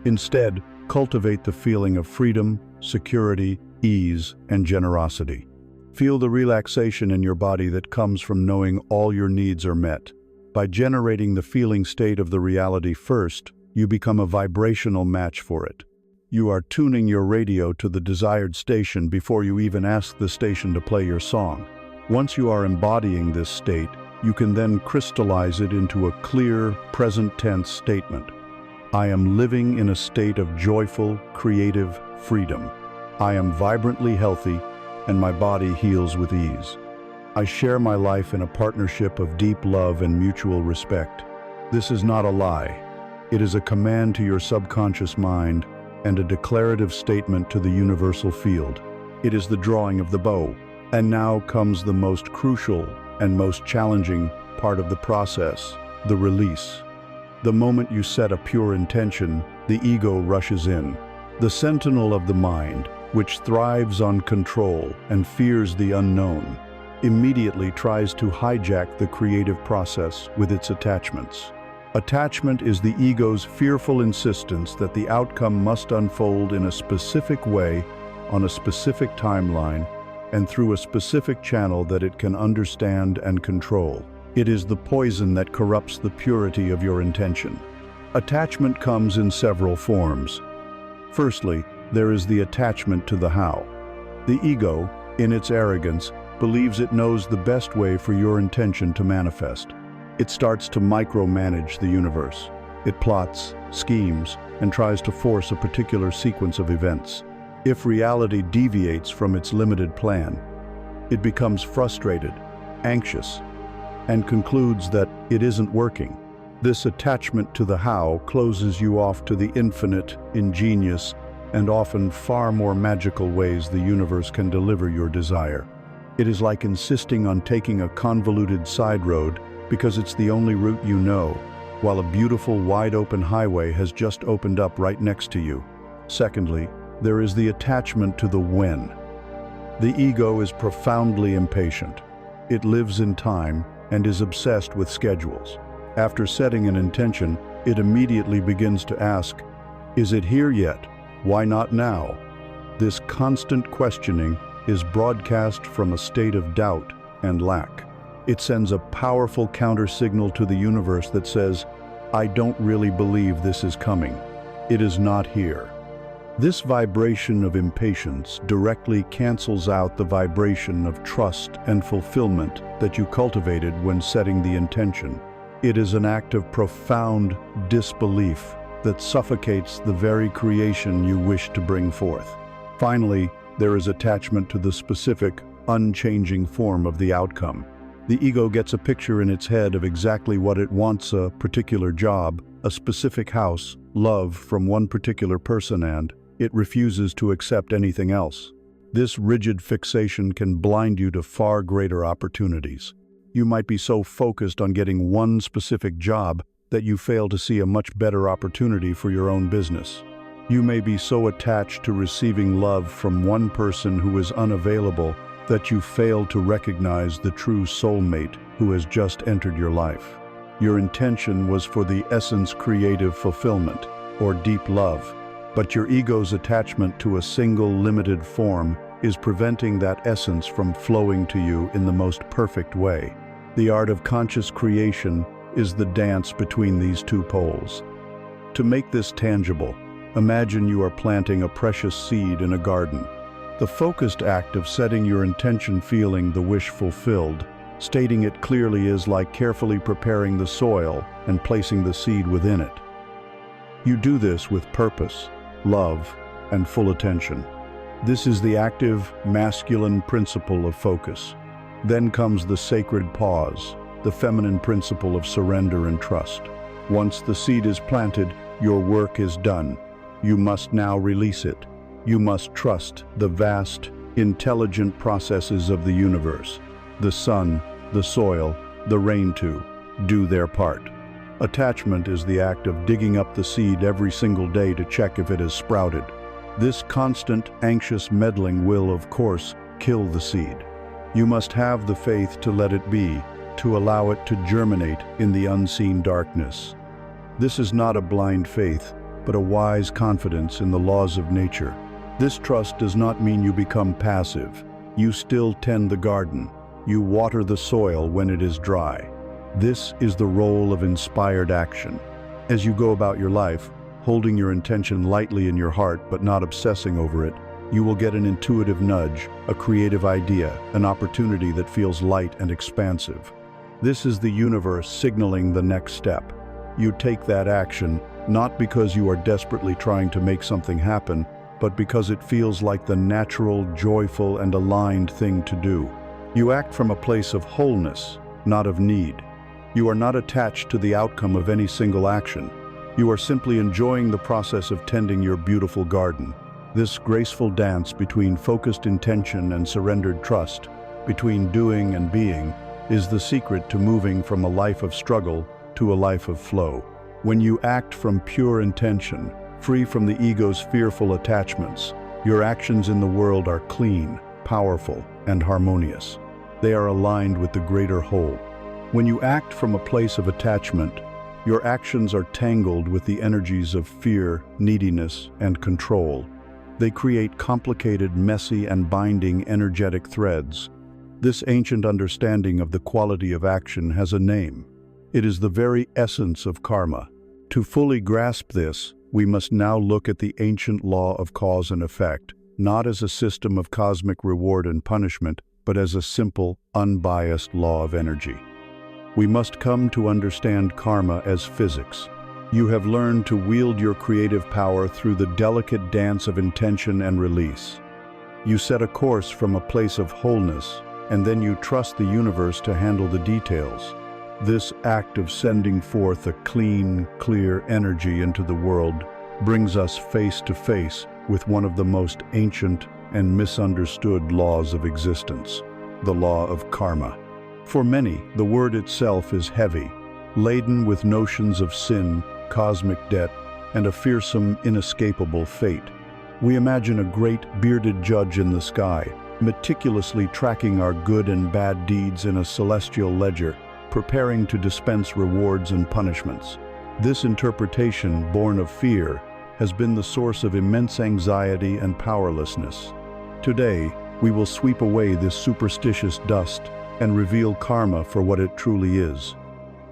Instead, cultivate the feeling of freedom, security, ease, and generosity. Feel the relaxation in your body that comes from knowing all your needs are met. By generating the feeling state of the reality first, you become a vibrational match for it. You are tuning your radio to the desired station before you even ask the station to play your song. Once you are embodying this state, you can then crystallize it into a clear, present-tense statement. I am living in a state of joyful, creative freedom. I am vibrantly healthy, and my body heals with ease. I share my life in a partnership of deep love and mutual respect. This is not a lie. It is a command to your subconscious mind and a declarative statement to the universal field. It is the drawing of the bow. And now comes the most crucial and most challenging part of the process, the release. The moment you set a pure intention, the ego rushes in. The sentinel of the mind, which thrives on control and fears the unknown, immediately tries to hijack the creative process with its attachments. Attachment is the ego's fearful insistence that the outcome must unfold in a specific way, on a specific timeline, and through a specific channel that it can understand and control. It is the poison that corrupts the purity of your intention. Attachment comes in several forms. Firstly, there is the attachment to the how. The ego, in its arrogance, believes it knows the best way for your intention to manifest. It starts to micromanage the universe. It plots, schemes, and tries to force a particular sequence of events. If reality deviates from its limited plan, it becomes frustrated, anxious, and concludes that it isn't working. This attachment to the how closes you off to the infinite, ingenious, and often far more magical ways the universe can deliver your desire. It is like insisting on taking a convoluted side road because it's the only route you know, while a beautiful wide-open highway has just opened up right next to you. Secondly, there is the attachment to the when. The ego is profoundly impatient. It lives in time and is obsessed with schedules. After setting an intention, it immediately begins to ask, "Is it here yet? Why not now?" This constant questioning is broadcast from a state of doubt and lack. It sends a powerful counter-signal to the universe that says, "I don't really believe this is coming. It is not here." This vibration of impatience directly cancels out the vibration of trust and fulfillment that you cultivated when setting the intention. It is an act of profound disbelief that suffocates the very creation you wish to bring forth. Finally, there is attachment to the specific, unchanging form of the outcome. The ego gets a picture in its head of exactly what it wants: a particular job, a specific house, love from one particular person, and it refuses to accept anything else. This rigid fixation can blind you to far greater opportunities. You might be so focused on getting one specific job that you fail to see a much better opportunity for your own business. You may be so attached to receiving love from one person who is unavailable that you fail to recognize the true soulmate who has just entered your life. Your intention was for the essence creative fulfillment, or deep love, but your ego's attachment to a single limited form is preventing that essence from flowing to you in the most perfect way. The art of conscious creation is the dance between these two poles. To make this tangible, imagine you are planting a precious seed in a garden. The focused act of setting your intention, feeling the wish fulfilled, stating it clearly, is like carefully preparing the soil and placing the seed within it. You do this with purpose, love, and full attention. This is the active, masculine principle of focus. Then comes the sacred pause, the feminine principle of surrender and trust. Once the seed is planted, your work is done. You must now release it. You must trust the vast, intelligent processes of the universe. The sun, the soil, the rain to do their part. Attachment is the act of digging up the seed every single day to check if it has sprouted. This constant, anxious meddling will, of course, kill the seed. You must have the faith to let it be, to allow it to germinate in the unseen darkness. This is not a blind faith, but a wise confidence in the laws of nature. This trust does not mean you become passive. You still tend the garden. You water the soil when it is dry. This is the role of inspired action. As you go about your life, holding your intention lightly in your heart but not obsessing over it, you will get an intuitive nudge, a creative idea, an opportunity that feels light and expansive. This is the universe signaling the next step. You take that action, not because you are desperately trying to make something happen, but because it feels like the natural, joyful, and aligned thing to do. You act from a place of wholeness, not of need. You are not attached to the outcome of any single action. You are simply enjoying the process of tending your beautiful garden. This graceful dance between focused intention and surrendered trust, between doing and being, is the secret to moving from a life of struggle to a life of flow. When you act from pure intention, free from the ego's fearful attachments, your actions in the world are clean, powerful, and harmonious. They are aligned with the greater whole. When you act from a place of attachment, your actions are tangled with the energies of fear, neediness, and control. They create complicated, messy, and binding energetic threads. This ancient understanding of the quality of action has a name. It is the very essence of karma. To fully grasp this, we must now look at the ancient law of cause and effect, not as a system of cosmic reward and punishment, but as a simple, unbiased law of energy. We must come to understand karma as physics. You have learned to wield your creative power through the delicate dance of intention and release. You set a course from a place of wholeness, and then you trust the universe to handle the details. This act of sending forth a clean, clear energy into the world brings us face to face with one of the most ancient and misunderstood laws of existence, the law of karma. For many, the word itself is heavy, laden with notions of sin, cosmic debt, and a fearsome, inescapable fate. We imagine a great, bearded judge in the sky, meticulously tracking our good and bad deeds in a celestial ledger, preparing to dispense rewards and punishments. This interpretation, born of fear, has been the source of immense anxiety and powerlessness. Today, we will sweep away this superstitious dust and reveal karma for what it truly is.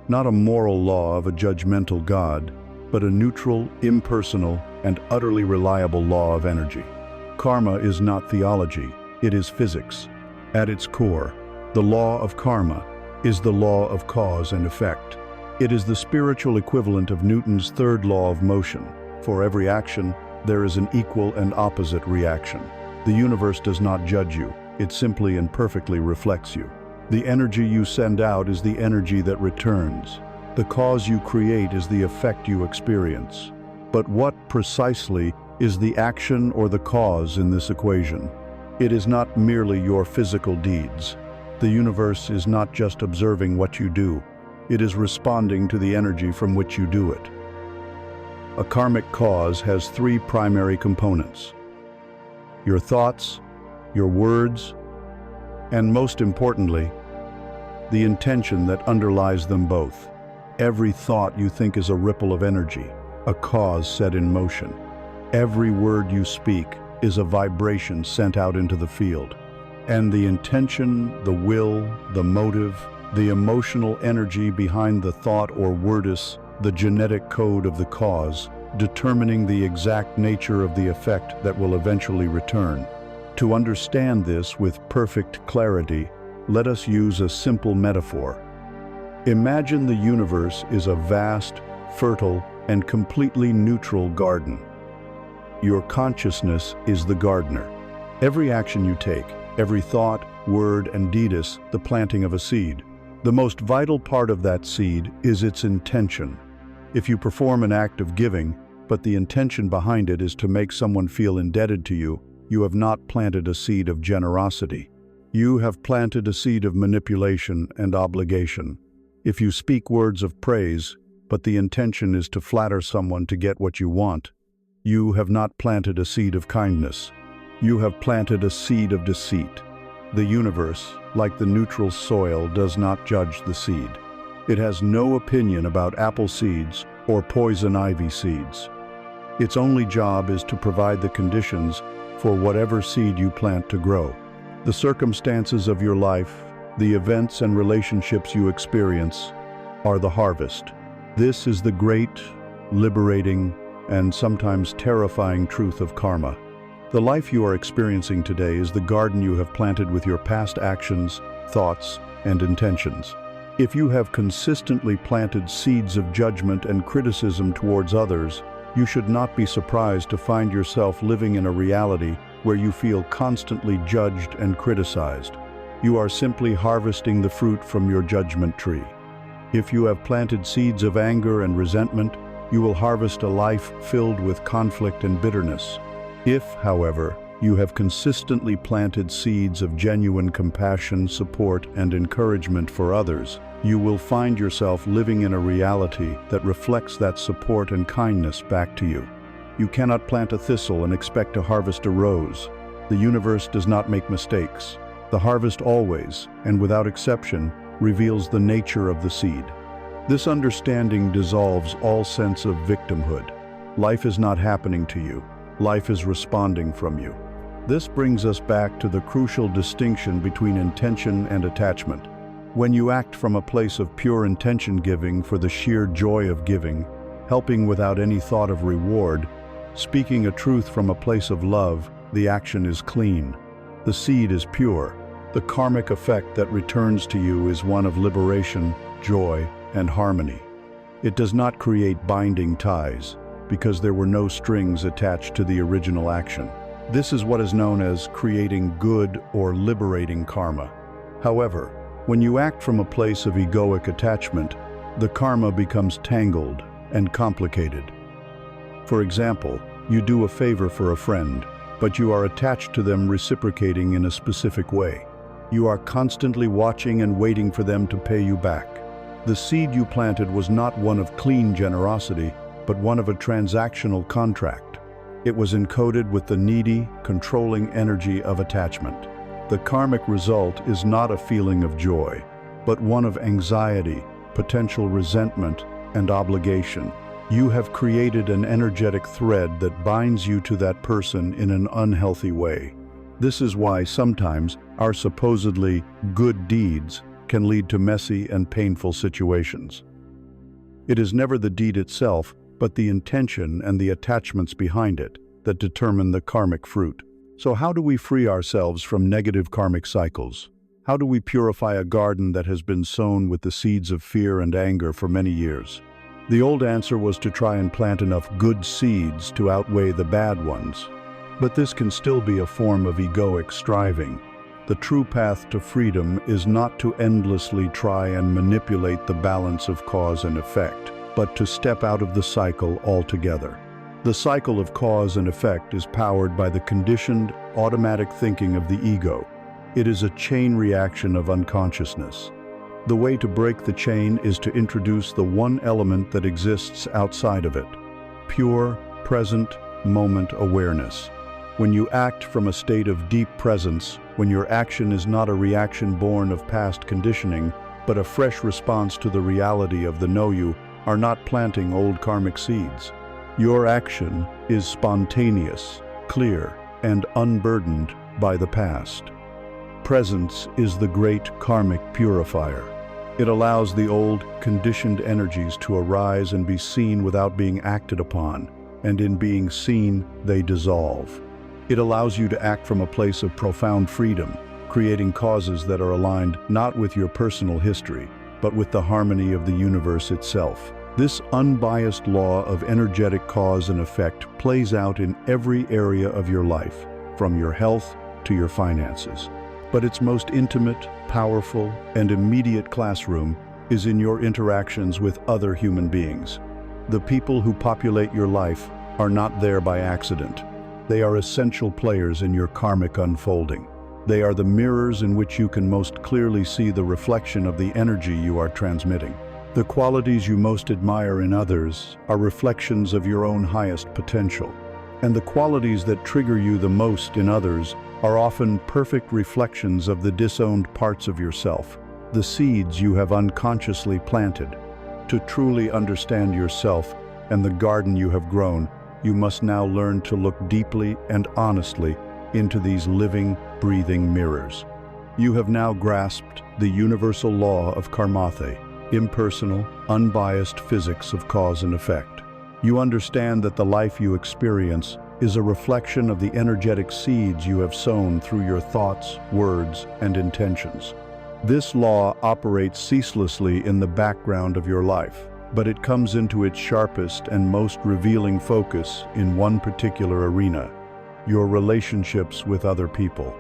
Not a moral law of a judgmental God, but a neutral, impersonal, and utterly reliable law of energy. Karma is not theology, it is physics. At its core, the law of karma is the law of cause and effect. It is the spiritual equivalent of Newton's third law of motion. For every action, there is an equal and opposite reaction. The universe does not judge you, it simply and perfectly reflects you. The energy you send out is the energy that returns. The cause you create is the effect you experience. But what precisely is the action or the cause in this equation? It is not merely your physical deeds. The universe is not just observing what you do, it is responding to the energy from which you do it. A karmic cause has three primary components: your thoughts, your words, and most importantly, the intention that underlies them both. Every thought you think is a ripple of energy, a cause set in motion. Every word you speak is a vibration sent out into the field. And the intention, the will, the motive, the emotional energy behind the thought or word is the genetic code of the cause, determining the exact nature of the effect that will eventually return. To understand this with perfect clarity, let us use a simple metaphor. Imagine the universe is a vast, fertile, and completely neutral garden. Your consciousness is the gardener. Every action you take, every thought, word, and deed is the planting of a seed. The most vital part of that seed is its intention. If you perform an act of giving, but the intention behind it is to make someone feel indebted to you, you have not planted a seed of generosity. You have planted a seed of manipulation and obligation. If you speak words of praise, but the intention is to flatter someone to get what you want, you have not planted a seed of kindness. You have planted a seed of deceit. The universe, like the neutral soil, does not judge the seed. It has no opinion about apple seeds or poison ivy seeds. Its only job is to provide the conditions for whatever seed you plant to grow. The circumstances of your life, the events and relationships you experience, are the harvest. This is the great, liberating, and sometimes terrifying truth of karma. The life you are experiencing today is the garden you have planted with your past actions, thoughts, and intentions. If you have consistently planted seeds of judgment and criticism towards others, you should not be surprised to find yourself living in a reality where you feel constantly judged and criticized. You are simply harvesting the fruit from your judgment tree. If you have planted seeds of anger and resentment, you will harvest a life filled with conflict and bitterness. If, however, you have consistently planted seeds of genuine compassion, support, and encouragement for others, you will find yourself living in a reality that reflects that support and kindness back to you. You cannot plant a thistle and expect to harvest a rose. The universe does not make mistakes. The harvest always, and without exception, reveals the nature of the seed. This understanding dissolves all sense of victimhood. Life is not happening to you. Life is responding from you. This brings us back to the crucial distinction between intention and attachment. When you act from a place of pure intention giving for the sheer joy of giving, helping without any thought of reward, speaking a truth from a place of love, the action is clean. The seed is pure. The karmic effect that returns to you is one of liberation, joy, and harmony. It does not create binding ties, because there were no strings attached to the original action. This is what is known as creating good or liberating karma. However, when you act from a place of egoic attachment, the karma becomes tangled and complicated. For example, you do a favor for a friend, but you are attached to them reciprocating in a specific way. You are constantly watching and waiting for them to pay you back. The seed you planted was not one of clean generosity, but one of a transactional contract. It was encoded with the needy, controlling energy of attachment. The karmic result is not a feeling of joy, but one of anxiety, potential resentment, and obligation. You have created an energetic thread that binds you to that person in an unhealthy way. This is why sometimes our supposedly good deeds can lead to messy and painful situations. It is never the deed itself, but the intention and the attachments behind it that determine the karmic fruit. So how do we free ourselves from negative karmic cycles? How do we purify a garden that has been sown with the seeds of fear and anger for many years? The old answer was to try and plant enough good seeds to outweigh the bad ones. But this can still be a form of egoic striving. The true path to freedom is not to endlessly try and manipulate the balance of cause and effect, but to step out of the cycle altogether. The cycle of cause and effect is powered by the conditioned, automatic thinking of the ego. It is a chain reaction of unconsciousness. The way to break the chain is to introduce the one element that exists outside of it: pure, present, moment awareness. When you act from a state of deep presence, when your action is not a reaction born of past conditioning, but a fresh response to the reality of the know you, are not planting old karmic seeds. Your action is spontaneous, clear, and unburdened by the past. Presence is the great karmic purifier. It allows the old, conditioned energies to arise and be seen without being acted upon, and in being seen, they dissolve. It allows you to act from a place of profound freedom, creating causes that are aligned not with your personal history, but with the harmony of the universe itself. This unbiased law of energetic cause and effect plays out in every area of your life, from your health to your finances. But its most intimate, powerful, and immediate classroom is in your interactions with other human beings. The people who populate your life are not there by accident. They are essential players in your karmic unfolding. They are the mirrors in which you can most clearly see the reflection of the energy you are transmitting. The qualities you most admire in others are reflections of your own highest potential. And the qualities that trigger you the most in others are often perfect reflections of the disowned parts of yourself, the seeds you have unconsciously planted. To truly understand yourself and the garden you have grown, you must now learn to look deeply and honestly into these living, breathing mirrors. You have now grasped the universal law of karmathe, impersonal, unbiased physics of cause and effect. You understand that the life you experience is a reflection of the energetic seeds you have sown through your thoughts, words, and intentions. This law operates ceaselessly in the background of your life, but it comes into its sharpest and most revealing focus in one particular arena: your relationships with other people.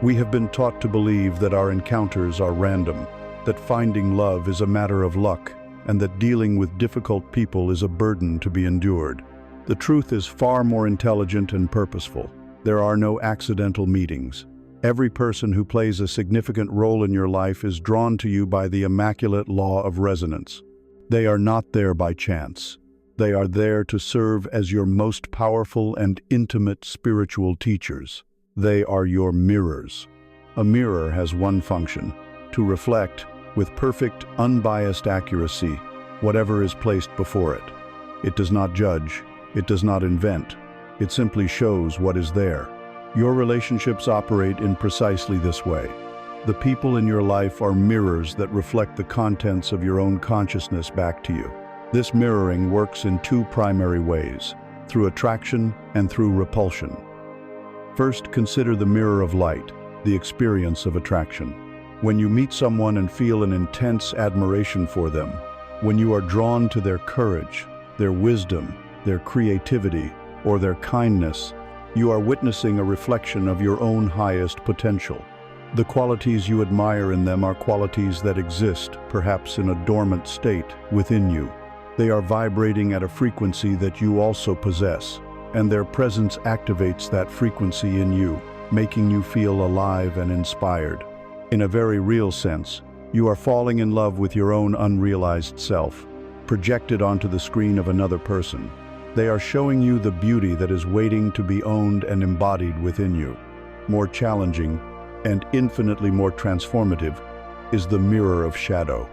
We have been taught to believe that our encounters are random, that finding love is a matter of luck, and that dealing with difficult people is a burden to be endured. The truth is far more intelligent and purposeful. There are no accidental meetings. Every person who plays a significant role in your life is drawn to you by the immaculate law of resonance. They are not there by chance. They are there to serve as your most powerful and intimate spiritual teachers. They are your mirrors. A mirror has one function: to reflect, with perfect, unbiased accuracy, whatever is placed before it. It does not judge. It does not invent. It simply shows what is there. Your relationships operate in precisely this way. The people in your life are mirrors that reflect the contents of your own consciousness back to you. This mirroring works in two primary ways: through attraction and through repulsion. First, consider the mirror of light, the experience of attraction. When you meet someone and feel an intense admiration for them, when you are drawn to their courage, their wisdom, their creativity, or their kindness, you are witnessing a reflection of your own highest potential. The qualities you admire in them are qualities that exist, perhaps in a dormant state, within you. They are vibrating at a frequency that you also possess, and their presence activates that frequency in you, making you feel alive and inspired. In a very real sense, you are falling in love with your own unrealized self, projected onto the screen of another person. They are showing you the beauty that is waiting to be owned and embodied within you. More challenging, and infinitely more transformative, is the mirror of shadow.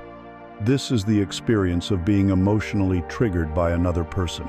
This is the experience of being emotionally triggered by another person.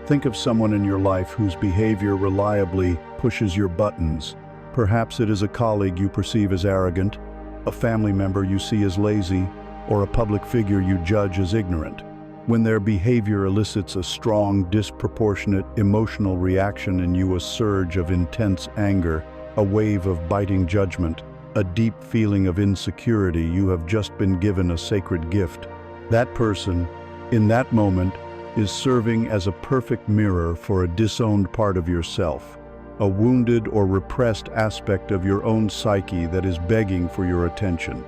Think of someone in your life whose behavior reliably pushes your buttons. Perhaps it is a colleague you perceive as arrogant, a family member you see as lazy, or a public figure you judge as ignorant. When their behavior elicits a strong, disproportionate emotional reaction in you, a surge of intense anger, a wave of biting judgment, a deep feeling of insecurity, you have just been given a sacred gift. That person, in that moment, is serving as a perfect mirror for a disowned part of yourself, a wounded or repressed aspect of your own psyche that is begging for your attention.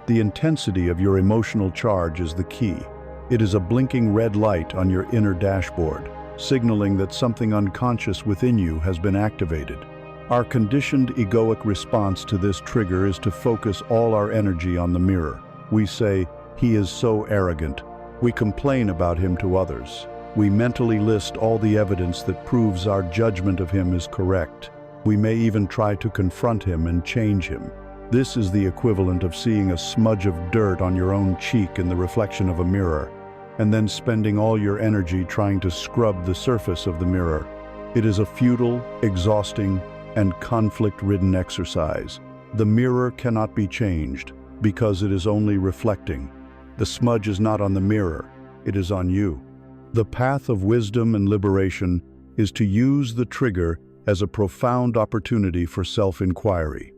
The intensity of your emotional charge is the key. It is a blinking red light on your inner dashboard, signaling that something unconscious within you has been activated. Our conditioned egoic response to this trigger is to focus all our energy on the mirror. We say, "He is so arrogant." We complain about him to others. We mentally list all the evidence that proves our judgment of him is correct. We may even try to confront him and change him. This is the equivalent of seeing a smudge of dirt on your own cheek in the reflection of a mirror, and then spending all your energy trying to scrub the surface of the mirror. It is a futile, exhausting, and conflict-ridden exercise. The mirror cannot be changed because it is only reflecting. The smudge is not on the mirror, it is on you. The path of wisdom and liberation is to use the trigger as a profound opportunity for self-inquiry.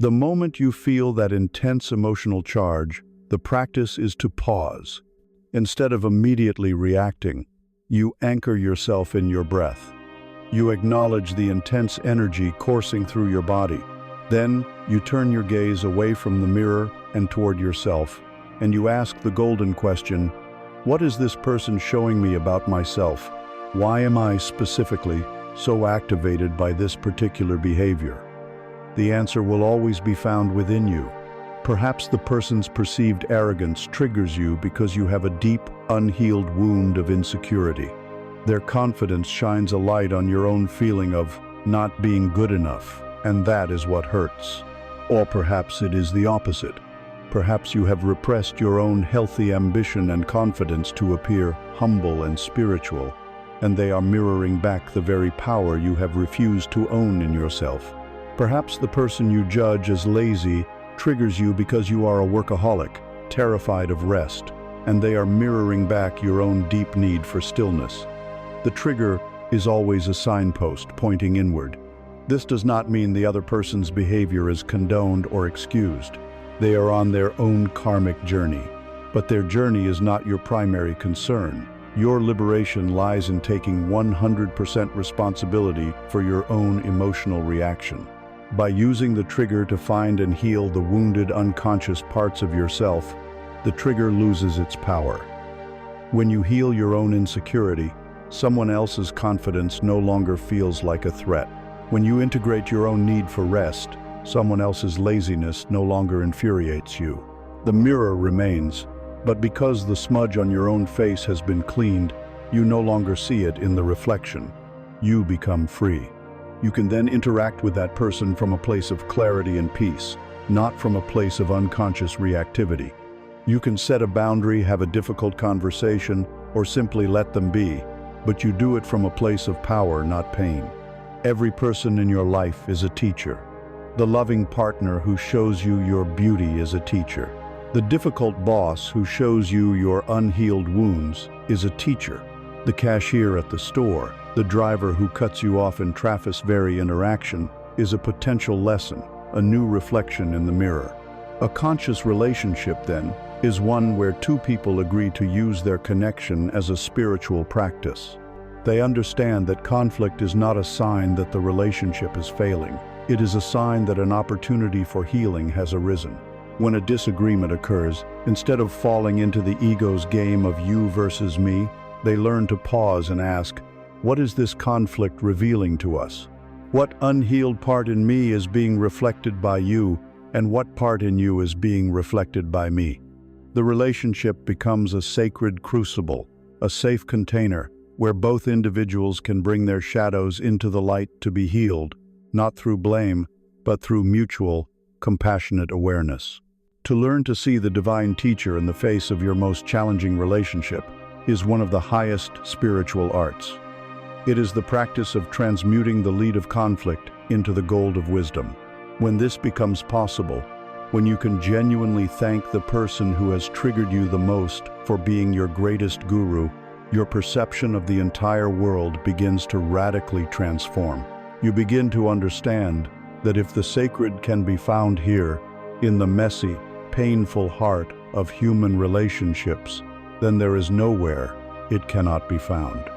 The moment you feel that intense emotional charge, the practice is to pause. Instead of immediately reacting, you anchor yourself in your breath. You acknowledge the intense energy coursing through your body. Then you turn your gaze away from the mirror and toward yourself, and you ask the golden question, what is this person showing me about myself? Why am I specifically so activated by this particular behavior? The answer will always be found within you. Perhaps the person's perceived arrogance triggers you because you have a deep, unhealed wound of insecurity. Their confidence shines a light on your own feeling of not being good enough, and that is what hurts. Or perhaps it is the opposite. Perhaps you have repressed your own healthy ambition and confidence to appear humble and spiritual, and they are mirroring back the very power you have refused to own in yourself. Perhaps the person you judge as lazy triggers you because you are a workaholic, terrified of rest, and they are mirroring back your own deep need for stillness. The trigger is always a signpost pointing inward. This does not mean the other person's behavior is condoned or excused. They are on their own karmic journey, but their journey is not your primary concern. Your liberation lies in taking 100% responsibility for your own emotional reaction. By using the trigger to find and heal the wounded, unconscious parts of yourself, the trigger loses its power. When you heal your own insecurity, someone else's confidence no longer feels like a threat. When you integrate your own need for rest, someone else's laziness no longer infuriates you. The mirror remains, but because the smudge on your own face has been cleaned, you no longer see it in the reflection. You become free. You can then interact with that person from a place of clarity and peace, not from a place of unconscious reactivity. You can set a boundary, have a difficult conversation, or simply let them be, but you do it from a place of power, not pain. Every person in your life is a teacher. The loving partner who shows you your beauty is a teacher. The difficult boss who shows you your unhealed wounds is a teacher. The cashier at the store, the driver who cuts you off in traffic's very interaction, is a potential lesson, a new reflection in the mirror. A conscious relationship, then, is one where two people agree to use their connection as a spiritual practice. They understand that conflict is not a sign that the relationship is failing. It is a sign that an opportunity for healing has arisen. When a disagreement occurs, instead of falling into the ego's game of you versus me, they learn to pause and ask, what is this conflict revealing to us? What unhealed part in me is being reflected by you, And what part in you is being reflected by me? The relationship becomes a sacred crucible, a safe container where both individuals can bring their shadows into the light to be healed, not through blame, but through mutual, compassionate awareness. To learn to see the divine teacher in the face of your most challenging relationship is one of the highest spiritual arts. It is the practice of transmuting the lead of conflict into the gold of wisdom. When this becomes possible, when you can genuinely thank the person who has triggered you the most for being your greatest guru, your perception of the entire world begins to radically transform. You begin to understand that if the sacred can be found here, in the messy, painful heart of human relationships, then there is nowhere it cannot be found.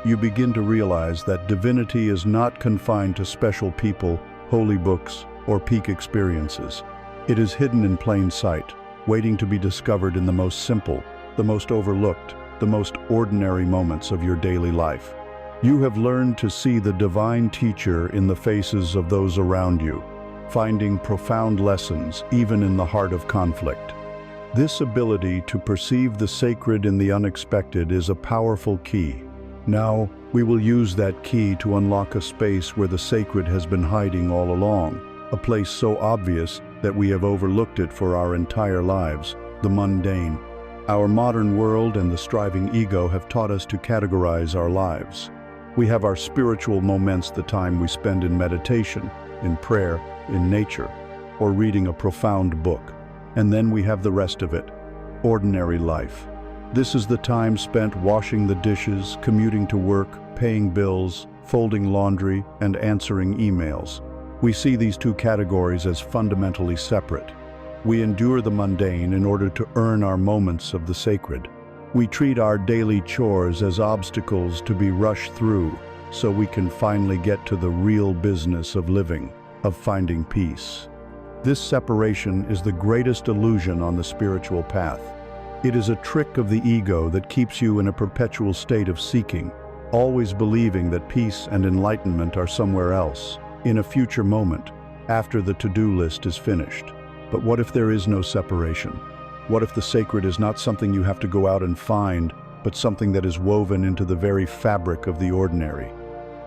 You begin to realize that divinity is not confined to special people, holy books, or peak experiences. It is hidden in plain sight, waiting to be discovered in the most simple, the most overlooked, the most ordinary moments of your daily life. You have learned to see the divine teacher in the faces of those around you, finding profound lessons even in the heart of conflict. This ability to perceive the sacred in the unexpected is a powerful key. Now, we will use that key to unlock a space where the sacred has been hiding all along, a place so obvious that we have overlooked it for our entire lives, the mundane. Our modern world and the striving ego have taught us to categorize our lives. We have our spiritual moments, the time we spend in meditation, in prayer, in nature, or reading a profound book. And then we have the rest of it, ordinary life. This is the time spent washing the dishes, commuting to work, paying bills, folding laundry, and answering emails. We see these two categories as fundamentally separate. We endure the mundane in order to earn our moments of the sacred. We treat our daily chores as obstacles to be rushed through so we can finally get to the real business of living, of finding peace. This separation is the greatest illusion on the spiritual path. It is a trick of the ego that keeps you in a perpetual state of seeking, always believing that peace and enlightenment are somewhere else, in a future moment, after the to-do list is finished. But what if there is no separation? What if the sacred is not something you have to go out and find, but something that is woven into the very fabric of the ordinary?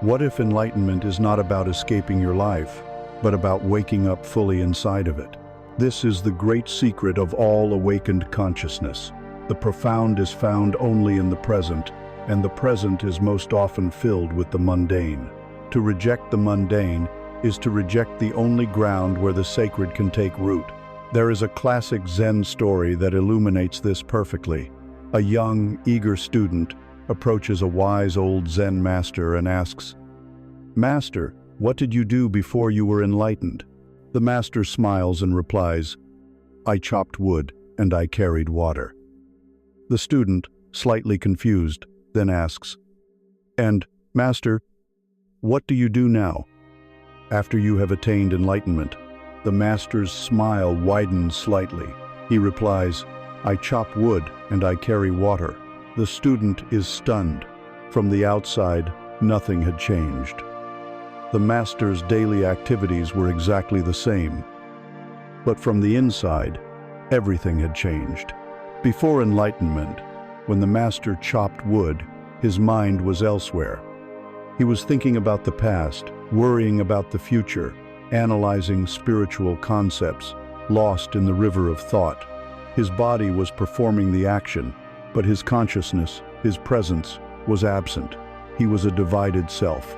What if enlightenment is not about escaping your life, but about waking up fully inside of it? This is the great secret of all awakened consciousness. The profound is found only in the present, and the present is most often filled with the mundane. To reject the mundane is to reject the only ground where the sacred can take root. There is a classic Zen story that illuminates this perfectly. A young, eager student approaches a wise old Zen master and asks, "Master, what did you do before you were enlightened?" The master smiles and replies, "I chopped wood and I carried water." The student, slightly confused, then asks, "And, Master, what do you do now, after you have attained enlightenment?" The master's smile widens slightly. He replies, "I chop wood and I carry water." The student is stunned. From the outside, nothing had changed. The master's daily activities were exactly the same. But from the inside, everything had changed. Before enlightenment, when the master chopped wood, his mind was elsewhere. He was thinking about the past, worrying about the future, analyzing spiritual concepts, lost in the river of thought. His body was performing the action, but his consciousness, his presence, was absent. He was a divided self.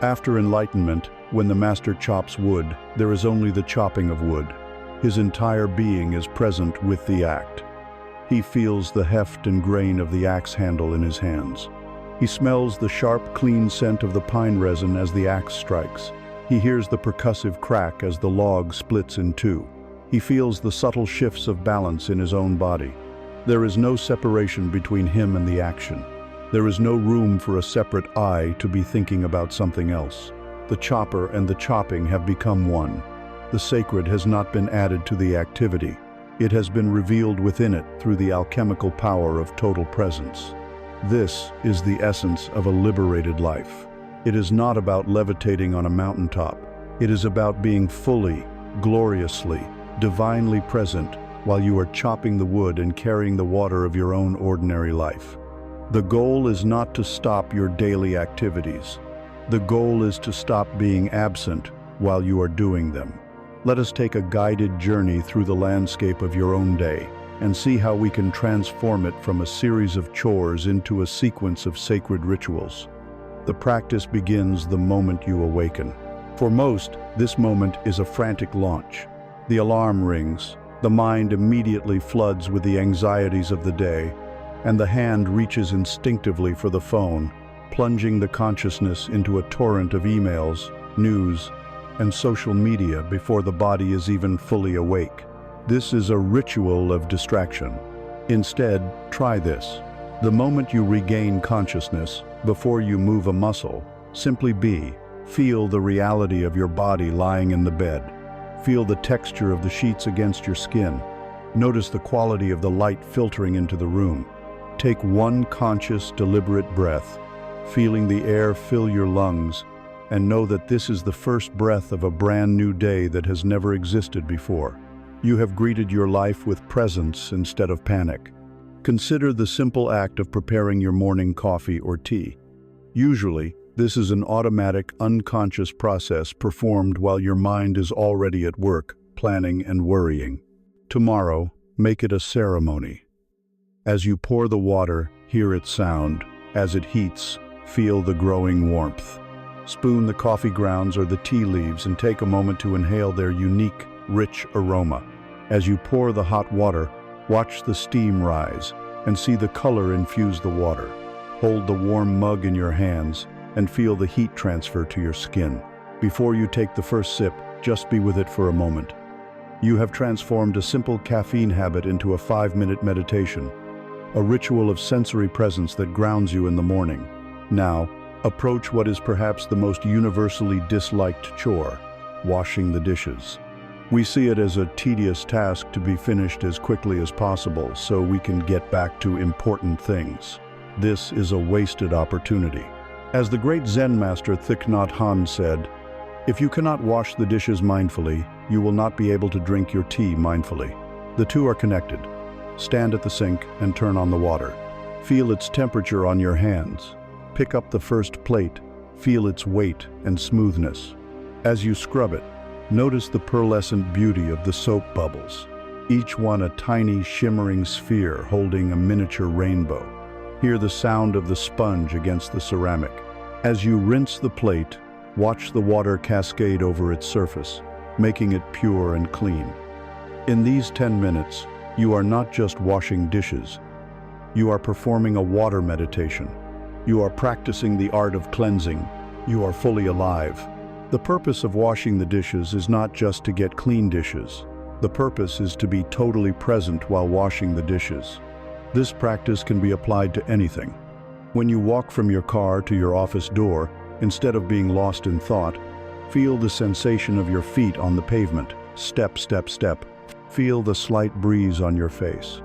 After enlightenment, when the master chops wood, there is only the chopping of wood. His entire being is present with the act. He feels the heft and grain of the axe handle in his hands. He smells the sharp, clean scent of the pine resin as the axe strikes. He hears the percussive crack as the log splits in two. He feels the subtle shifts of balance in his own body. There is no separation between him and the action. There is no room for a separate I to be thinking about something else. The chopper and the chopping have become one. The sacred has not been added to the activity. It has been revealed within it through the alchemical power of total presence. This is the essence of a liberated life. It is not about levitating on a mountaintop. It is about being fully, gloriously, divinely present while you are chopping the wood and carrying the water of your own ordinary life. The goal is not to stop your daily activities. The goal is to stop being absent while you are doing them. Let us take a guided journey through the landscape of your own day and see how we can transform it from a series of chores into a sequence of sacred rituals. The practice begins the moment you awaken. For most, this moment is a frantic launch. The alarm rings, the mind immediately floods with the anxieties of the day, and the hand reaches instinctively for the phone, plunging the consciousness into a torrent of emails, news, and social media before the body is even fully awake. This is a ritual of distraction. Instead, try this. The moment you regain consciousness, before you move a muscle, simply be. Feel the reality of your body lying in the bed. Feel the texture of the sheets against your skin. Notice the quality of the light filtering into the room. Take one conscious, deliberate breath, feeling the air fill your lungs, and know that this is the first breath of a brand new day that has never existed before. You have greeted your life with presence instead of panic. Consider the simple act of preparing your morning coffee or tea. Usually, this is an automatic, unconscious process performed while your mind is already at work, planning and worrying. Tomorrow, make it a ceremony. As you pour the water, hear its sound. As it heats, feel the growing warmth. Spoon the coffee grounds or the tea leaves and take a moment to inhale their unique, rich aroma. As you pour the hot water, watch the steam rise and see the color infuse the water. Hold the warm mug in your hands and feel the heat transfer to your skin. Before you take the first sip, just be with it for a moment. You have transformed a simple caffeine habit into a 5-minute meditation, a ritual of sensory presence that grounds you in the morning. Now, approach what is perhaps the most universally disliked chore, washing the dishes. We see it as a tedious task to be finished as quickly as possible so we can get back to important things. This is a wasted opportunity. As the great Zen master Thich Nhat Hanh said, "If you cannot wash the dishes mindfully, you will not be able to drink your tea mindfully." The two are connected. Stand at the sink and turn on the water. Feel its temperature on your hands. Pick up the first plate. Feel its weight and smoothness. As you scrub it, notice the pearlescent beauty of the soap bubbles, each one a tiny shimmering sphere holding a miniature rainbow. Hear the sound of the sponge against the ceramic. As you rinse the plate, watch the water cascade over its surface, making it pure and clean. In these 10 minutes, you are not just washing dishes. You are performing a water meditation. You are practicing the art of cleansing. You are fully alive. The purpose of washing the dishes is not just to get clean dishes. The purpose is to be totally present while washing the dishes. This practice can be applied to anything. When you walk from your car to your office door, instead of being lost in thought, feel the sensation of your feet on the pavement. Step, step, step. Feel the slight breeze on your face.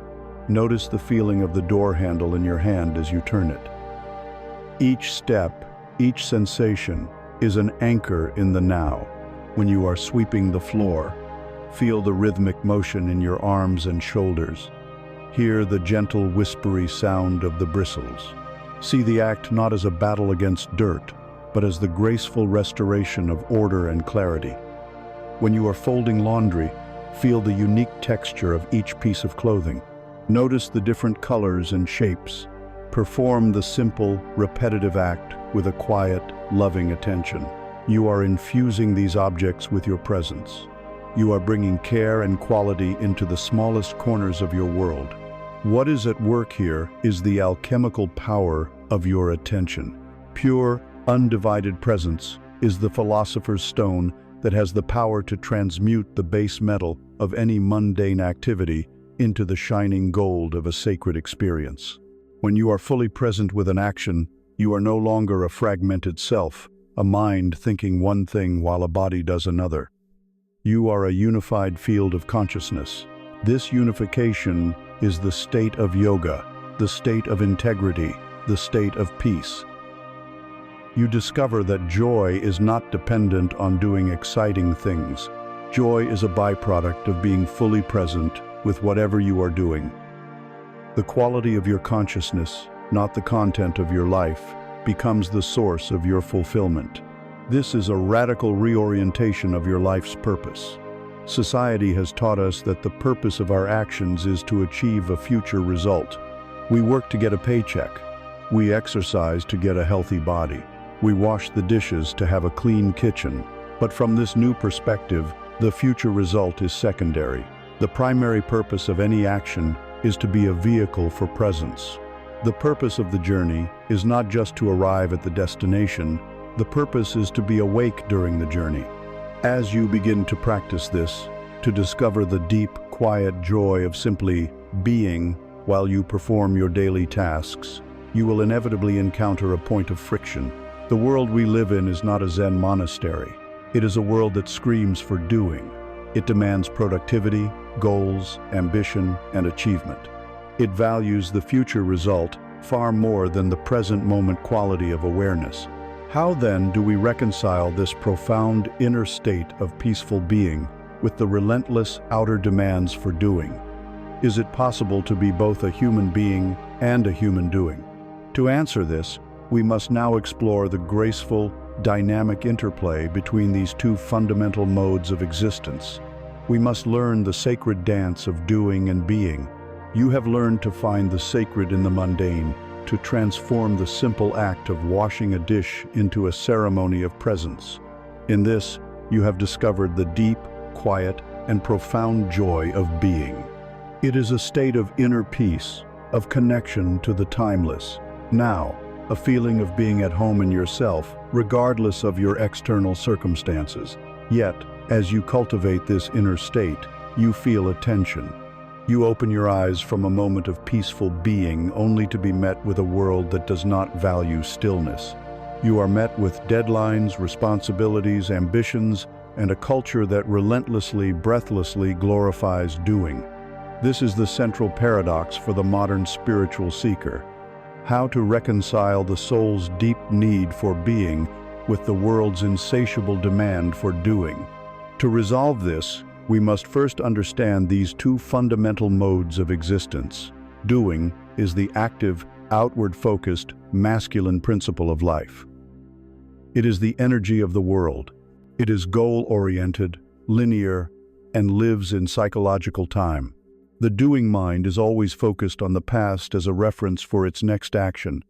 Notice the feeling of the door handle in your hand as you turn it. Each step, each sensation, is an anchor in the now. When you are sweeping the floor, feel the rhythmic motion in your arms and shoulders. Hear the gentle, whispery sound of the bristles. See the act not as a battle against dirt, but as the graceful restoration of order and clarity. When you are folding laundry, feel the unique texture of each piece of clothing. Notice the different colors and shapes. Perform the simple, repetitive act with a quiet, loving attention. You are infusing these objects with your presence. You are bringing care and quality into the smallest corners of your world. What is at work here is the alchemical power of your attention. Pure, undivided presence is the philosopher's stone that has the power to transmute the base metal of any mundane activity into the shining gold of a sacred experience. When you are fully present with an action, you are no longer a fragmented self, a mind thinking one thing while a body does another. You are a unified field of consciousness. This unification is the state of yoga, the state of integrity, the state of peace. You discover that joy is not dependent on doing exciting things. Joy is a byproduct of being fully present with whatever you are doing. The quality of your consciousness, not the content of your life, becomes the source of your fulfillment. This is a radical reorientation of your life's purpose. Society has taught us that the purpose of our actions is to achieve a future result. We work to get a paycheck. We exercise to get a healthy body. We wash the dishes to have a clean kitchen. But from this new perspective, the future result is secondary. The primary purpose of any action is to be a vehicle for presence. The purpose of the journey is not just to arrive at the destination. The purpose is to be awake during the journey. As you begin to practice this, to discover the deep, quiet joy of simply being while you perform your daily tasks, you will inevitably encounter a point of friction. The world we live in is not a Zen monastery. It is a world that screams for doing. It demands productivity, goals, ambition, and achievement. It values the future result far more than the present moment quality of awareness. How then do we reconcile this profound inner state of peaceful being with the relentless outer demands for doing? Is it possible to be both a human being and a human doing? To answer this, we must now explore the graceful, dynamic interplay between these two fundamental modes of existence. We must learn the sacred dance of doing and being. You have learned to find the sacred in the mundane, to transform the simple act of washing a dish into a ceremony of presence. In this, you have discovered the deep, quiet, and profound joy of being. It is a state of inner peace, of connection to the timeless. Now, a feeling of being at home in yourself, regardless of your external circumstances. Yet, as you cultivate this inner state, you feel a tension. You open your eyes from a moment of peaceful being only to be met with a world that does not value stillness. You are met with deadlines, responsibilities, ambitions, and a culture that relentlessly, breathlessly glorifies doing. This is the central paradox for the modern spiritual seeker. How to reconcile the soul's deep need for being with the world's insatiable demand for doing. To resolve this, we must first understand these two fundamental modes of existence. Doing is the active, outward-focused, masculine principle of life. It is the energy of the world. It is goal-oriented, linear, and lives in psychological time. The doing mind is always focused on the past as a reference for its next action,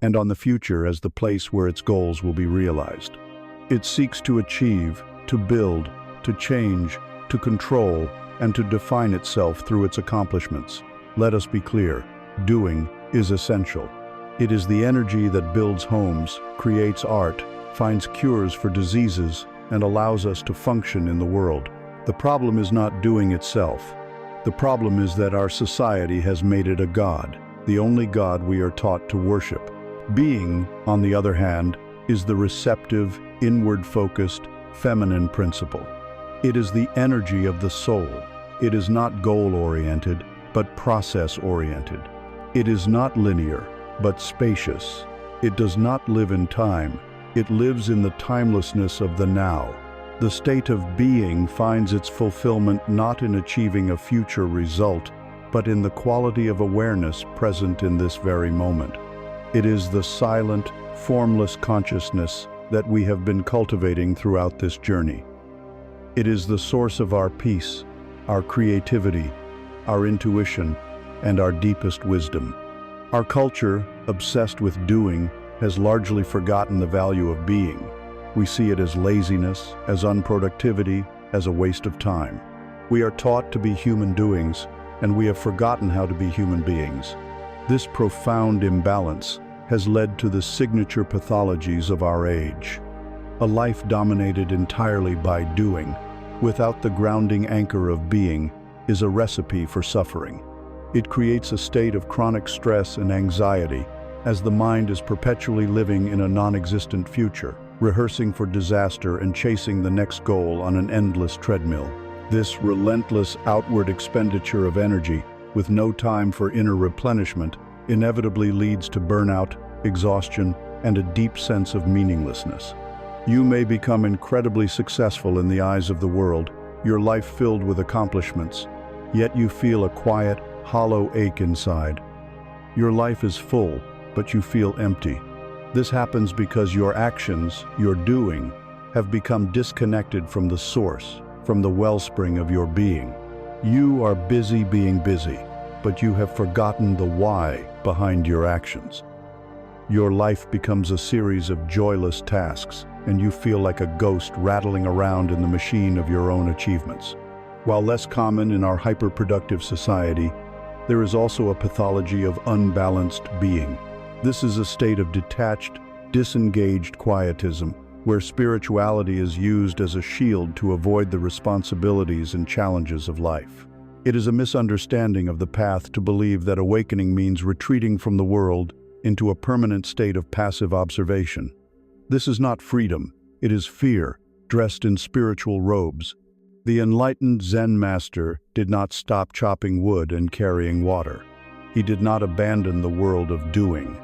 and on the future as the place where its goals will be realized. It seeks to achieve, to build, to change, to control, and to define itself through its accomplishments. Let us be clear, doing is essential. It is the energy that builds homes, creates art, finds cures for diseases, and allows us to function in the world. The problem is not doing itself. The problem is that our society has made it a god, the only god we are taught to worship. Being, on the other hand, is the receptive, inward-focused, feminine principle. It is the energy of the soul. It is not goal-oriented, but process-oriented. It is not linear, but spacious. It does not live in time. It lives in the timelessness of the now. The state of being finds its fulfillment not in achieving a future result, but in the quality of awareness present in this very moment. It is the silent, formless consciousness that we have been cultivating throughout this journey. It is the source of our peace, our creativity, our intuition, and our deepest wisdom. Our culture, obsessed with doing, has largely forgotten the value of being. We see it as laziness, as unproductivity, as a waste of time. We are taught to be human doings, and we have forgotten how to be human beings. This profound imbalance has led to the signature pathologies of our age. A life dominated entirely by doing, without the grounding anchor of being, is a recipe for suffering. It creates a state of chronic stress and anxiety, as the mind is perpetually living in a non-existent future, rehearsing for disaster and chasing the next goal on an endless treadmill. This relentless outward expenditure of energy, with no time for inner replenishment, inevitably leads to burnout, exhaustion, and a deep sense of meaninglessness. You may become incredibly successful in the eyes of the world, your life filled with accomplishments, yet you feel a quiet, hollow ache inside. Your life is full, but you feel empty. This happens because your actions, your doing, have become disconnected from the source, from the wellspring of your being. You are busy being busy, but you have forgotten the why behind your actions. Your life becomes a series of joyless tasks, and you feel like a ghost rattling around in the machine of your own achievements. While less common in our hyper-productive society, there is also a pathology of unbalanced being. This is a state of detached, disengaged quietism, where spirituality is used as a shield to avoid the responsibilities and challenges of life. It is a misunderstanding of the path to believe that awakening means retreating from the world into a permanent state of passive observation. This is not freedom, it is fear, dressed in spiritual robes. The enlightened Zen master did not stop chopping wood and carrying water. He did not abandon the world of doing.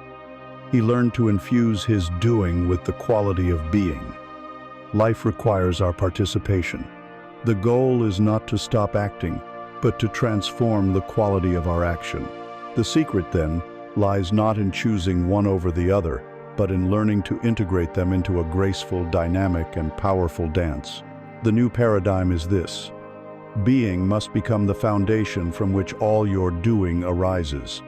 He learned to infuse his doing with the quality of being. Life requires our participation. The goal is not to stop acting, but to transform the quality of our action. The secret, then, lies not in choosing one over the other, but in learning to integrate them into a graceful, dynamic, and powerful dance. The new paradigm is this: being must become the foundation from which all your doing arises.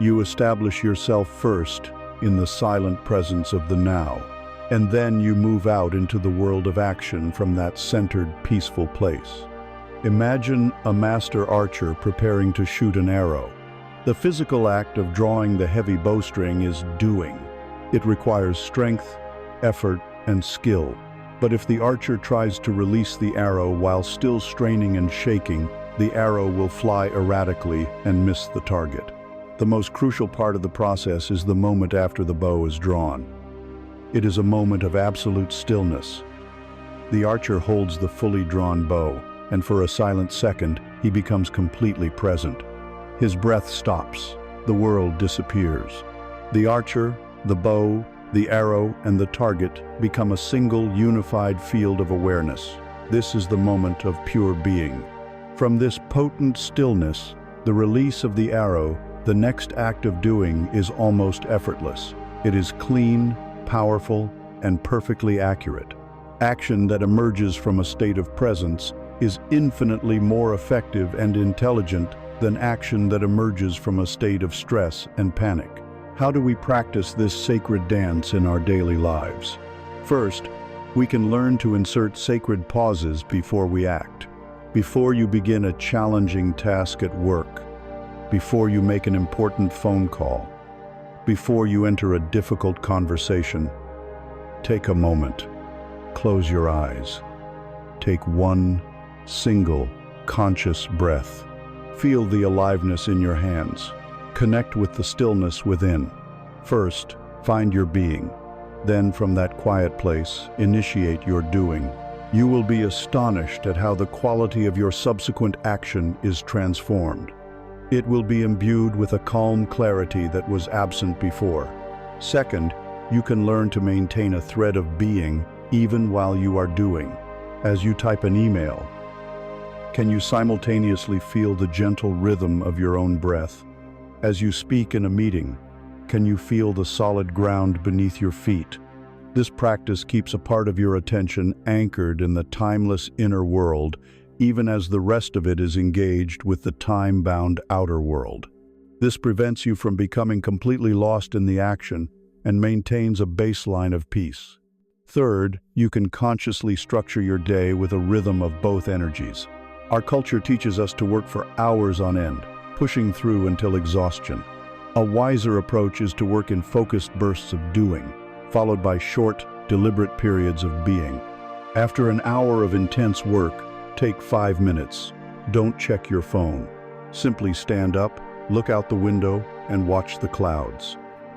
You establish yourself first in the silent presence of the now, and then you move out into the world of action from that centered, peaceful place. Imagine a master archer preparing to shoot an arrow. The physical act of drawing the heavy bowstring is doing. It requires strength, effort, and skill. But if the archer tries to release the arrow while still straining and shaking, the arrow will fly erratically and miss the target. The most crucial part of the process is the moment after the bow is drawn. It is a moment of absolute stillness. The archer holds the fully drawn bow, and for a silent second, he becomes completely present. His breath stops. The world disappears. The archer, the bow, the arrow, and the target become a single, unified field of awareness. This is the moment of pure being. From this potent stillness, the release of the arrow, the next act of doing is almost effortless. It is clean, powerful, and perfectly accurate. Action that emerges from a state of presence is infinitely more effective and intelligent than action that emerges from a state of stress and panic. How do we practice this sacred dance in our daily lives? First, we can learn to insert sacred pauses before we act. Before you begin a challenging task at work, before you make an important phone call, before you enter a difficult conversation, take a moment. Close your eyes. Take one single, conscious breath. Feel the aliveness in your hands. Connect with the stillness within. First, find your being. Then, from that quiet place, initiate your doing. You will be astonished at how the quality of your subsequent action is transformed. It will be imbued with a calm clarity that was absent before. Second, you can learn to maintain a thread of being even while you are doing. As you type an email, can you simultaneously feel the gentle rhythm of your own breath? As you speak in a meeting, can you feel the solid ground beneath your feet? This practice keeps a part of your attention anchored in the timeless inner world, even as the rest of it is engaged with the time-bound outer world. This prevents you from becoming completely lost in the action and maintains a baseline of peace. Third, you can consciously structure your day with a rhythm of both energies. Our culture teaches us to work for hours on end, pushing through until exhaustion. A wiser approach is to work in focused bursts of doing, followed by short, deliberate periods of being. After an hour of intense work, take 5 minutes. Don't check your phone. Simply stand up, look out the window, and watch the clouds.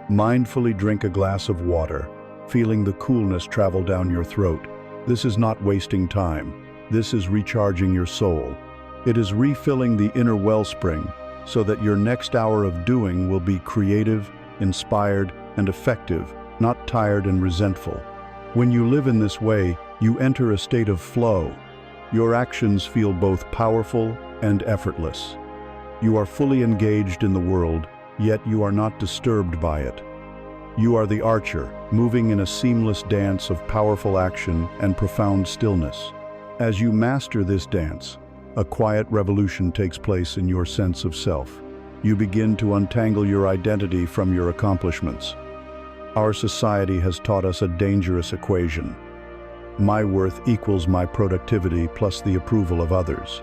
Mindfully drink a glass of water, feeling the coolness travel down your throat. This is not wasting time. This is recharging your soul. It is refilling the inner wellspring so that your next hour of doing will be creative, inspired, and effective, not tired and resentful. When you live in this way, you enter a state of flow. your actions feel both powerful and effortless. You are fully engaged in the world, yet you are not disturbed by it. You are the archer, moving in a seamless dance of powerful action and profound stillness. As you master this dance, a quiet revolution takes place in your sense of self. You begin to untangle your identity from your accomplishments. Our society has taught us a dangerous equation. My worth equals my productivity plus the approval of others.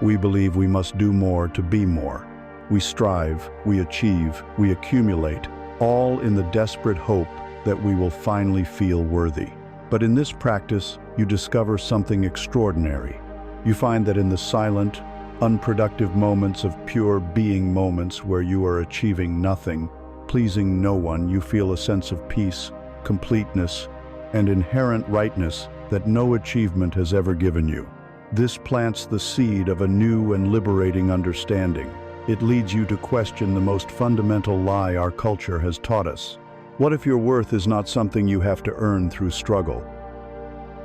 We believe we must do more to be more. We strive, we achieve, we accumulate, all in the desperate hope that we will finally feel worthy. But in this practice, you discover something extraordinary. You find that in the silent, unproductive moments of pure being, moments where you are achieving nothing, pleasing no one, you feel a sense of peace, completeness, and inherent rightness that no achievement has ever given you. This plants the seed of a new and liberating understanding. It leads you to question the most fundamental lie our culture has taught us. What if your worth is not something you have to earn through struggle?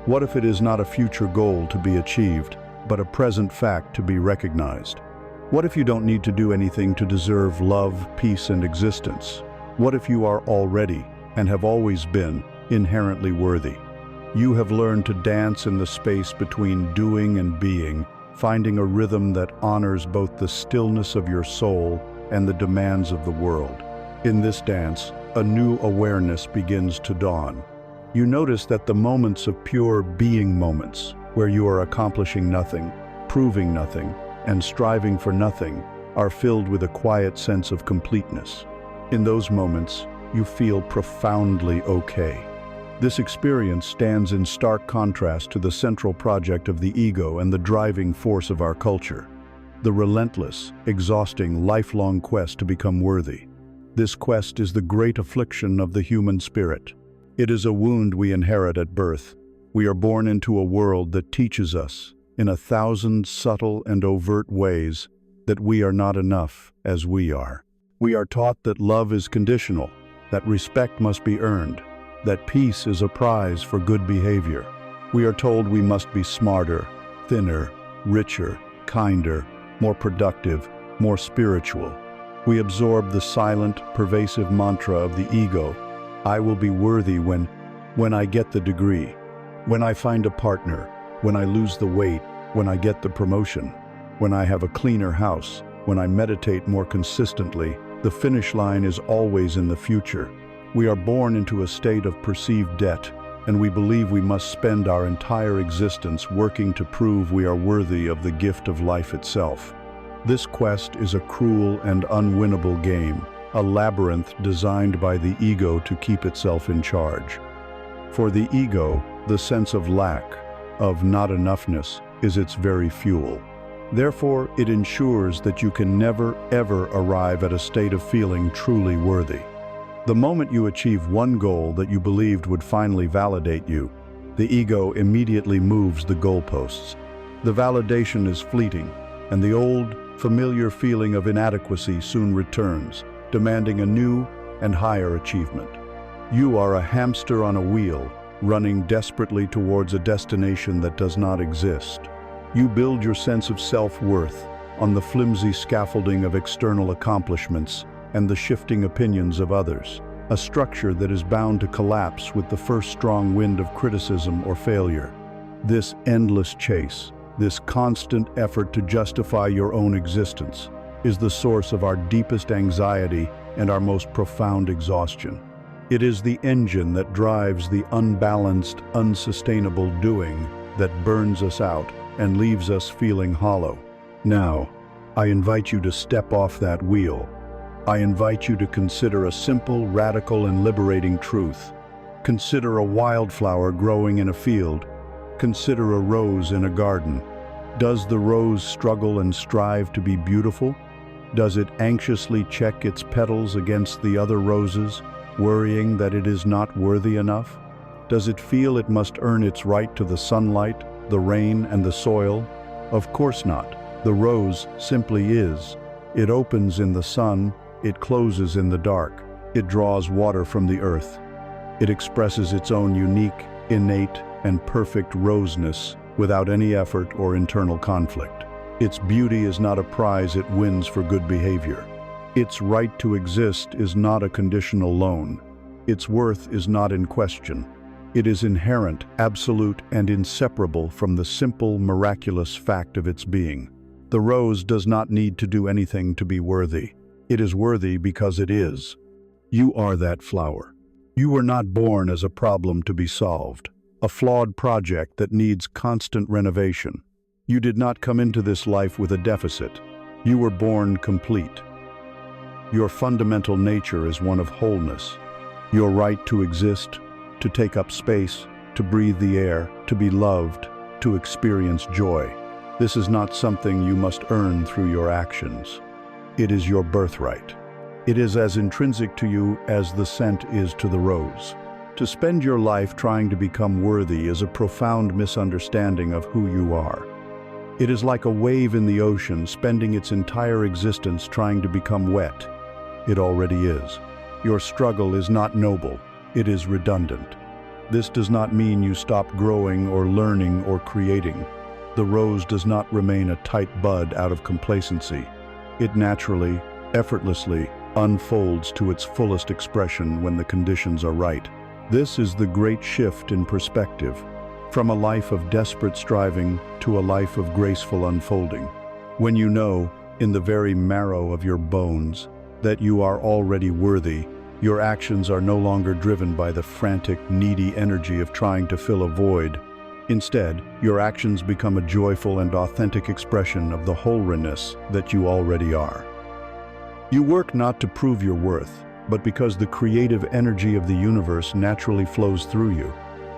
What if it is not a future goal to be achieved, but a present fact to be recognized? What if you don't need to do anything to deserve love, peace, and existence? What if you are already, and have always been, inherently worthy? You have learned to dance in the space between doing and being, finding a rhythm that honors both the stillness of your soul and the demands of the world. In this dance, a new awareness begins to dawn. You notice that the moments of pure being moments, where you are accomplishing nothing, proving nothing, and striving for nothing, are filled with a quiet sense of completeness. In those moments, you feel profoundly okay. This experience stands in stark contrast to the central project of the ego and the driving force of our culture, the relentless, exhausting, lifelong quest to become worthy. This quest is the great affliction of the human spirit. It is a wound we inherit at birth. We are born into a world that teaches us, in 1,000 subtle and overt ways, that we are not enough as we are. We are taught that love is conditional, that respect must be earned, that peace is a prize for good behavior. We are told we must be smarter, thinner, richer, kinder, more productive, more spiritual. We absorb the silent, pervasive mantra of the ego: I will be worthy when I get the degree, when I find a partner, when I lose the weight, when I get the promotion, when I have a cleaner house, when I meditate more consistently. The finish line is always in the future. We are born into a state of perceived debt, and we believe we must spend our entire existence working to prove we are worthy of the gift of life itself. This quest is a cruel and unwinnable game, a labyrinth designed by the ego to keep itself in charge. For the ego, the sense of lack, of not enoughness, is its very fuel. Therefore, it ensures that you can never, ever arrive at a state of feeling truly worthy. The moment you achieve one goal that you believed would finally validate you, the ego immediately moves the goalposts. The validation is fleeting, and the old, familiar feeling of inadequacy soon returns, demanding a new and higher achievement. You are a hamster on a wheel, running desperately towards a destination that does not exist. You build your sense of self-worth on the flimsy scaffolding of external accomplishments and the shifting opinions of others, a structure that is bound to collapse with the first strong wind of criticism or failure. This endless chase, this constant effort to justify your own existence, is the source of our deepest anxiety and our most profound exhaustion. It is the engine that drives the unbalanced, unsustainable doing that burns us out and leaves us feeling hollow. Now, I invite you to step off that wheel. I invite you to consider a simple, radical, and liberating truth. Consider a wildflower growing in a field. Consider a rose in a garden. Does the rose struggle and strive to be beautiful? Does it anxiously check its petals against the other roses, worrying that it is not worthy enough? Does it feel it must earn its right to the sunlight, the rain, and the soil? Of course not. The rose simply is. It opens in the sun, it closes in the dark. It draws water from the earth. It expresses its own unique, innate, and perfect roseness without any effort or internal conflict. Its beauty is not a prize it wins for good behavior. Its right to exist is not a conditional loan. Its worth is not in question. It is inherent, absolute, and inseparable from the simple, miraculous fact of its being. The rose does not need to do anything to be worthy. It is worthy because it is. You are that flower. You were not born as a problem to be solved, a flawed project that needs constant renovation. You did not come into this life with a deficit. You were born complete. Your fundamental nature is one of wholeness. Your right to exist, to take up space, to breathe the air, to be loved, to experience joy. This is not something you must earn through your actions. It is your birthright. It is as intrinsic to you as the scent is to the rose. To spend your life trying to become worthy is a profound misunderstanding of who you are. It is like a wave in the ocean spending its entire existence trying to become wet. It already is. Your struggle is not noble. It is redundant. This does not mean you stop growing or learning or creating. The rose does not remain a tight bud out of complacency. It naturally, effortlessly, unfolds to its fullest expression when the conditions are right. This is the great shift in perspective, from a life of desperate striving to a life of graceful unfolding. When you know, in the very marrow of your bones, that you are already worthy, your actions are no longer driven by the frantic, needy energy of trying to fill a void. Instead, your actions become a joyful and authentic expression of the wholeness that you already are. You work not to prove your worth, but because the creative energy of the universe naturally flows through you.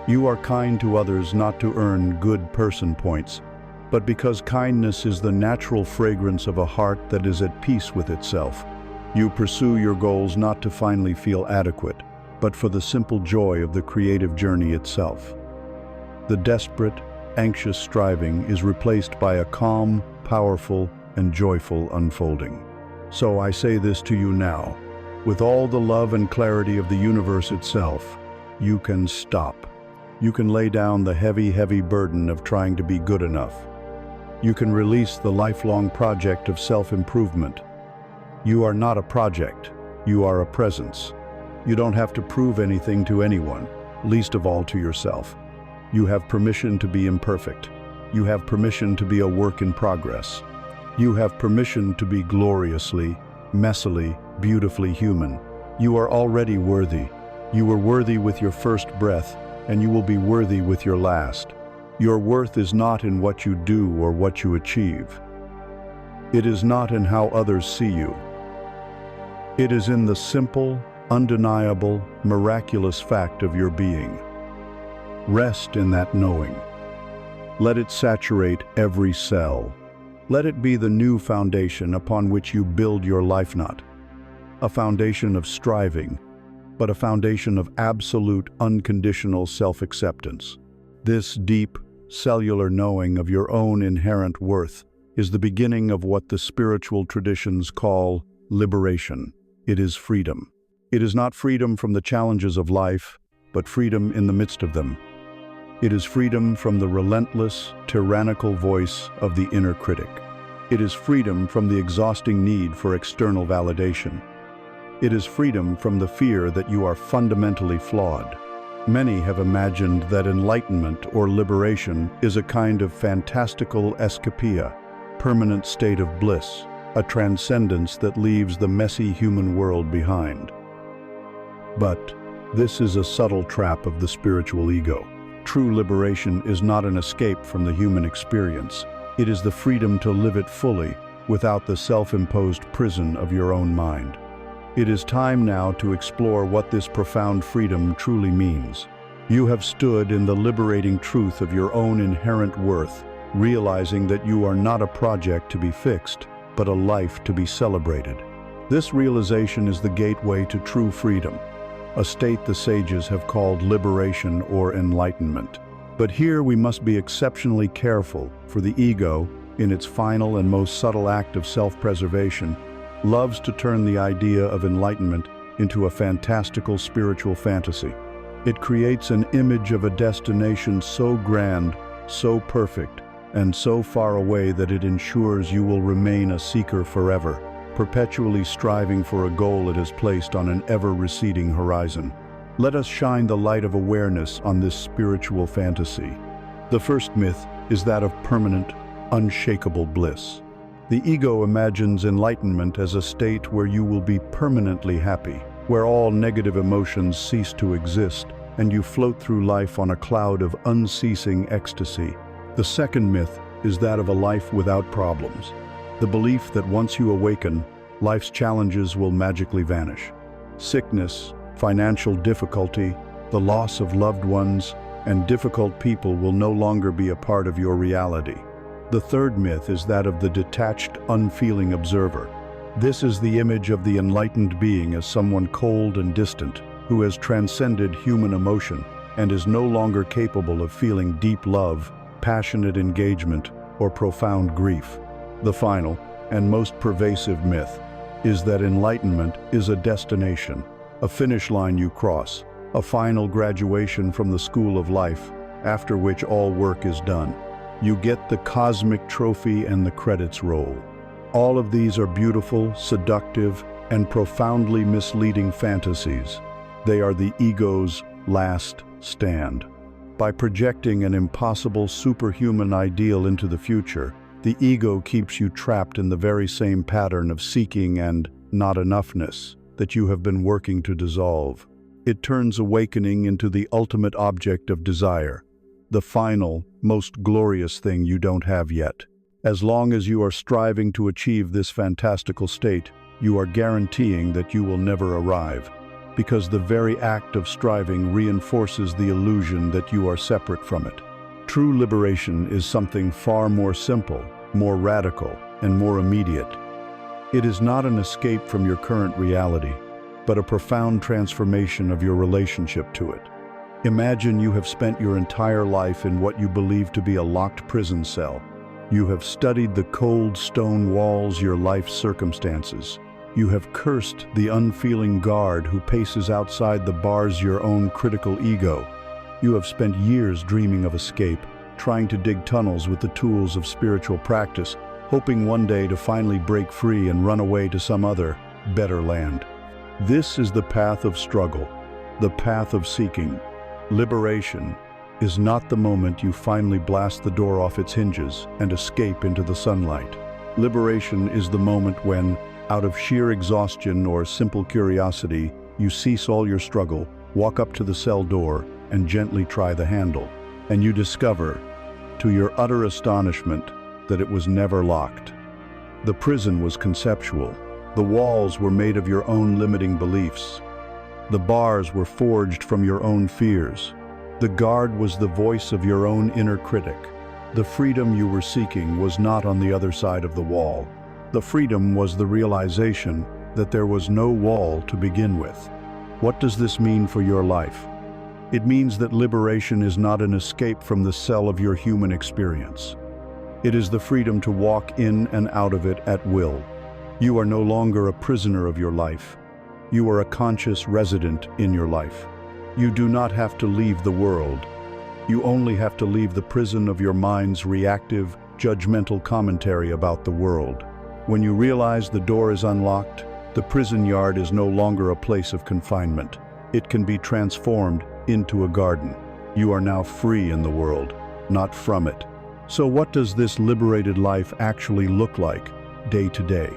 You are kind to others not to earn good person points, but because kindness is the natural fragrance of a heart that is at peace with itself. You pursue your goals not to finally feel adequate, but for the simple joy of the creative journey itself. The desperate, anxious striving is replaced by a calm, powerful, and joyful unfolding. So I say this to you now, with all the love and clarity of the universe itself, you can stop. You can lay down the heavy, heavy burden of trying to be good enough. You can release the lifelong project of self-improvement. You are not a project, you are a presence. You don't have to prove anything to anyone, least of all to yourself. You have permission to be imperfect. You have permission to be a work in progress. You have permission to be gloriously, messily, beautifully human. You are already worthy. You were worthy with your first breath, and you will be worthy with your last. Your worth is not in what you do or what you achieve. It is not in how others see you. It is in the simple, undeniable, miraculous fact of your being. Rest in that knowing. Let it saturate every cell. Let it be the new foundation upon which you build your life, not a foundation of striving, but a foundation of absolute, unconditional self-acceptance. This deep, cellular knowing of your own inherent worth is the beginning of what the spiritual traditions call liberation. It is freedom. It is not freedom from the challenges of life, but freedom in the midst of them. It is freedom from the relentless, tyrannical voice of the inner critic. It is freedom from the exhausting need for external validation. It is freedom from the fear that you are fundamentally flawed. Many have imagined that enlightenment or liberation is a kind of fantastical escapia, permanent state of bliss, a transcendence that leaves the messy human world behind. But this is a subtle trap of the spiritual ego. True liberation is not an escape from the human experience. It is the freedom to live it fully, without the self-imposed prison of your own mind. It is time now to explore what this profound freedom truly means. You have stood in the liberating truth of your own inherent worth, realizing that you are not a project to be fixed, but a life to be celebrated. This realization is the gateway to true freedom, a state the sages have called liberation or enlightenment. But here we must be exceptionally careful, for the ego, in its final and most subtle act of self-preservation, loves to turn the idea of enlightenment into a fantastical spiritual fantasy. It creates an image of a destination so grand, so perfect, and so far away that it ensures you will remain a seeker forever, perpetually striving for a goal it has placed on an ever-receding horizon. Let us shine the light of awareness on this spiritual fantasy. The first myth is that of permanent, unshakable bliss. The ego imagines enlightenment as a state where you will be permanently happy, where all negative emotions cease to exist, and you float through life on a cloud of unceasing ecstasy. The second myth is that of a life without problems. The belief that once you awaken, life's challenges will magically vanish. Sickness, financial difficulty, the loss of loved ones, and difficult people will no longer be a part of your reality. The third myth is that of the detached, unfeeling observer. This is the image of the enlightened being as someone cold and distant, who has transcended human emotion and is no longer capable of feeling deep love, passionate engagement, or profound grief. The final, and most pervasive myth, is that enlightenment is a destination, a finish line you cross, a final graduation from the school of life, after which all work is done. You get the cosmic trophy and the credits roll. All of these are beautiful, seductive, and profoundly misleading fantasies. They are the ego's last stand. By projecting an impossible superhuman ideal into the future, the ego keeps you trapped in the very same pattern of seeking and not enoughness that you have been working to dissolve. It turns awakening into the ultimate object of desire, the final, most glorious thing you don't have yet. As long as you are striving to achieve this fantastical state, you are guaranteeing that you will never arrive, because the very act of striving reinforces the illusion that you are separate from it. True liberation is something far more simple, more radical, and more immediate. It is not an escape from your current reality, but a profound transformation of your relationship to it. Imagine you have spent your entire life in what you believe to be a locked prison cell. You have studied the cold stone walls, your life's circumstances. You have cursed the unfeeling guard who paces outside the bars, your own critical ego. You have spent years dreaming of escape, trying to dig tunnels with the tools of spiritual practice, hoping one day to finally break free and run away to some other, better land. This is the path of struggle, the path of seeking. Liberation is not the moment you finally blast the door off its hinges and escape into the sunlight. Liberation is the moment when, out of sheer exhaustion or simple curiosity, you cease all your struggle, walk up to the cell door, and gently try the handle. And you discover, to your utter astonishment, that it was never locked. The prison was conceptual. The walls were made of your own limiting beliefs. The bars were forged from your own fears. The guard was the voice of your own inner critic. The freedom you were seeking was not on the other side of the wall. The freedom was the realization that there was no wall to begin with. What does this mean for your life? It means that liberation is not an escape from the cell of your human experience. It is the freedom to walk in and out of it at will. You are no longer a prisoner of your life. You are a conscious resident in your life. You do not have to leave the world. You only have to leave the prison of your mind's reactive, judgmental commentary about the world. When you realize the door is unlocked, the prison yard is no longer a place of confinement. It can be transformed into a garden. You are now free in the world, not from it. So what does this liberated life actually look like, day to day?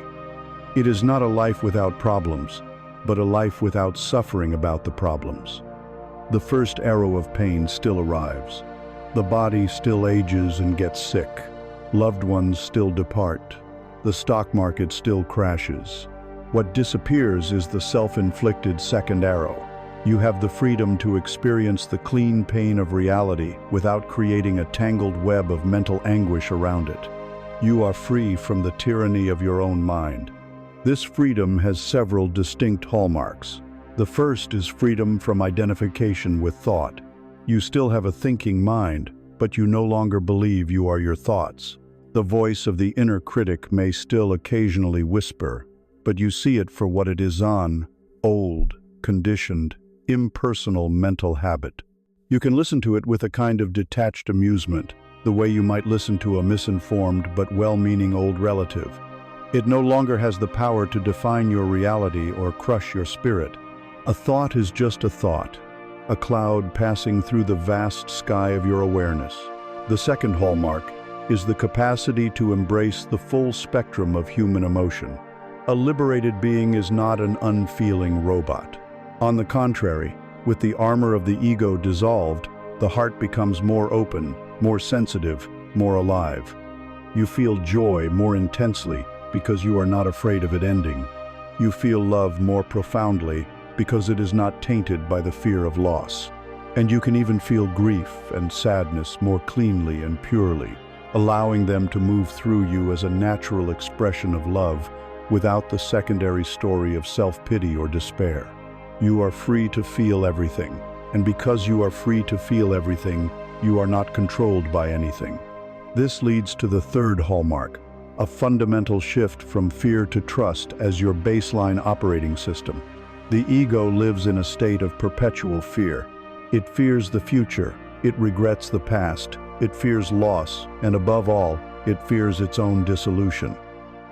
It is not a life without problems, but a life without suffering about the problems. The first arrow of pain still arrives. The body still ages and gets sick. Loved ones still depart. The stock market still crashes. What disappears is the self-inflicted second arrow. You have the freedom to experience the clean pain of reality without creating a tangled web of mental anguish around it. You are free from the tyranny of your own mind. This freedom has several distinct hallmarks. The first is freedom from identification with thought. You still have a thinking mind, but you no longer believe you are your thoughts. The voice of the inner critic may still occasionally whisper, but you see it for what it is: an old, conditioned, impersonal mental habit. You can listen to it with a kind of detached amusement, the way you might listen to a misinformed but well-meaning old relative. It no longer has the power to define your reality or crush your spirit. A thought is just a thought, a cloud passing through the vast sky of your awareness. The second hallmark is the capacity to embrace the full spectrum of human emotion. A liberated being is not an unfeeling robot. On the contrary, with the armor of the ego dissolved, the heart becomes more open, more sensitive, more alive. You feel joy more intensely because you are not afraid of it ending. You feel love more profoundly because it is not tainted by the fear of loss. And you can even feel grief and sadness more cleanly and purely, allowing them to move through you as a natural expression of love without the secondary story of self-pity or despair. You are free to feel everything, and because you are free to feel everything, you are not controlled by anything. This leads to the third hallmark, a fundamental shift from fear to trust as your baseline operating system. The ego lives in a state of perpetual fear. It fears the future, it regrets the past, it fears loss, and above all, it fears its own dissolution.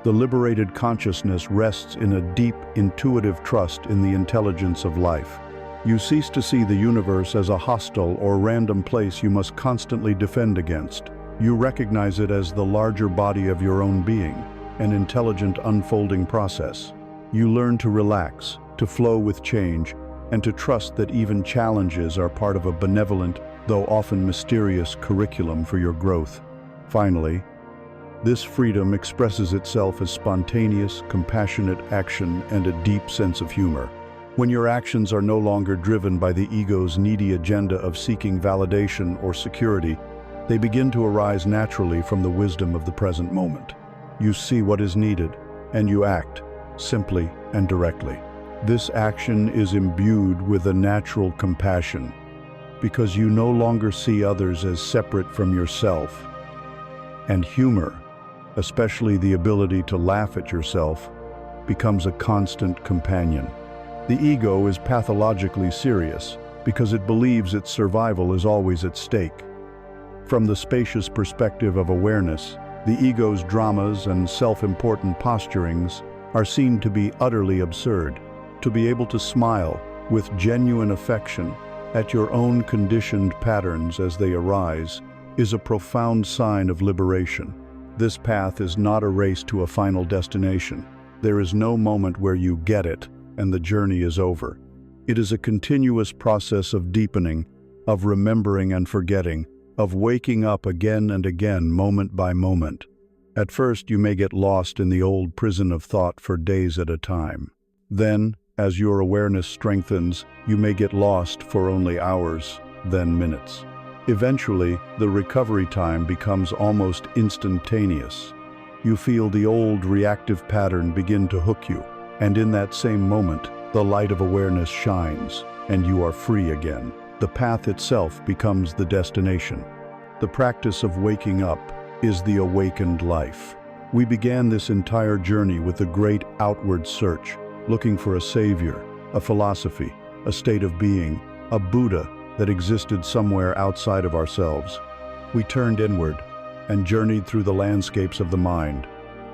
The liberated consciousness rests in a deep, intuitive trust in the intelligence of life. You cease to see the universe as a hostile or random place you must constantly defend against. You recognize it as the larger body of your own being, an intelligent unfolding process. You learn to relax, to flow with change, and to trust that even challenges are part of a benevolent, though often mysterious, curriculum for your growth. Finally, this freedom expresses itself as spontaneous, compassionate action and a deep sense of humor. When your actions are no longer driven by the ego's needy agenda of seeking validation or security, they begin to arise naturally from the wisdom of the present moment. You see what is needed, and you act, simply and directly. This action is imbued with a natural compassion, because you no longer see others as separate from yourself. And humor, especially the ability to laugh at yourself, becomes a constant companion. The ego is pathologically serious because it believes its survival is always at stake. From the spacious perspective of awareness, the ego's dramas and self-important posturings are seen to be utterly absurd. To be able to smile with genuine affection at your own conditioned patterns as they arise is a profound sign of liberation. This path is not a race to a final destination. There is no moment where you get it and the journey is over. It is a continuous process of deepening, of remembering and forgetting, of waking up again and again, moment by moment. At first, you may get lost in the old prison of thought for days at a time. Then, as your awareness strengthens, you may get lost for only hours, then minutes. Eventually, the recovery time becomes almost instantaneous. You feel the old reactive pattern begin to hook you, and in that same moment, the light of awareness shines, and you are free again. The path itself becomes the destination. The practice of waking up is the awakened life. We began this entire journey with a great outward search, looking for a savior, a philosophy, a state of being, a Buddha that existed somewhere outside of ourselves. We turned inward and journeyed through the landscapes of the mind.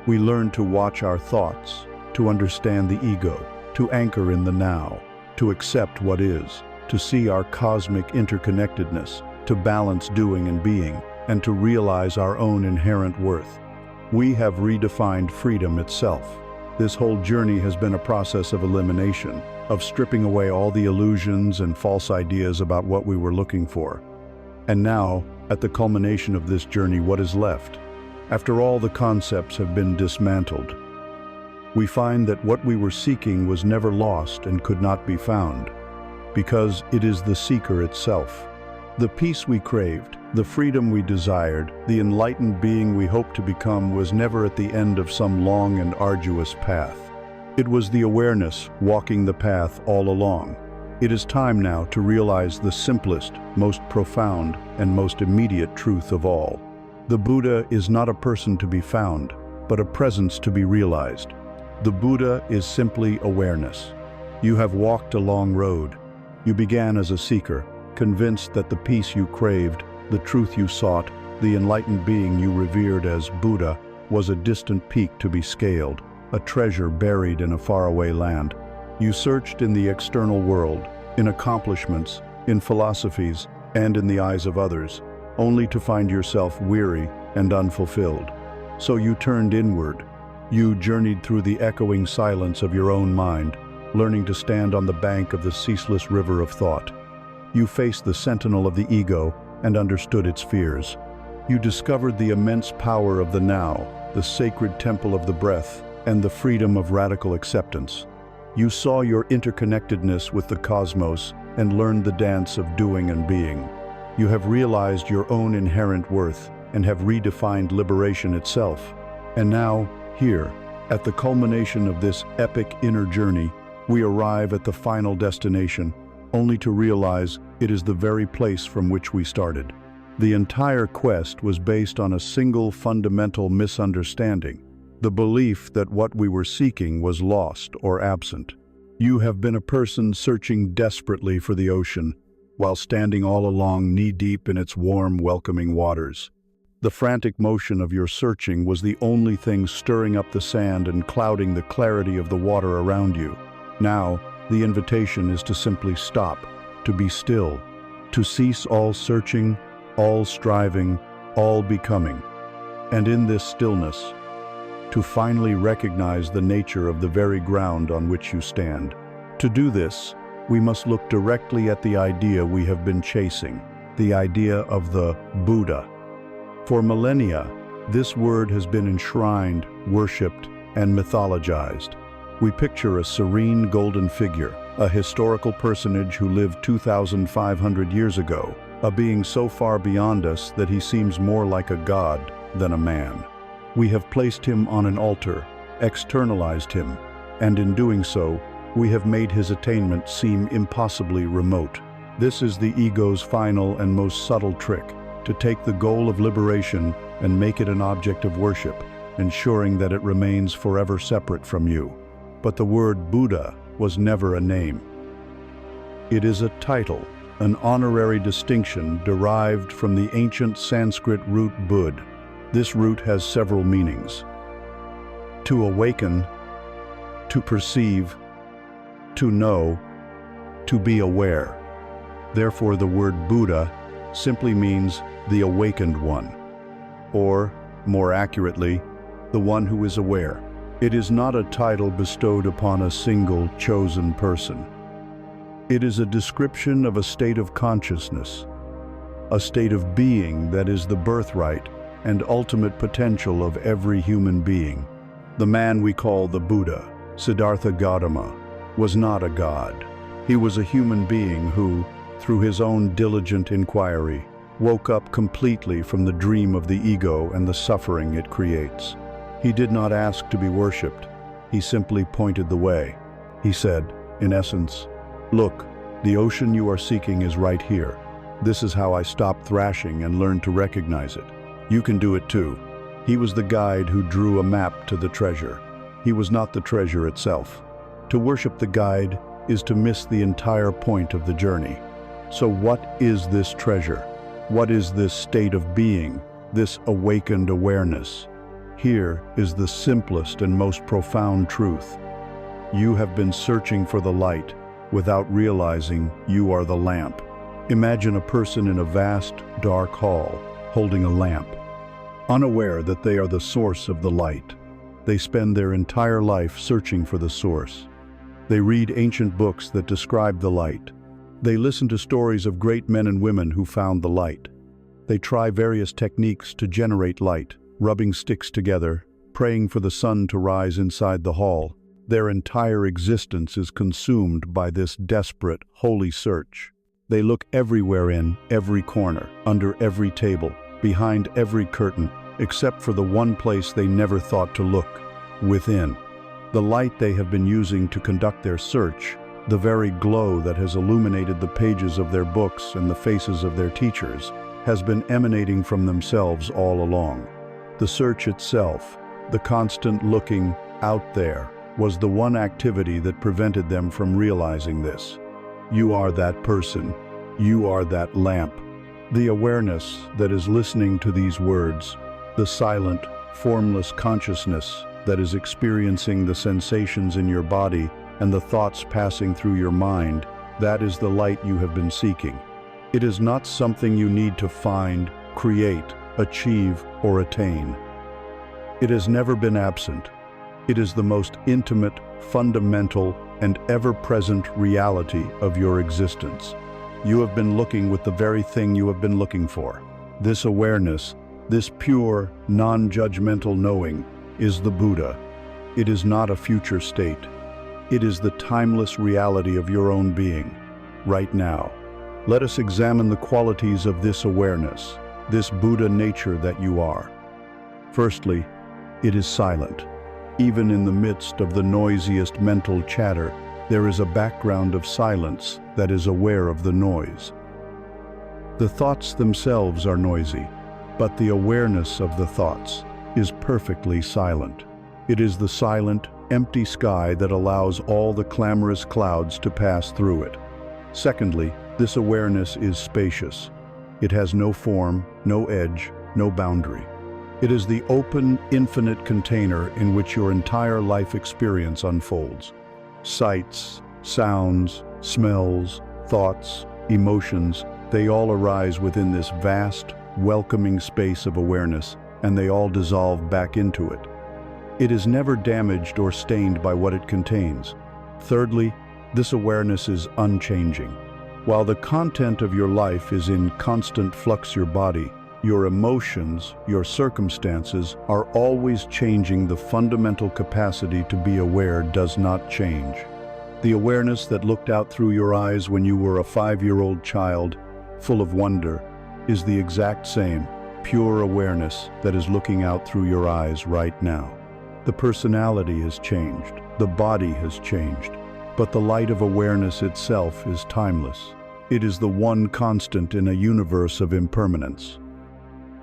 We learned to watch our thoughts, to understand the ego, to anchor in the now, to accept what is, to see our cosmic interconnectedness, to balance doing and being, and to realize our own inherent worth. We have redefined freedom itself. This whole journey has been a process of elimination, of stripping away all the illusions and false ideas about what we were looking for. And now, at the culmination of this journey, what is left? After all the concepts have been dismantled, we find that what we were seeking was never lost and could not be found, because it is the seeker itself. The peace we craved, the freedom we desired, the enlightened being we hoped to become was never at the end of some long and arduous path. It was the awareness walking the path all along. It is time now to realize the simplest, most profound, and most immediate truth of all. The Buddha is not a person to be found, but a presence to be realized. The Buddha is simply awareness. You have walked a long road. You began as a seeker, convinced that the peace you craved, the truth you sought, The enlightened being you revered as Buddha was a distant peak to be scaled, a treasure buried in a faraway land. You searched in the external world, in accomplishments, in philosophies, and in the eyes of others, only to find yourself weary and unfulfilled. So you turned inward. You journeyed through the echoing silence of your own mind, learning to stand on the bank of the ceaseless river of thought. You faced the sentinel of the ego and understood its fears. You discovered the immense power of the now, the sacred temple of the breath, and the freedom of radical acceptance. You saw your interconnectedness with the cosmos and learned the dance of doing and being. You have realized your own inherent worth and have redefined liberation itself. And now, here, at the culmination of this epic inner journey, we arrive at the final destination, only to realize it is the very place from which we started. The entire quest was based on a single fundamental misunderstanding, the belief that what we were seeking was lost or absent. You have been a person searching desperately for the ocean, while standing all along knee-deep in its warm, welcoming waters. The frantic motion of your searching was the only thing stirring up the sand and clouding the clarity of the water around you. Now, the invitation is to simply stop, to be still, to cease all searching, all striving, all becoming. And in this stillness, to finally recognize the nature of the very ground on which you stand. To do this, we must look directly at the idea we have been chasing, the idea of the Buddha. For millennia, this word has been enshrined, worshipped, and mythologized. We picture a serene golden figure, a historical personage who lived 2,500 years ago, a being so far beyond us that he seems more like a god than a man. We have placed him on an altar, externalized him, and in doing so, we have made his attainment seem impossibly remote. This is the ego's final and most subtle trick, to take the goal of liberation and make it an object of worship, ensuring that it remains forever separate from you. But the word Buddha was never a name. It is a title, an honorary distinction derived from the ancient Sanskrit root bud. This root has several meanings: to awaken, to perceive, to know, to be aware. Therefore, the word Buddha simply means the awakened one, or, more accurately, the one who is aware. It is not a title bestowed upon a single chosen person. It is a description of a state of consciousness, a state of being that is the birthright and ultimate potential of every human being. The man we call the Buddha, Siddhartha Gautama, was not a god. He was a human being who, through his own diligent inquiry, woke up completely from the dream of the ego and the suffering it creates. He did not ask to be worshipped. He simply pointed the way. He said, in essence, "Look, the ocean you are seeking is right here. This is how I stopped thrashing and learned to recognize it. You can do it too." He was the guide who drew a map to the treasure. He was not the treasure itself. To worship the guide is to miss the entire point of the journey. So what is this treasure? What is this state of being, this awakened awareness? Here is the simplest and most profound truth. You have been searching for the light without realizing you are the lamp. Imagine a person in a vast, dark hall, holding a lamp, unaware that they are the source of the light. They spend their entire life searching for the source. They read ancient books that describe the light. They listen to stories of great men and women who found the light. They try various techniques to generate light, rubbing sticks together, praying for the sun to rise inside the hall. Their entire existence is consumed by this desperate, holy search. They look everywhere, in every corner, under every table, behind every curtain, except for the one place they never thought to look: within. The light they have been using to conduct their search, the very glow that has illuminated the pages of their books and the faces of their teachers, has been emanating from themselves all along. The search itself, the constant looking out there, was the one activity that prevented them from realizing this. You are that person. You are that lamp. The awareness that is listening to these words, the silent, formless consciousness that is experiencing the sensations in your body and the thoughts passing through your mind, that is the light you have been seeking. It is not something you need to find, create, achieve, or attain. It has never been absent. It is the most intimate, fundamental, and ever-present reality of your existence. You have been looking with the very thing you have been looking for. This awareness, this pure, non-judgmental knowing, is the Buddha. It is not a future state. It is the timeless reality of your own being, right now. Let us examine the qualities of this awareness, this Buddha nature that you are. Firstly, it is silent. Even in the midst of the noisiest mental chatter, there is a background of silence that is aware of the noise. The thoughts themselves are noisy, but the awareness of the thoughts is perfectly silent. It is the silent, empty sky that allows all the clamorous clouds to pass through it. Secondly, this awareness is spacious. It has no form, no edge, no boundary. It is the open, infinite container in which your entire life experience unfolds. Sights, sounds, smells, thoughts, emotions, they all arise within this vast, welcoming space of awareness, and they all dissolve back into it. It is never damaged or stained by what it contains. Thirdly, this awareness is unchanging. While the content of your life is in constant flux, your body, your emotions, your circumstances are always changing. The fundamental capacity to be aware does not change. The awareness that looked out through your eyes when you were a 5-year-old child, full of wonder, is the exact same, pure awareness that is looking out through your eyes right now. The personality has changed, the body has changed, but the light of awareness itself is timeless. It is the one constant in a universe of impermanence.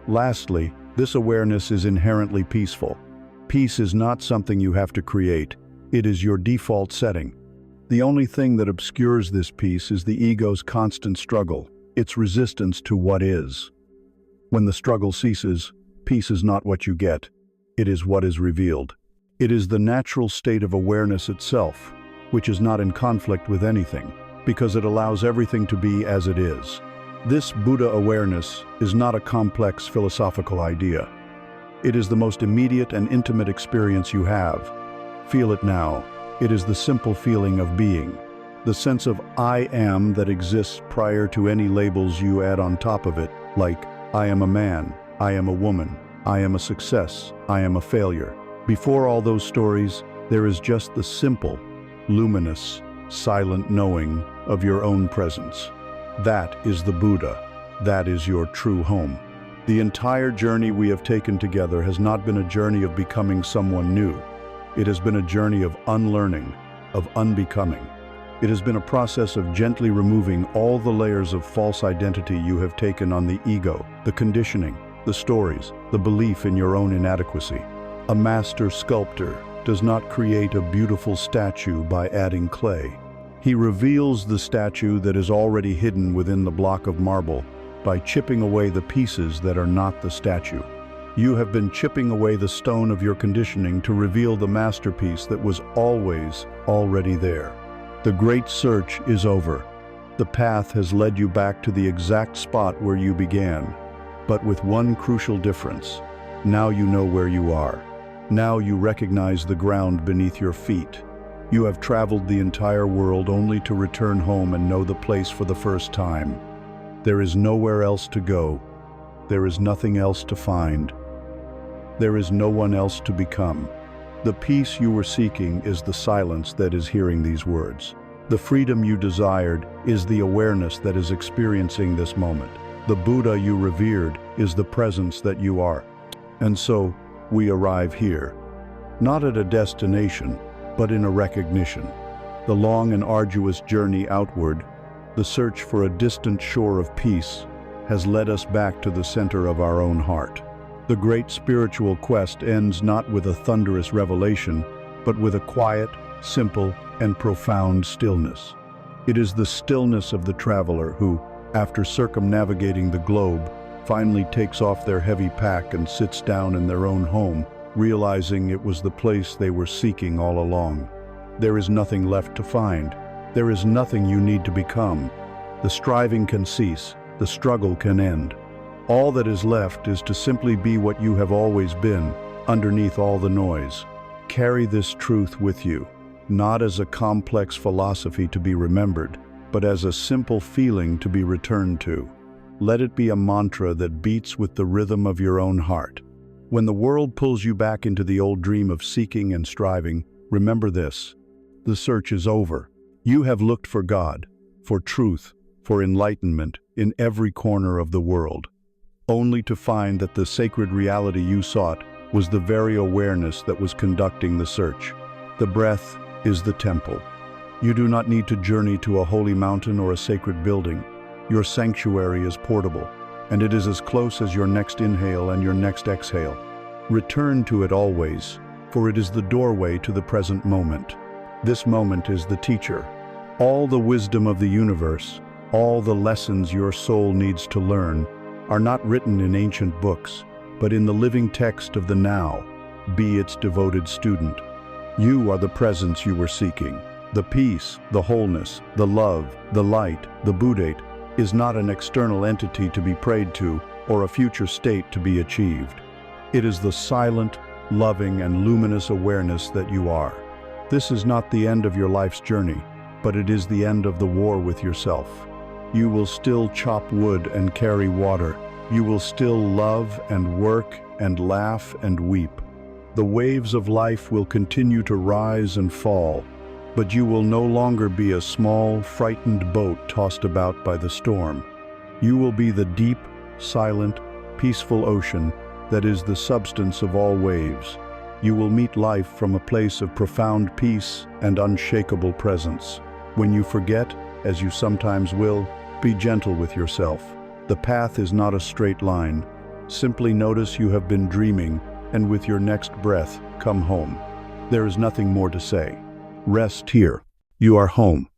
Lastly, this awareness is inherently peaceful. Peace is not something you have to create. It is your default setting. The only thing that obscures this peace is the ego's constant struggle, its resistance to what is. When the struggle ceases, peace is not what you get. It is what is revealed. It is the natural state of awareness itself, which is not in conflict with anything, because it allows everything to be as it is. This Buddha awareness is not a complex philosophical idea. It is the most immediate and intimate experience you have. Feel it now. It is the simple feeling of being, the sense of I am that exists prior to any labels you add on top of it, like I am a man, I am a woman, I am a success, I am a failure. Before all those stories, there is just the simple, luminous, silent knowing of your own presence. That is the Buddha. That is your true home. The entire journey we have taken together has not been a journey of becoming someone new. It has been a journey of unlearning, of unbecoming. It has been a process of gently removing all the layers of false identity you have taken on the ego, the conditioning, the stories, the belief in your own inadequacy. A master sculptor does not create a beautiful statue by adding clay. He reveals the statue that is already hidden within the block of marble by chipping away the pieces that are not the statue. You have been chipping away the stone of your conditioning to reveal the masterpiece that was always already there. The great search is over. The path has led you back to the exact spot where you began, but with one crucial difference. Now you know where you are. Now you recognize the ground beneath your feet. You have traveled the entire world only to return home and know the place for the first time. There is nowhere else to go. There is nothing else to find. There is no one else to become. The peace you were seeking is the silence that is hearing these words. The freedom you desired is the awareness that is experiencing this moment. The Buddha you revered is the presence that you are. And so, we arrive here, not at a destination, but in a recognition. The long and arduous journey outward, the search for a distant shore of peace, has led us back to the center of our own heart. The great spiritual quest ends not with a thunderous revelation, but with a quiet, simple, and profound stillness. It is the stillness of the traveler who, after circumnavigating the globe, finally takes off their heavy pack and sits down in their own home, realizing it was the place they were seeking all along. There is nothing left to find. There is nothing you need to become. The striving can cease. The struggle can end. All that is left is to simply be what you have always been, underneath all the noise. Carry this truth with you, not as a complex philosophy to be remembered, but as a simple feeling to be returned to. Let it be a mantra that beats with the rhythm of your own heart. When the world pulls you back into the old dream of seeking and striving, remember this: the search is over. You have looked for God, for truth, for enlightenment in every corner of the world, only to find that the sacred reality you sought was the very awareness that was conducting the search. The breath is the temple. You do not need to journey to a holy mountain or a sacred building. Your sanctuary is portable, and it is as close as your next inhale and your next exhale. Return to it always, for it is the doorway to the present moment. This moment is the teacher. All the wisdom of the universe, all the lessons your soul needs to learn, are not written in ancient books, but in the living text of the now. Be its devoted student. You are the presence you were seeking. The peace, the wholeness, the love, the light, the Buddhate is not an external entity to be prayed to or a future state to be achieved. It is the silent, loving, and luminous awareness that you are. This is not the end of your life's journey, but it is the end of the war with yourself. You will still chop wood and carry water. You will still love and work and laugh and weep. The waves of life will continue to rise and fall, but you will no longer be a small, frightened boat tossed about by the storm. You will be the deep, silent, peaceful ocean that is the substance of all waves. You will meet life from a place of profound peace and unshakable presence. When you forget, as you sometimes will, be gentle with yourself. The path is not a straight line. Simply notice you have been dreaming, and with your next breath, come home. There is nothing more to say. Rest here. You are home.